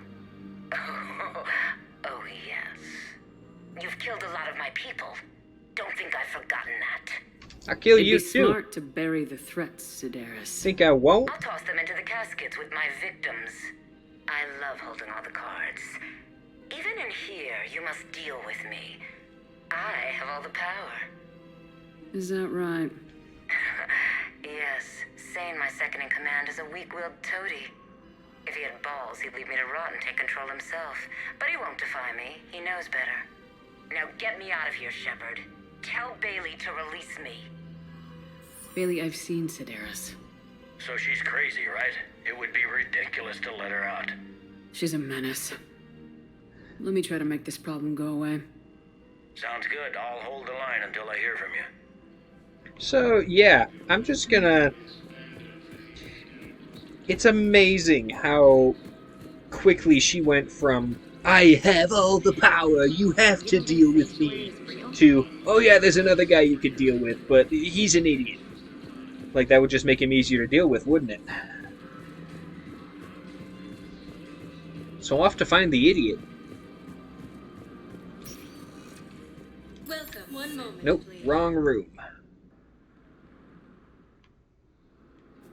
Oh yes. You've killed a lot of my people. Don't think I've forgotten that. I'll kill It'd you be too. Smart to bury the threats, Sedaris. Think I won't? I'll toss them into the caskets with my victims. I love holding all the cards. Even in here, you must deal with me. I have all the power. Is that right? Yes, Sane, my second in command, is a weak-willed toady. If he had balls, he'd leave me to rot and take control himself. But he won't defy me. He knows better. Now get me out of here, Shepard. Tell Bailey to release me. Bailey, I've seen Sedaris. So she's crazy, right? It would be ridiculous to let her out. She's a menace. Let me try to make this problem go away. Sounds good. I'll hold the line until I hear from you. So, yeah, I'm just gonna... It's amazing how quickly she went from, I have all the power, you have to deal with me, to, oh yeah, there's another guy you could deal with, but he's an idiot. Like, that would just make him easier to deal with, wouldn't it? So off to find the idiot. Welcome. One moment, Nope, please. wrong room.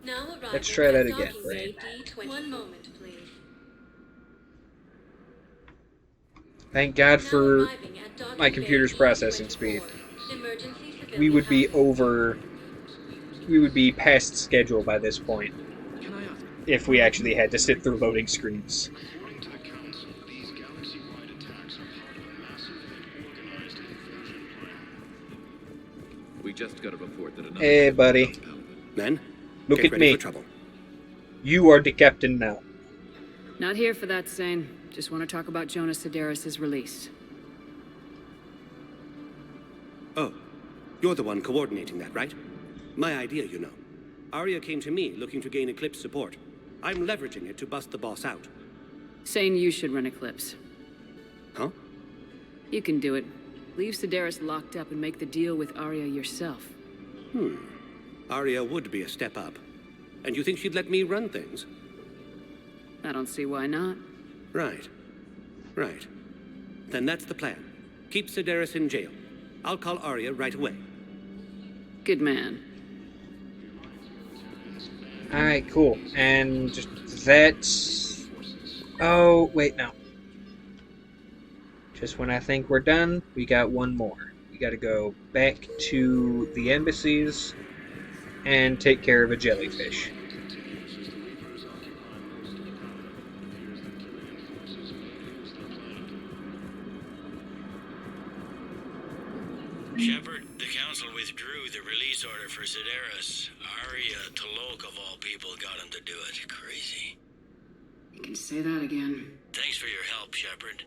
Now arriving Let's try that at again, docking Brain. bay D20. One moment, please. Thank God for Arriving at docking my bay computer's processing speed. Emergency civilian We would be past schedule by this point if we actually had to sit through loading screens. According to the Council, these galaxy-wide attacks are part of a massive and organized invasion plan. We just got a report that another... Hey, buddy. Men, Look get at ready me. for trouble. You are the captain now. Not here for that, Sane. Just want to talk about Jonas Sedaris' release. Oh, you're the one coordinating that, right? My idea, you know. Arya came to me looking to gain Eclipse support. I'm leveraging it to bust the boss out. Sane, you should run Eclipse. Huh? You can do it. Leave Sedaris locked up and make the deal with Arya yourself. Arya would be a step up. And you think she'd let me run things? I don't see why not. Right. Right. Then that's the plan. Keep Sedaris in jail. I'll call Arya right away. Good man. Alright, cool. And that's... Oh, wait, no. Just when I think we're done, we got one more. We gotta go back to the embassies and take care of a jellyfish. Shepard, the Council withdrew the release order for Sedaris. Arya Talok, of all people, got him to do it. Crazy. You can say that again. Thanks for your help, Shepard.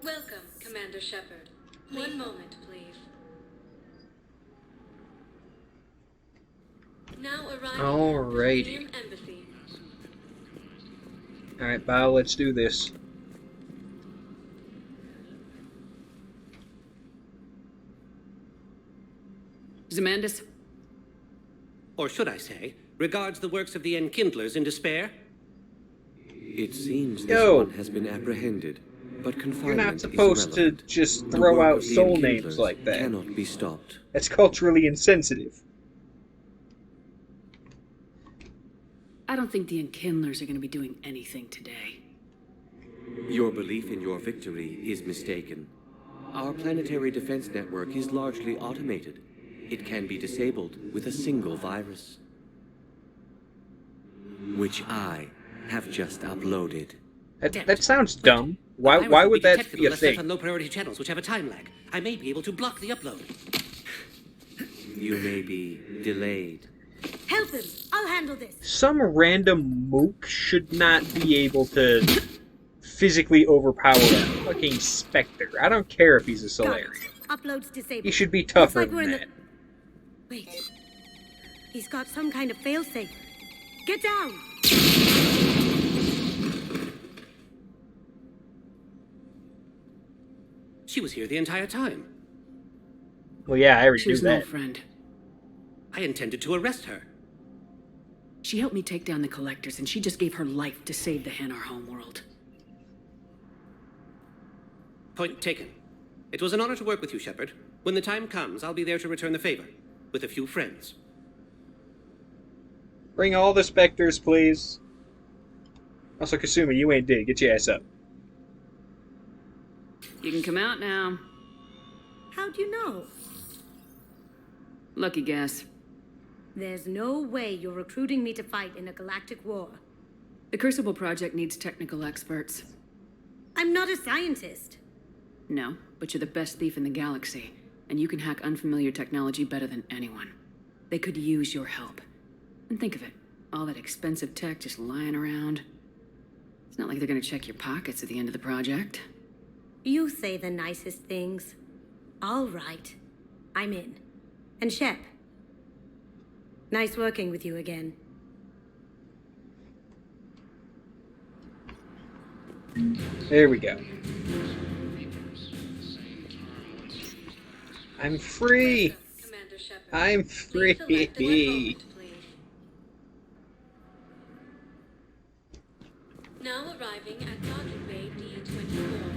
Welcome, Commander Shepard. One moment, please. Now arriving Alrighty. at Presidium Embassy. Alright, Bao, let's do this. Zamandis? Or should I say, regards the works of the Enkindlers in despair? It seems this Yo. one has been apprehended, but You're confinement not supposed to is just The throw work out of the soul Enkindlers names like that. Cannot be stopped. That's culturally insensitive. I don't think the Enkindlers are going to be doing anything today. Your belief in your victory is mistaken. Our planetary defense network is largely automated. It can be disabled with a single virus, which I have just uploaded. That sounds dumb. Why would that be a thing? On low-priority channels, which have a time lag. I may be able to block the upload. You may be delayed. Help him! I'll handle this! Some random mook should not be able to physically overpower a fucking Spectre. I don't care if he's a Solarian. Upload's disabled. He should be tougher Looks like than we're that. Wait. He's got some kind of failsafe. Get down! She was here the entire time. Well, yeah, I already She knew was that. no friend. I intended to arrest her. She helped me take down the Collectors, and she just gave her life to save the Hanar homeworld. Point taken. It was an honor to work with you, Shepard. When the time comes, I'll be there to return the favor. With a few friends. Bring all the Spectres, please. Also, Kasumi, you ain't dead. Get your ass up. You can come out now. How'd you know? Lucky guess. There's no way you're recruiting me to fight in a galactic war. The Crucible Project needs technical experts. I'm not a scientist. No, but you're the best thief in the galaxy, and you can hack unfamiliar technology better than anyone. They could use your help. And think of it, all that expensive tech just lying around. It's not like they're gonna check your pockets at the end of the project. You say the nicest things. All right. I'm in. And Shep. Nice working with you again. There we go. I'm free! I'm free! Now arriving at Docking Bay D24.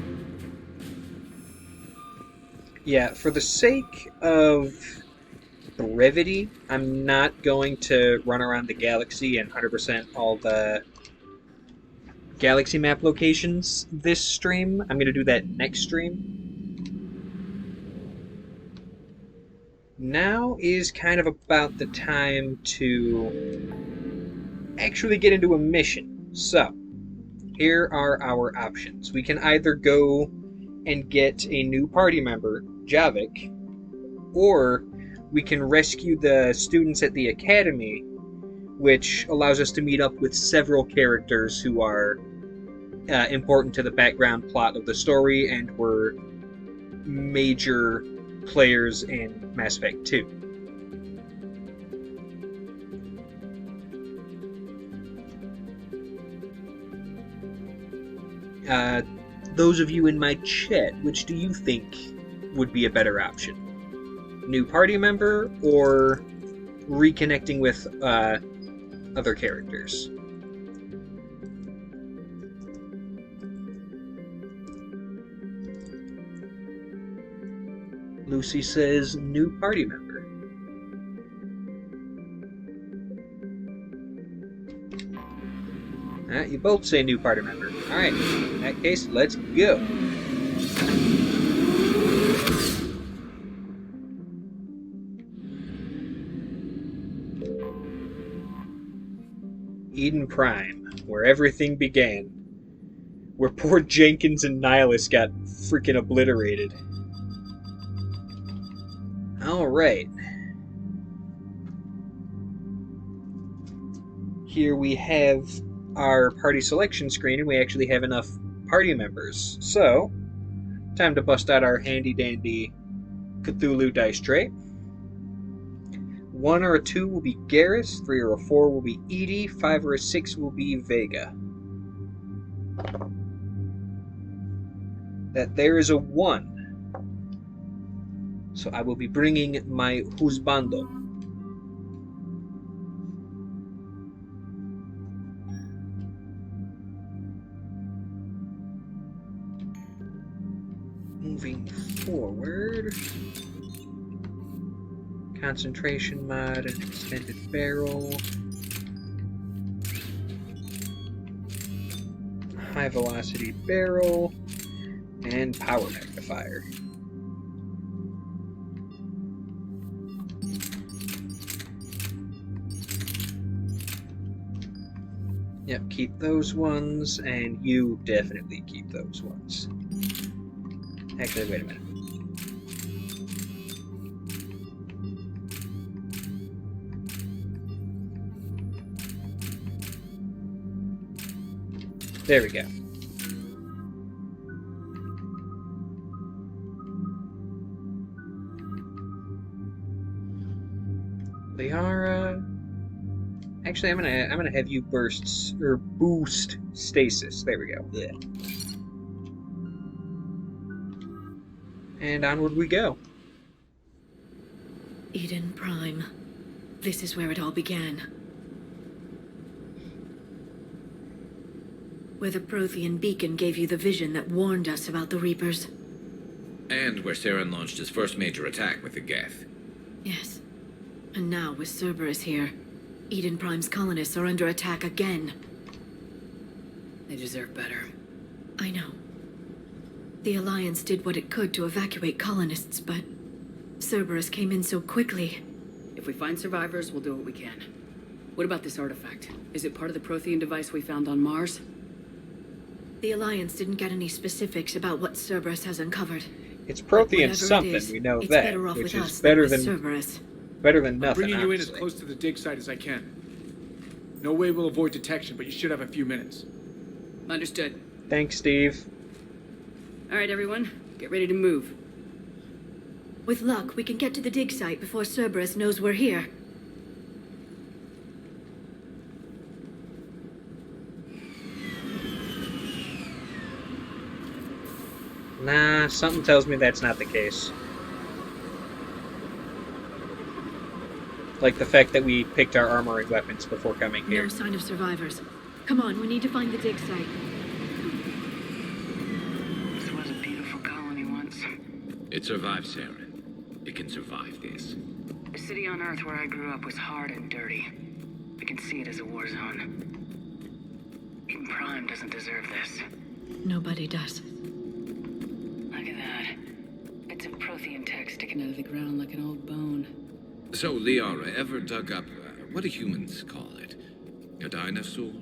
Yeah, for the sake of brevity, I'm not going to run around the galaxy and 100% all the galaxy map locations this stream. I'm going to do that next stream. Now is kind of about the time to actually get into a mission. So, here are our options. We can either go and get a new party member, Javik, or we can rescue the students at the academy, which allows us to meet up with several characters who are important to the background plot of the story and were major players in Mass Effect 2. Those of you in my chat, which do you think would be a better option? New party member or reconnecting with other characters? Lucy says new party member. You both say new party member. Alright, in that case, let's go. Eden Prime, where everything began. Where poor Jenkins and Nihilus got freaking obliterated. Alright. Here we have our party selection screen, and we actually have enough party members. So, time to bust out our handy-dandy Cthulhu dice tray. 1 or a 2 will be Garrus, 3 or a 4 will be Edie, 5 or a 6 will be Vega. That there is a 1. So I will be bringing my husbando. Moving forward. Concentration mod and extended barrel. High velocity barrel. And power magnifier. Yep, keep those ones, and you definitely keep those ones. Actually, wait a minute. There we go. Liara. Actually, I'm gonna have you boost stasis. There we go. Yeah. And onward we go. Eden Prime. This is where it all began. Where the Prothean beacon gave you the vision that warned us about the Reapers. And where Saren launched his first major attack with the Geth. Yes. And now, with Cerberus here, Eden Prime's colonists are under attack again. They deserve better. I know. The Alliance did what it could to evacuate colonists, but Cerberus came in so quickly. If we find survivors, we'll do what we can. What about this artifact? Is it part of the Prothean device we found on Mars? The Alliance didn't get any specifics about what Cerberus has uncovered. It's Prothean something, we know that, which is better than Cerberus. Better than nothing. I'm bringing you in honestly. as close to the dig site as I can. No way we'll avoid detection, but you should have a few minutes. Understood. Thanks, Steve. All right, everyone. Get ready to move. With luck, we can get to the dig site before Cerberus knows we're here. Nah, something tells me that's not the case. Like the fact that we picked our armor and weapons before coming here. No sign of survivors. Come on, we need to find the dig site. This was a beautiful colony once. It survived, Saren. It can survive this. The city on Earth where I grew up was hard and dirty. I can see it as a war zone. Eden Prime doesn't deserve this. Nobody does. Look at that. Bits of Prothean tech sticking out of the ground like an old bone. So, Liara, ever dug up, what do humans call it? A dinosaur?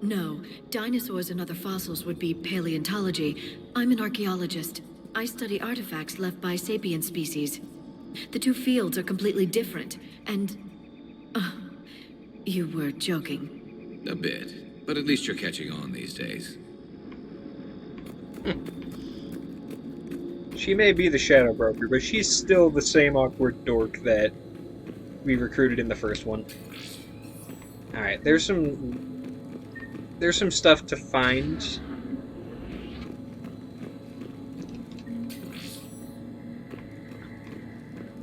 No, dinosaurs and other fossils would be paleontology. I'm an archaeologist. I study artifacts left by sapient species. The two fields are completely different, and... you were joking. A bit, but at least you're catching on these days. She may be the Shadow Broker, but she's still the same awkward dork that we recruited in the first one. Alright, there's some stuff to find.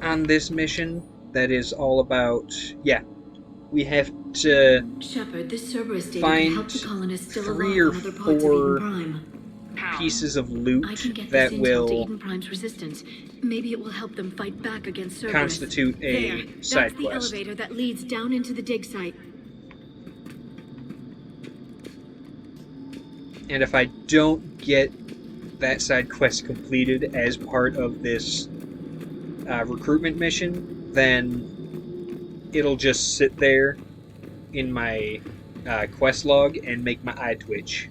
On this mission that is all about, we have to Shepard, this Cerberus data find can help the colonists still 3 or alive in other parts of 4 Eden Prime. pieces of loot I can get that this intel to will Eden Prime's resistance. Maybe it will help them fight back against Cerberus. constitute a There, side that's the quest. elevator that leads down into the dig site. And if I don't get that side quest completed as part of this recruitment mission, then it'll just sit there in my quest log and make my eye twitch,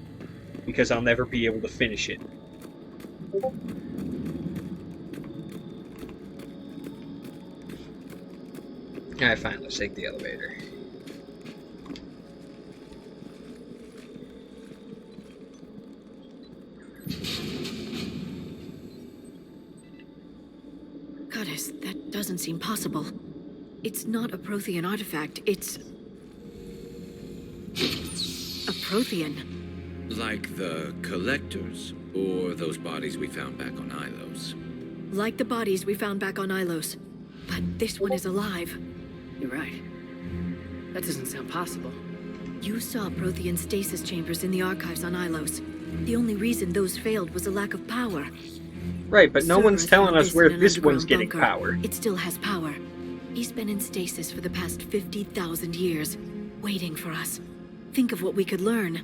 because I'll never be able to finish it. Alright, fine, let's take the elevator. Goddess, that doesn't seem possible. It's not a Prothean artifact, it's... a Prothean. Like the Collectors, or those bodies we found back on Ilos? Like the bodies we found back on Ilos. But this one is alive. You're right. That doesn't sound possible. You saw Prothean stasis chambers in the archives on Ilos. The only reason those failed was a lack of power. Right, but no one's Cerberus telling found us this where in an this one's underground getting bunker. power. It still has power. He's been in stasis for the past 50,000 years, waiting for us. Think of what we could learn.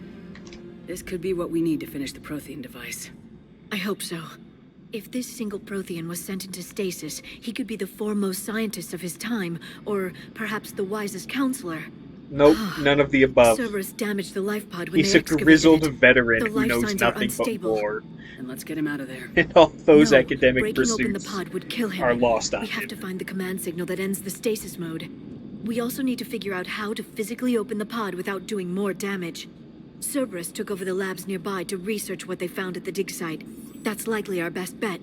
This could be what we need to finish the Prothean device. I hope so. If this single Prothean was sent into stasis, he could be the foremost scientist of his time, or perhaps the wisest counselor. Nope, none of the above. Cerberus damaged the life pod when He's they a grizzled excavated it. veteran The who life knows signs are nothing but unstable. war. And let's get him out of there. And all those No, academic breaking open the pursuits pod would kill him. are lost on We have him. to find the command signal that ends the stasis mode. We also need to figure out how to physically open the pod without doing more damage. Cerberus took over the labs nearby to research what they found at the dig site. That's likely our best bet.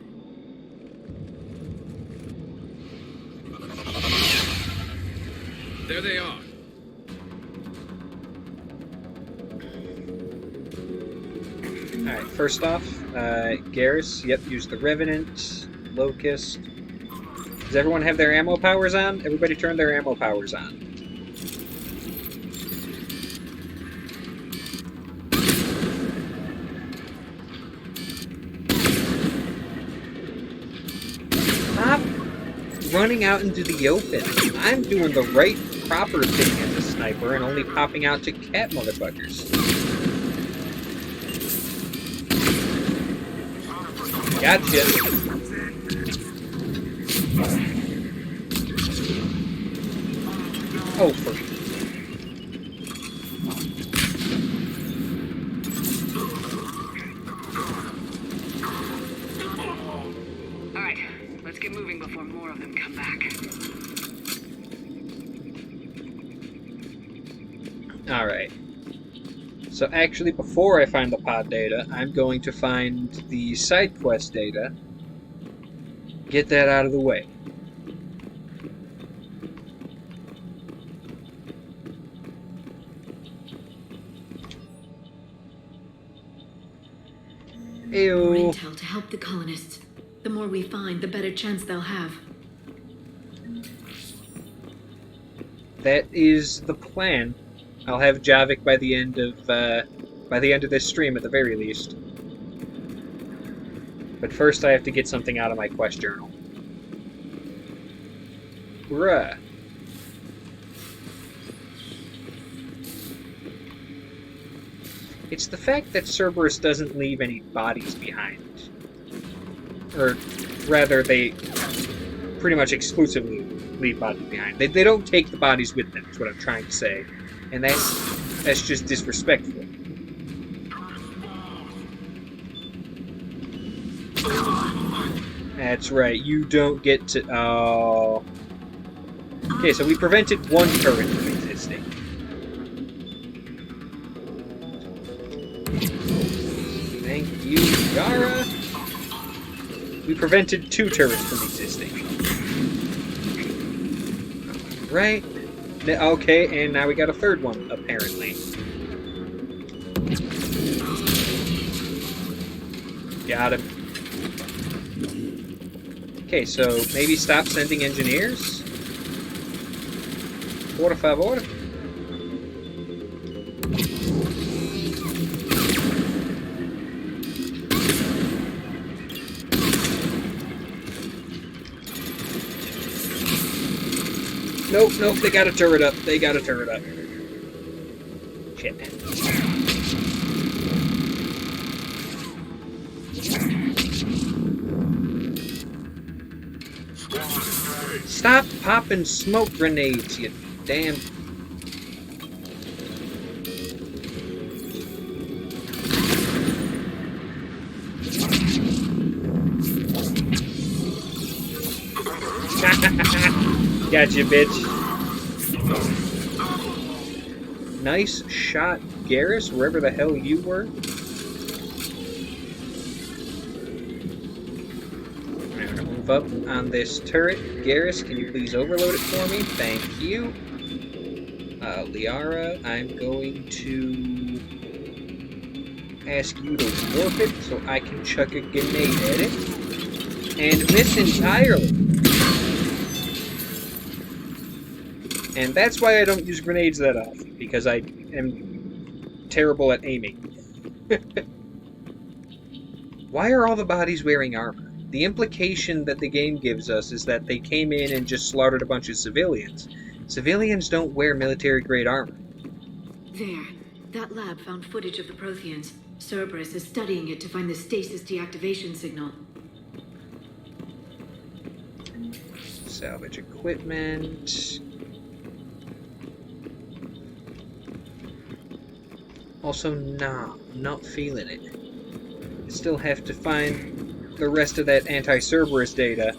There they are. Alright, first off, Garrus, yep, use the Revenant, Locust. Does everyone have their ammo powers on? Everybody turn their ammo powers on. Stop running out into the open. I'm doing the right, proper thing as a sniper and only popping out to cat motherfuckers. Gotcha. Oh, for... All right, let's get moving before more of them come back. Alright. So actually, before I find the pod data, I'm going to find the side quest data. Get that out of the way. Ew. More intel to help the colonists. The more we find, the better chance they'll have. That is the plan. I'll have Javik by the end of this stream at the very least. But first I have to get something out of my quest journal. Bruh. It's the fact that Cerberus doesn't leave any bodies behind. Or rather, they pretty much exclusively leave bodies behind. They don't take the bodies with them, is what I'm trying to say. And that's just disrespectful. That's right, you don't get to... Oh... Okay, so we prevented one turret from existing. Thank you, Yara. We prevented two turrets from existing. Right. Okay, and now we got a third one, apparently. Got him. Okay, so maybe stop sending engineers? Por favor. Nope, nope, they got a turret up. They got a turret up. Shit. Stop popping smoke grenades, you damn... Gotcha, bitch. Nice shot, Garrus, wherever the hell you were. I'm gonna move up on this turret. Garrus, can you please overload it for me? Thank you. Liara, I'm going to ask you to warp it so I can chuck a grenade at it. And miss entirely. And that's why I don't use grenades that often, because I am terrible at aiming. Why are all the bodies wearing armor? The implication that the game gives us is that they came in and just slaughtered a bunch of civilians. Civilians don't wear military-grade armor. There. That lab found footage of the Protheans. Cerberus is studying it to find the stasis deactivation signal. Salvage equipment. Also, nah, I'm not feeling it. I still have to find the rest of that anti-Cerberus data.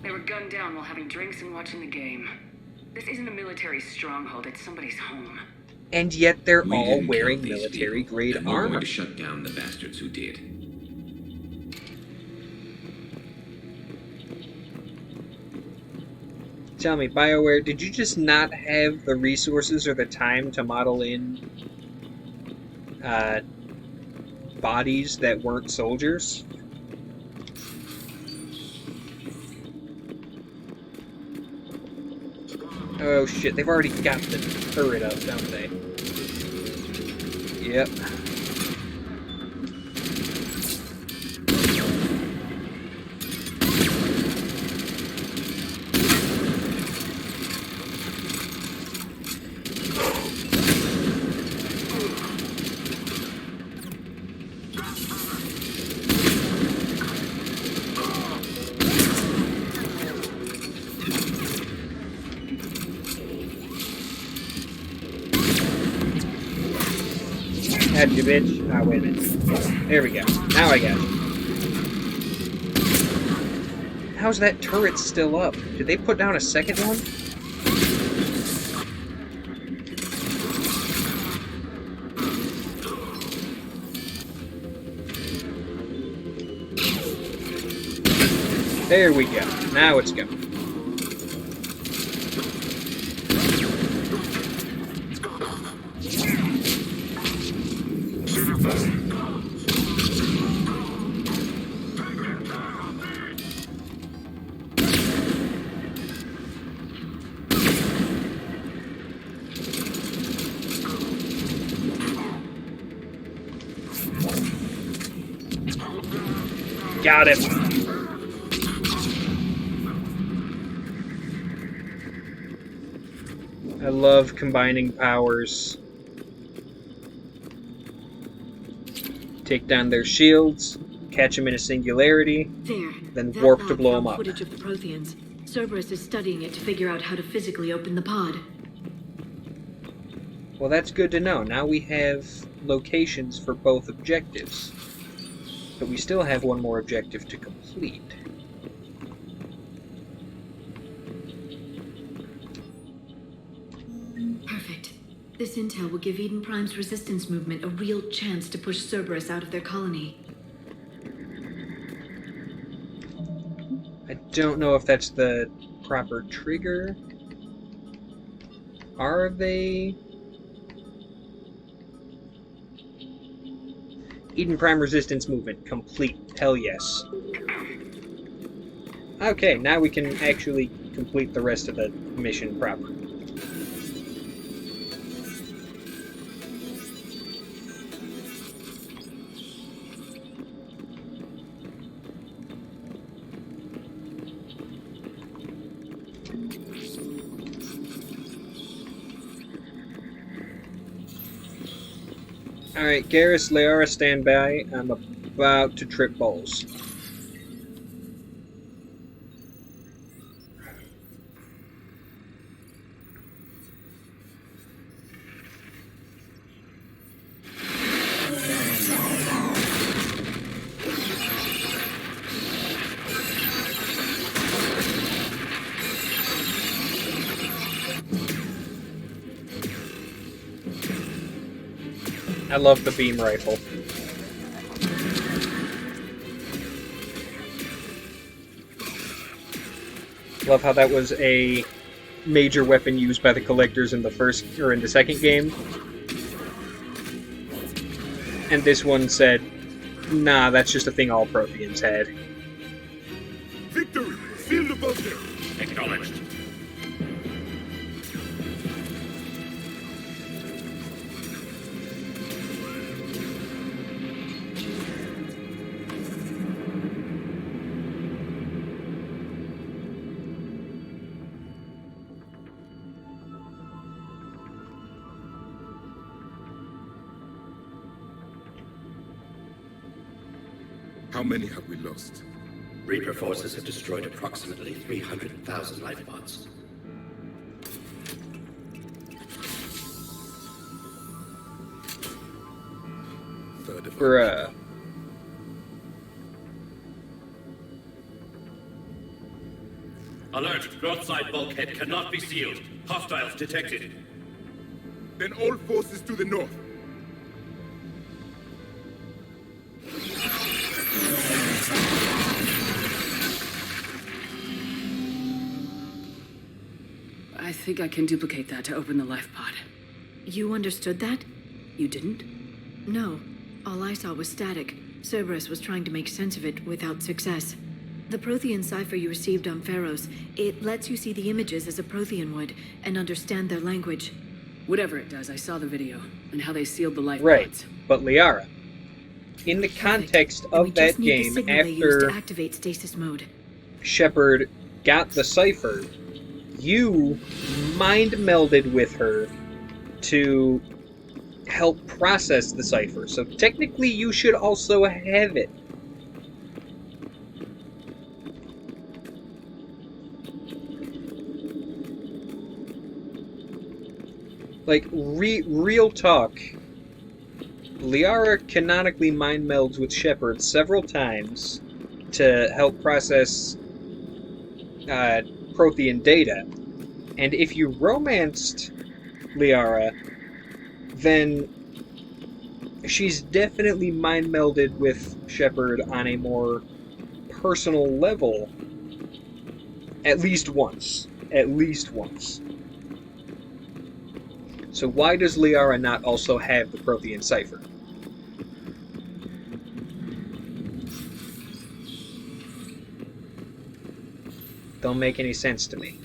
They were gunned down while having drinks and watching the game. This isn't a military stronghold, it's somebody's home. And yet they're We all didn't wearing kill these military-grade people, and we're armor. going to shut down the bastards who did. Tell me, BioWare, did you just not have the resources or the time to model in bodies that weren't soldiers? Oh shit, they've already got the turret up, don't they? Yep. Had you, bitch. Ah, wait a minute. There we go. Now I got you. How's that turret still up? Did they put down a second one? There we go. Now it's going. Got him. I love combining powers. Take down their shields, catch them in a singularity, There. then That warp to lab blow found them up. footage of the Protheans. Cerberus is studying it to figure out how to physically open the pod. Well, that's good to know. Now we have locations for both objectives. But we still have one more objective to complete. Perfect. This intel will give Eden Prime's resistance movement a real chance to push Cerberus out of their colony. I don't know if that's the proper trigger. Are they? Eden Prime resistance movement complete. Hell yes. Okay, now we can actually complete the rest of the mission proper. Alright, Garrus, Liara, stand by. I'm about to trip balls. I love the beam rifle. Love how that was a major weapon used by the collectors in the first or in the second game. And this one said, nah, that's just a thing all Protheans had. Victory! Seal the bunker! Acknowledged. How many have we lost? Reaper forces have destroyed approximately 300,000 life pods. Bruh. Alert! Broadside bulkhead cannot be sealed. Hostiles detected. Then all forces to the north. I think I can duplicate that to open the life pod. You understood that? You didn't? No. All I saw was static. Cerberus was trying to make sense of it without success. The Prothean cipher you received on Pharos, it lets you see the images as a Prothean would, and understand their language. Whatever it does, I saw the video, and how they sealed the life Right, pods. but Liara, in the context of that game, after to activate stasis mode. Shepard got the cipher, you mind melded with her to help process the cipher. So technically you should also have it. Like, real talk, Liara canonically mind melds with Shepard several times to help process Prothean data. And if you romanced Liara, then she's definitely mind melded with Shepard on a more personal level. At least once. At least once. So why does Liara not also have the Prothean cipher? Don't make any sense to me.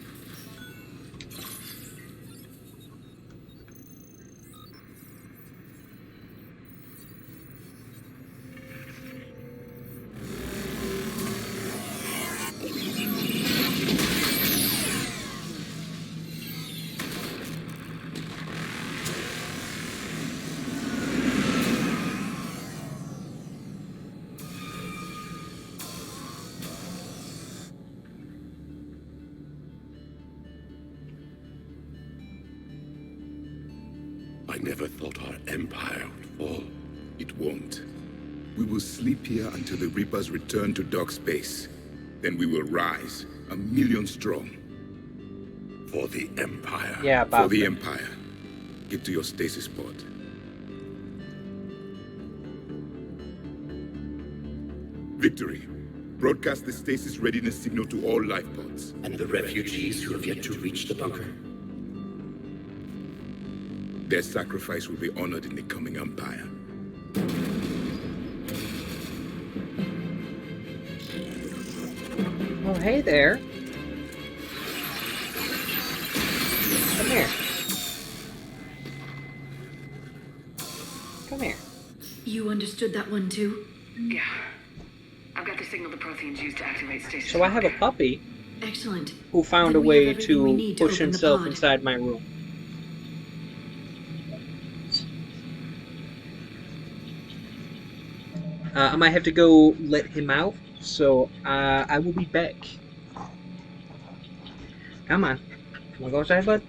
I never thought our empire would fall. It won't. We will sleep here until the Reapers return to dark space. Then we will rise, 1,000,000 strong. For the Empire. Yeah, For the Empire. Get to your stasis pod. Victory. Broadcast the stasis readiness signal to all life pods. And the refugees who have yet to reach the bunker. Their sacrifice will be honored in the coming Empire. Oh, hey there. Come here. Come here. You understood that one too? Yeah. I've got the signal the Protheans use to activate stasis. So I have a puppy Excellent. who found Then a we have way everything we to need to push open the himself pod. inside my room. I might have to go let him out, so I will be back. Come on. Wanna go outside, bud?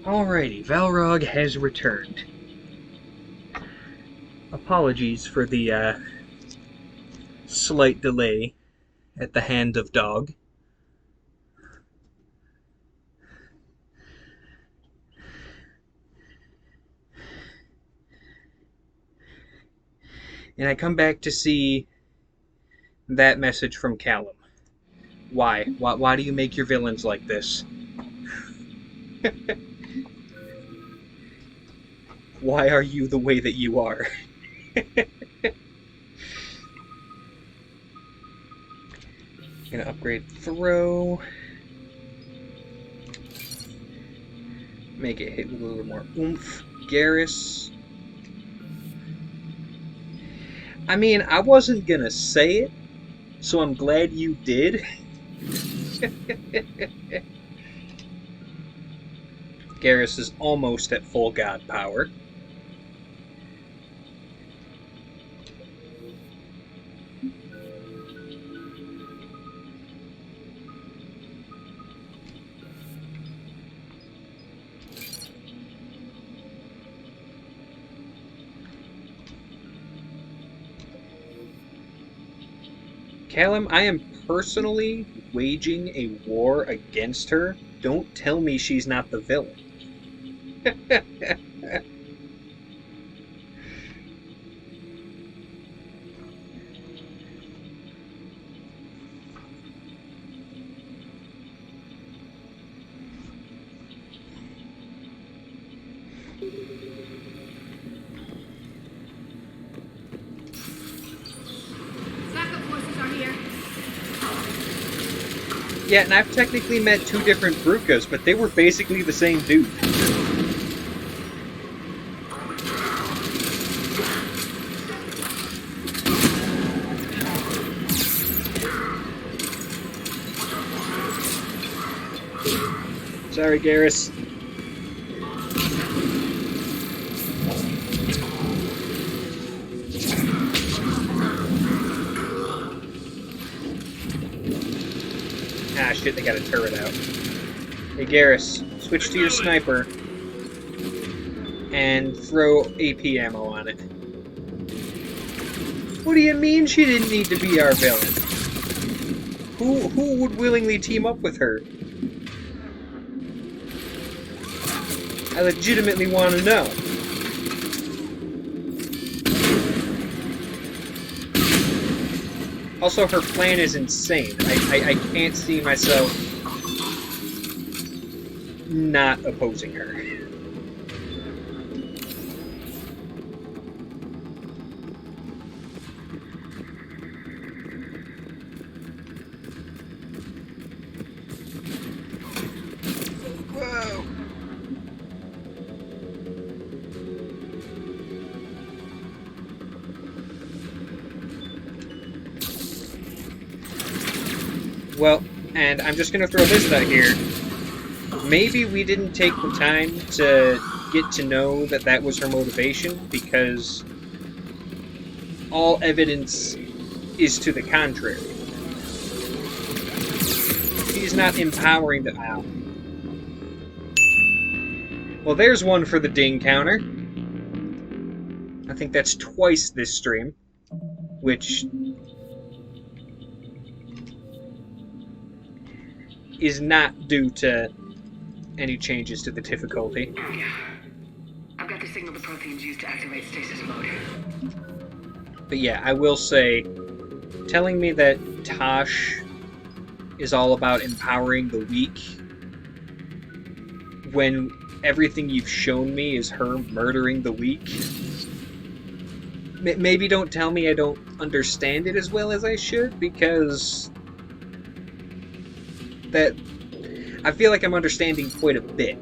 Alrighty, Valrog has returned. Apologies for the slight delay at the hand of Dog. And I come back to see that message from Callum. Why? Why do you make your villains like this? Why are you the way that you are? Gonna upgrade throw. Make it hit with a little more oomph. Garrus. I mean, I wasn't gonna say it, so I'm glad you did. Garrus is almost at full god power. Callum, I am personally waging a war against her. Don't tell me she's not the villain. Yeah, and I've technically met two different Brukas, but they were basically the same dude. Sorry, Garrus. Ah, shit, they got a turret out. Hey, Garrus, switch to your sniper and throw AP ammo on it. What do you mean she didn't need to be our villain? Who would willingly team up with her? I legitimately want to know. Also, her plan is insane. I can't see myself not opposing her. Whoa! Well, and I'm just going to throw this out here. Maybe we didn't take the time to get to know that that was her motivation, because all evidence is to the contrary. She's not empowering the... Ow. Well, there's one for the ding counter. I think that's twice this stream, which is not due to any changes to the difficulty. Yeah. I've got the signal the Protheans use to activate stasis mode. But yeah, I will say, telling me that Tosh is all about empowering the weak, when everything you've shown me is her murdering the weak, maybe don't tell me I don't understand it as well as I should, because that I feel like I'm understanding quite a bit.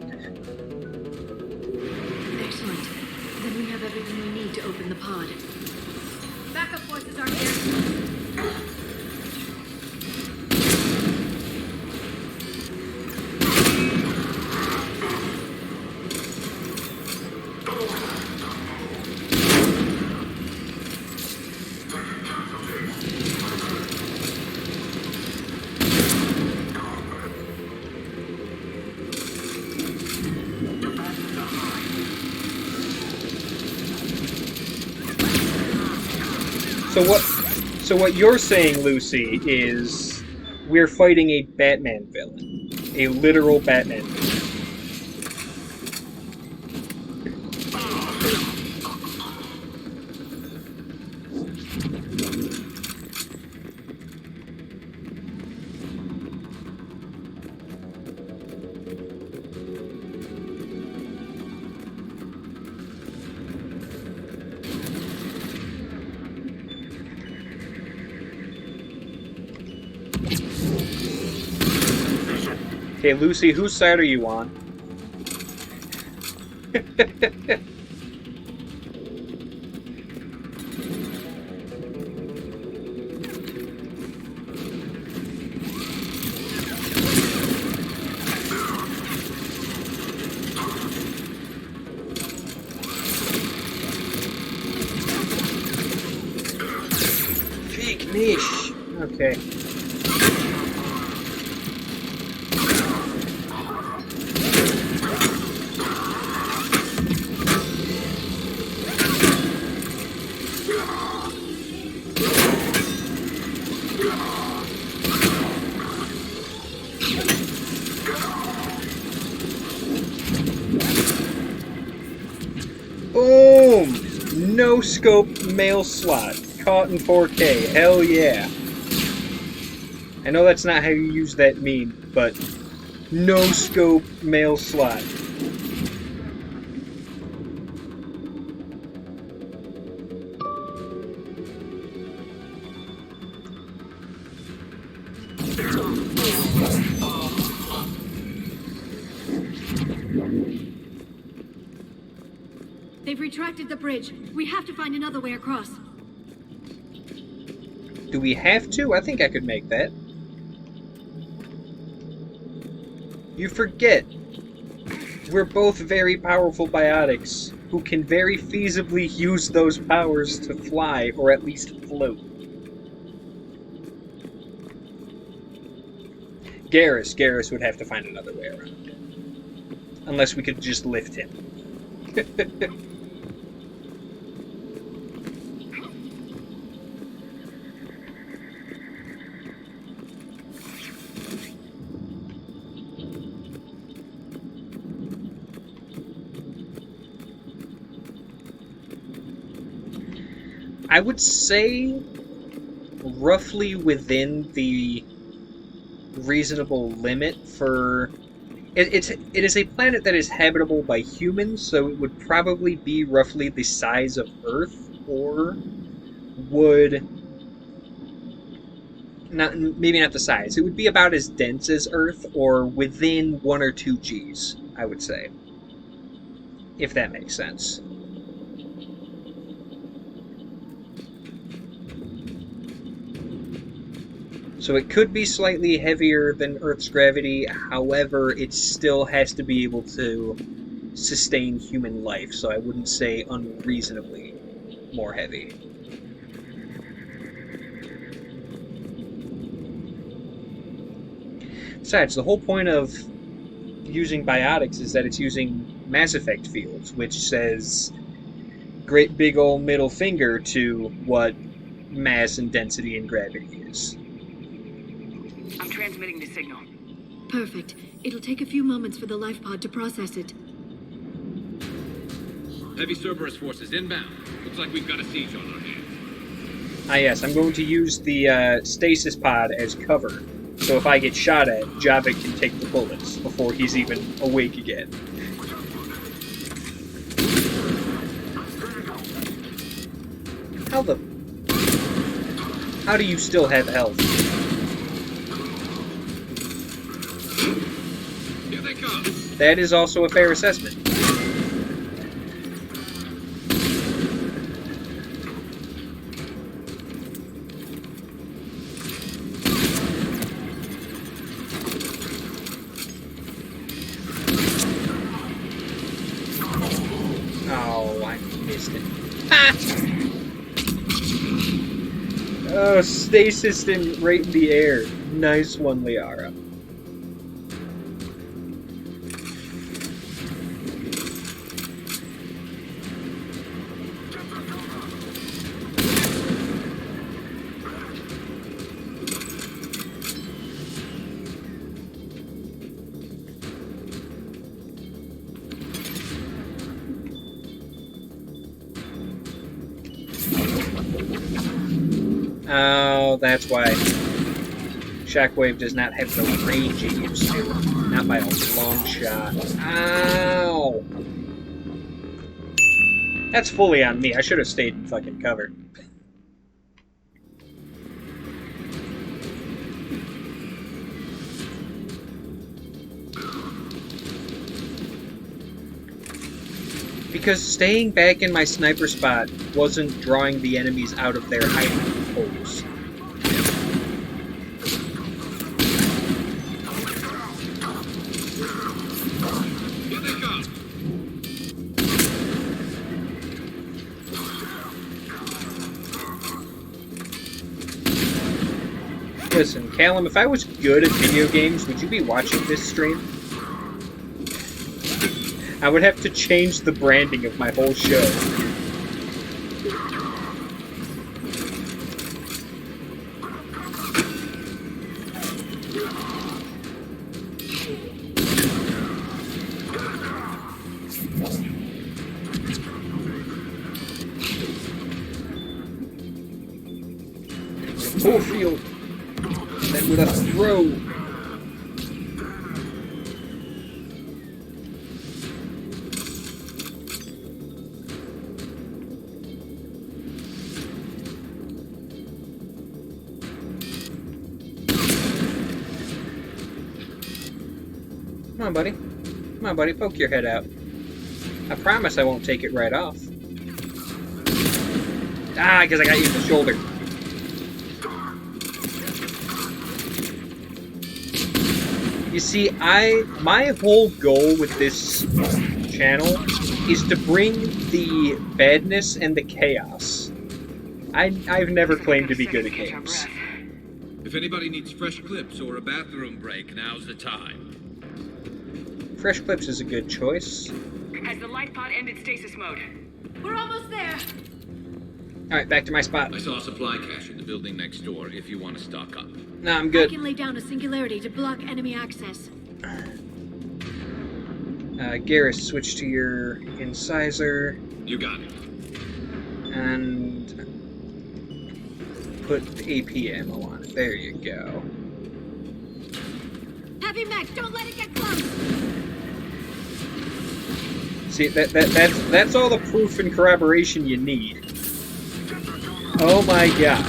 Excellent. Then we have everything we need to open the pod. Backup forces are here. So what you're saying, Lucy, is we're fighting a Batman villain. A literal Batman villain. Okay, Lucy, whose side are you on? Fake niche. Okay. Boom! No scope mail slot. Caught in 4K. Hell yeah. I know that's not how you use that meme, but no scope mail slot. They've retracted the bridge. We have to find another way across. Do we have to? I think I could make that. You forget. We're both very powerful biotics who can very feasibly use those powers to fly, or at least float. Garrus would have to find another way around. Unless we could just lift him. I would say roughly within the reasonable limit for... It is a planet that is habitable by humans, so it would probably be roughly the size of Earth, or would... maybe not the size. It would be about as dense as Earth, or within 1 or 2 Gs, I would say. If that makes sense. So it could be slightly heavier than Earth's gravity, however, it still has to be able to sustain human life, so I wouldn't say unreasonably more heavy. Besides, the whole point of using biotics is that it's using Mass Effect fields, which says great big ol' middle finger to what mass and density and gravity is. I'm transmitting the signal. Perfect. It'll take a few moments for the life pod to process it. Heavy Cerberus forces inbound. Looks like we've got a siege on our hands. Ah yes, I'm going to use the stasis pod as cover, so if I get shot at, Javik can take the bullets before he's even awake again. How do you still have health? Here they come. That is also a fair assessment. Oh, I missed it. Ah! Oh, stasis in right in the air. Nice one, Liara. Oh, that's why Shockwave does not have the range it used to. Not by a long shot. Ow! That's fully on me. I should have stayed in fucking cover. Because staying back in my sniper spot wasn't drawing the enemies out of their hiding holes. Listen, Callum, if I was good at video games, would you be watching this stream? I would have to change the branding of my whole show. Full field. Then with a throw. Come on, buddy. Come on, buddy. Poke your head out. I promise I won't take it right off. Ah, because I got you in the shoulder. You see, my whole goal with this channel is to bring the badness and the chaos. I've never claimed to be good at games. If anybody needs fresh clips or a bathroom break, now's the time. Fresh clips is a good choice. Has the life pod ended stasis mode? We're almost there. Alright, back to my spot. I saw a supply cache in the building next door if you want to stock up. Nah, I'm good. I can lay down a singularity to block enemy access. Garrus, switch to your incisor. You got it. And put the AP ammo on it. There you go. Heavy mech, don't let it get close. See, that's all the proof and corroboration you need. Oh my god.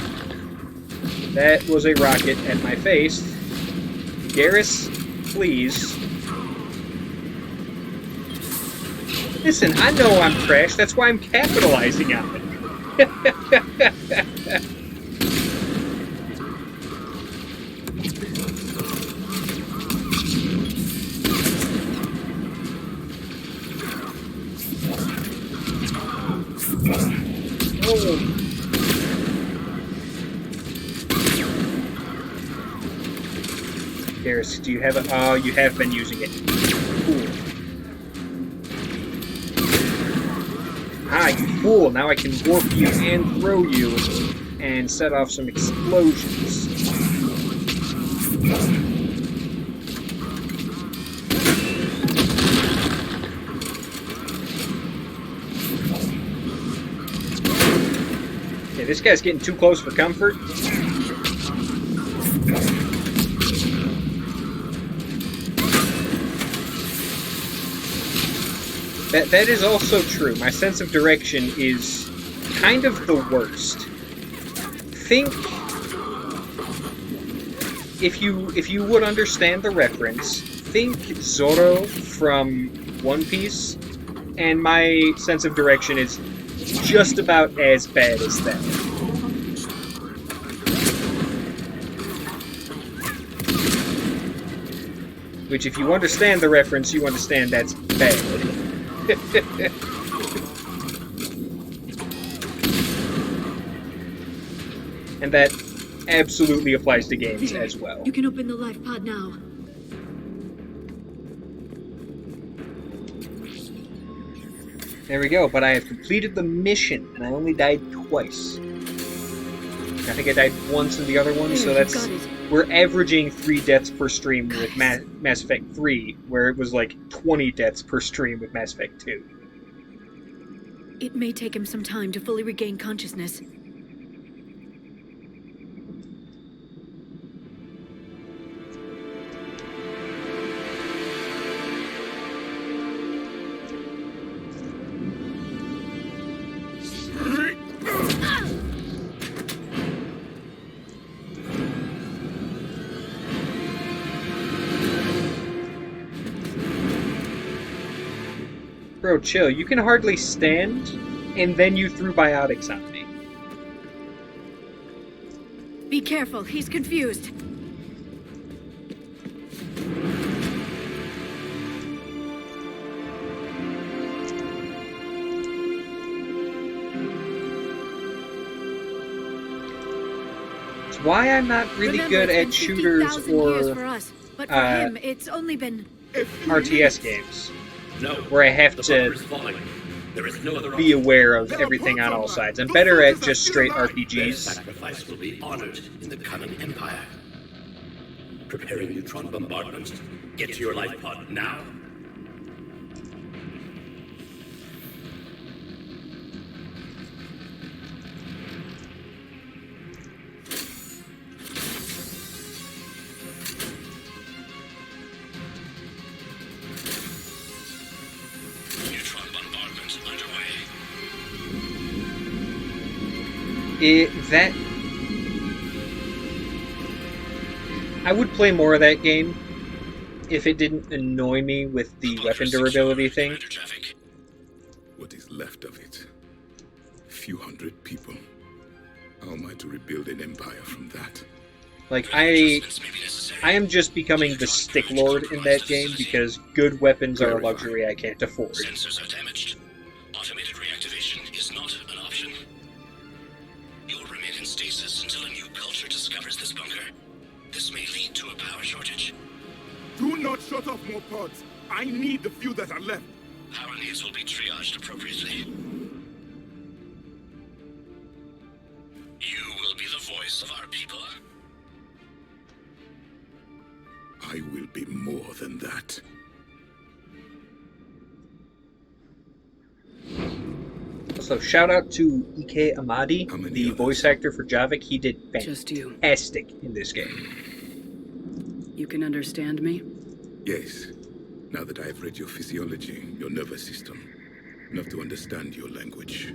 That was a rocket at my face. Garrus, please. Listen, I know I'm trash, that's why I'm capitalizing on it. Oh. Garrus, do you have a... Oh, you have been using it. Cool. Ah, you fool! Now I can warp you and throw you and set off some explosions. Okay, this guy's getting too close for comfort. That is also true. My sense of direction is kind of the worst. Think, if you would understand the reference, think Zoro from One Piece, and my sense of direction is just about as bad as that. Which, if you understand the reference, you understand that's bad. And that absolutely applies to games as well. You can open the life pod now. There we go, but I have completed the mission, and I only died twice. I think I died once in the other one, so that's... We're averaging 3 deaths per stream with Mass Effect 3, where it was like 20 deaths per stream with Mass Effect 2. It may take him some time to fully regain consciousness. Bro, chill. You can hardly stand, and then you threw biotics on me. Be careful, he's confused. It's why I'm not really good at shooters or but for him, it's only been RTS games. No, where I have the to bunker is falling. There is no other be aware of everything on all sides. I'm better at just straight Their RPGs. sacrifice will be honored in the coming empire. Preparing neutron bombardments. Get to your life pod now. Neutron bombardments underway. That I would play more of that game if it didn't annoy me with the weapon durability thing. What is left of it? A few hundred people. How am I to rebuild an empire from that? Like, I am just becoming the stick lord in that game because good weapons are a luxury I can't afford. Sensors are damaged. Automated reactivation is not an option. You'll remain in stasis until a new culture discovers this bunker. This may lead to a power shortage. Do not shut off more pods. I need the few that are left. Power needs will be triaged appropriately. You will be the voice of our people. I will be more than that. So shout out to Ike Amadi, the voice actor for Javik. He did fantastic in this game. You can understand me? Yes. Now that I have read your physiology, your nervous system, enough to understand your language.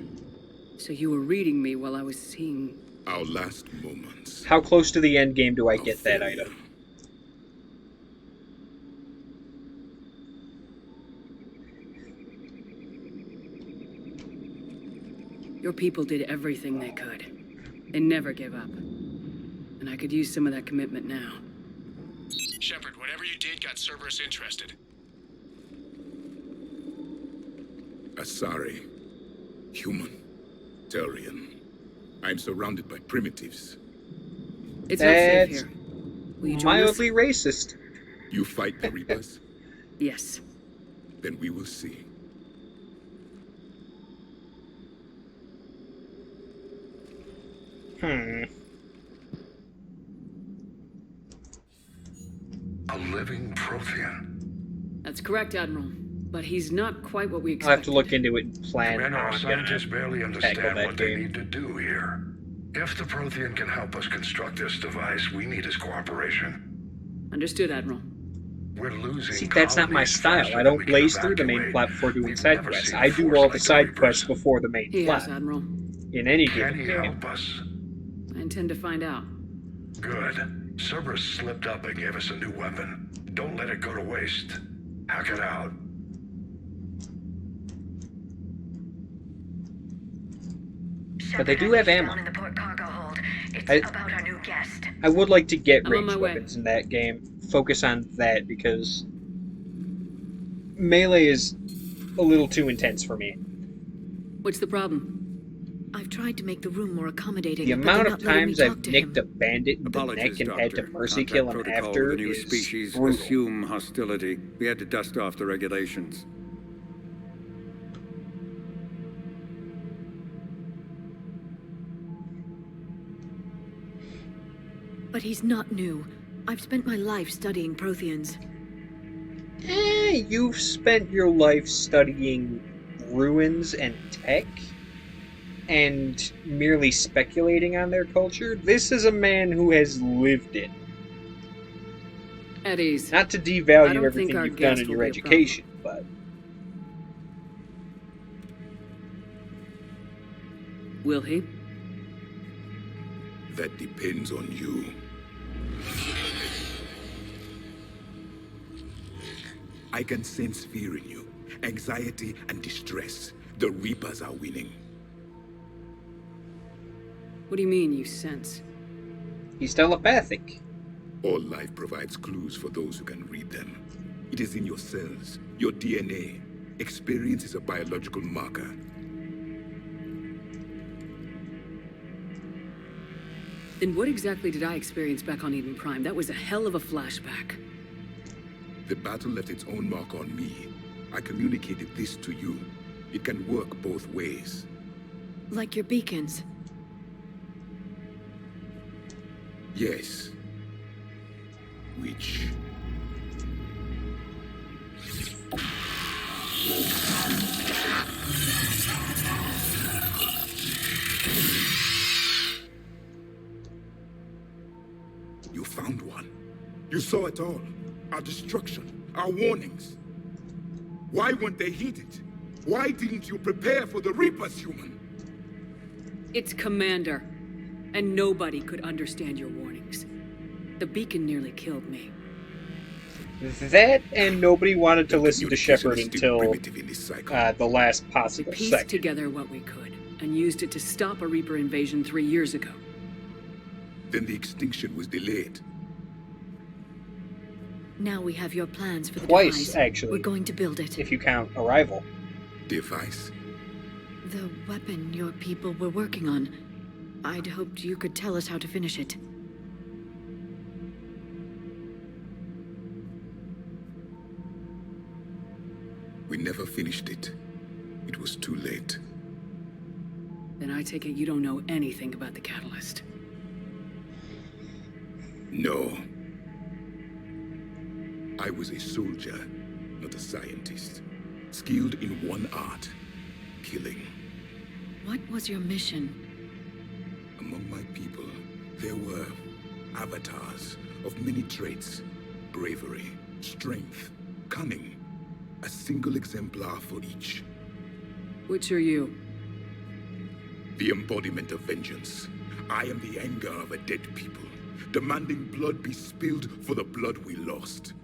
So you were reading me while I was seeing... Our last moments. How close to the end game do I get that item? Your people did everything they could. They never gave up. And I could use some of that commitment now. Shepard, whatever you did got Cerberus interested. Asari. Human. Turian. I'm surrounded by primitives. It's not safe here. Will you join us? Mildly racist. You fight the Reapers? Yes. Then we will see. A living Prothean. That's correct, Admiral. But he's not quite what we I'll expected. have to look into it and plan Men, how our I'm scientists gonna barely tackle understand that what they game. need to do here. If the Prothean can help us construct this device, we need his cooperation. Understood, Admiral. We're losing. See, that's not my colonies style. faster I than don't we can blaze through the main evacuate. plot before doing We've side never quests. seen I a do force all like the side Reapers. quests before the main Yes, plot. Admiral. In any Can given he game. help us? I intend to find out. Good. Cerberus slipped up and gave us a new weapon. Don't let it go to waste. Hack it out. But they do have ammo. In the port cargo hold. It's I- about our new guest. I would like to get I'm on ranged my way. weapons in that game. Focus on that because melee is a little too intense for me. What's the problem? I've tried to make the room more accommodating. The but amount they're of not letting me times I've talk to nicked him. a bandit in the Apologies, neck and had to Doctor. mercy Contact kill him protocol after with the new is species brutal. assume hostility. We had to dust off the regulations. But he's not new. I've spent my life studying Protheans. You've spent your life studying ruins and tech and merely speculating on their culture. This is a man who has lived it. At ease. Not to I devalue don't everything think our you've done guest in will your be a education, but Will he? That depends on you. I can sense fear in you. anxiety, and distress. The Reapers are winning. What do you mean, you sense? He's telepathic. All life provides clues for those who can read them. It is in your cells, your DNA. Experience is a biological marker. Then what exactly did I experience back on Eden Prime? That was a hell of a flashback. The battle left its own mark on me. I communicated this to you. It can work both ways. Like your beacons? Yes. Which... You found one. You saw it all. Our destruction, our warnings. Why weren't they heeded? Why didn't you prepare for the Reapers, human? It's Commander. And nobody could understand your warnings. The beacon nearly killed me. That, and nobody wanted to listen to Shepard until the last possible We pieced second. together what we could, and used it to stop a Reaper invasion 3 years ago. Then the extinction was delayed. Now we have your plans for the Twice, device. actually. We're going to build it. If you count Arrival. Device? The weapon your people were working on. I'd hoped you could tell us how to finish it. We never finished it. It was too late. Then I take it you don't know anything about the catalyst. No. I was a soldier, not a scientist. Skilled in one art, killing. What was your mission? Among my people, there were avatars of many traits. Bravery, strength, cunning. A single exemplar for each. Which are you? The embodiment of vengeance. I am the anger of a dead people, demanding blood be spilled for the blood we lost.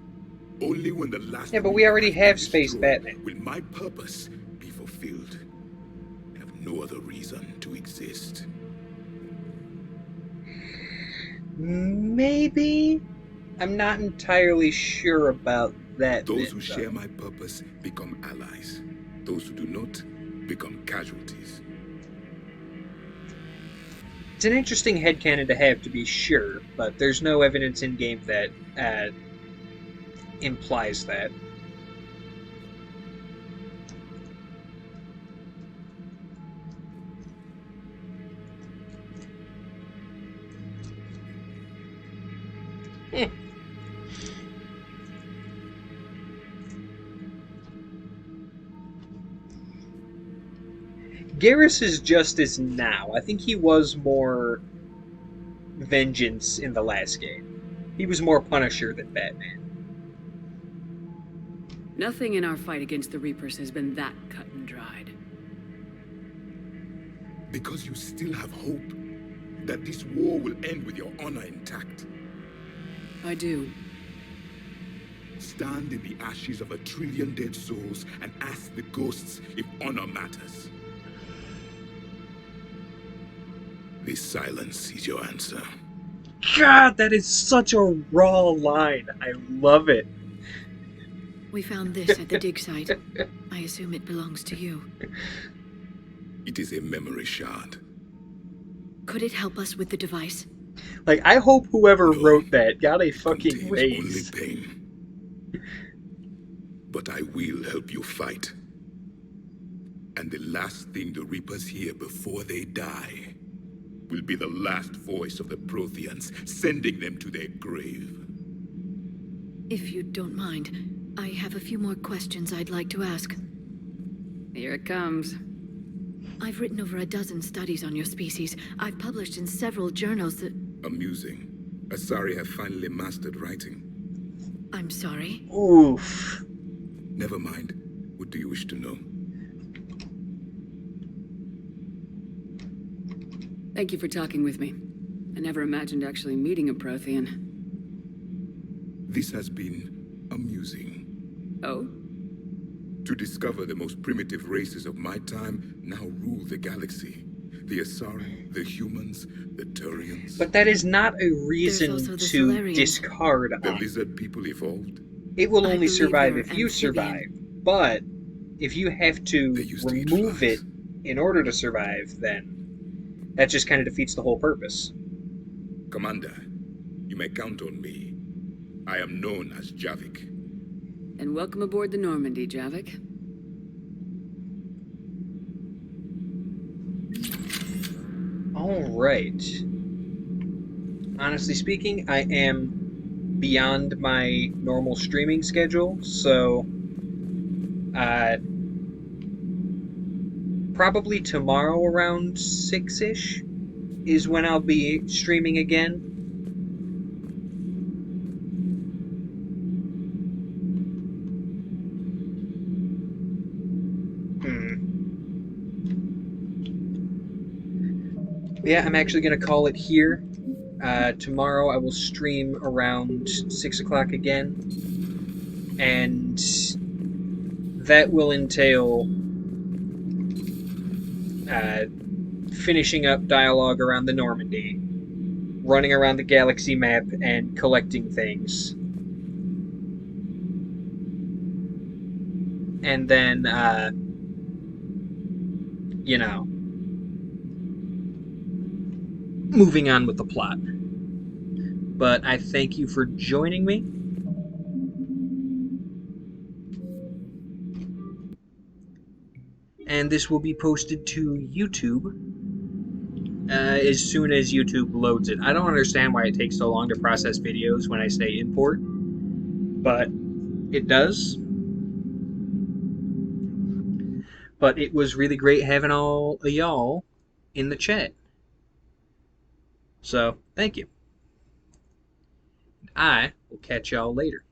Only when the last... Yeah, but we already have Space Batman. Will my purpose be fulfilled. I have no other reason to exist. Maybe? I'm not entirely sure about that. Those who share my purpose become allies. Those who do not become casualties. It's an interesting headcanon to have, to be sure, but there's no evidence in-game that implies that. Garrus' justice now. I think he was more vengeance in the last game. He was more Punisher than Batman. Nothing in our fight against the Reapers has been that cut and dried. Because you still have hope that this war will end with your honor intact. I do. Stand in the ashes of 1 trillion dead souls and ask the ghosts if honor matters. This silence is your answer. God, that is such a raw line. I love it. We found this at the dig site. I assume it belongs to you. It is a memory shard. Could it help us with the device? Like, I hope whoever wrote that got a fucking raise. Only pain. But I will help you fight. And the last thing the Reapers hear before they die will be the last voice of the Protheans, sending them to their grave. If you don't mind, I have a few more questions I'd like to ask. Here it comes. I've written over a dozen studies on your species. I've published in several journals that... Amusing. Asari have finally mastered writing. I'm sorry? Oof. Never mind. What do you wish to know? Thank you for talking with me. I never imagined actually meeting a Prothean. This has been amusing. Oh? to discover the most primitive races of my time now rule the galaxy. The Asari, the humans, the Turians. But that is not a reason to Solarians. discard The us. lizard people evolved. It will I only believe survive they're if you survive. amphibian. But if you have to They used to eat remove it flies. in order to survive, then that just kind of defeats the whole purpose. Commander, you may count on me. I am known as Javik. And welcome aboard the Normandy, Javik. Alright. Honestly speaking, I am beyond my normal streaming schedule, so probably tomorrow around 6-ish is when I'll be streaming again. Yeah, I'm actually going to call it here. Tomorrow I will stream around 6 o'clock again. And that will entail finishing up dialogue around the Normandy, running around the galaxy map, and collecting things. And then, you know, moving on with the plot. But I thank you for joining me. And this will be posted to YouTube as soon as YouTube loads it. I don't understand why it takes so long to process videos when I say import, but it does. But it was really great having all of y'all in the chat. So, thank you. I will catch y'all later.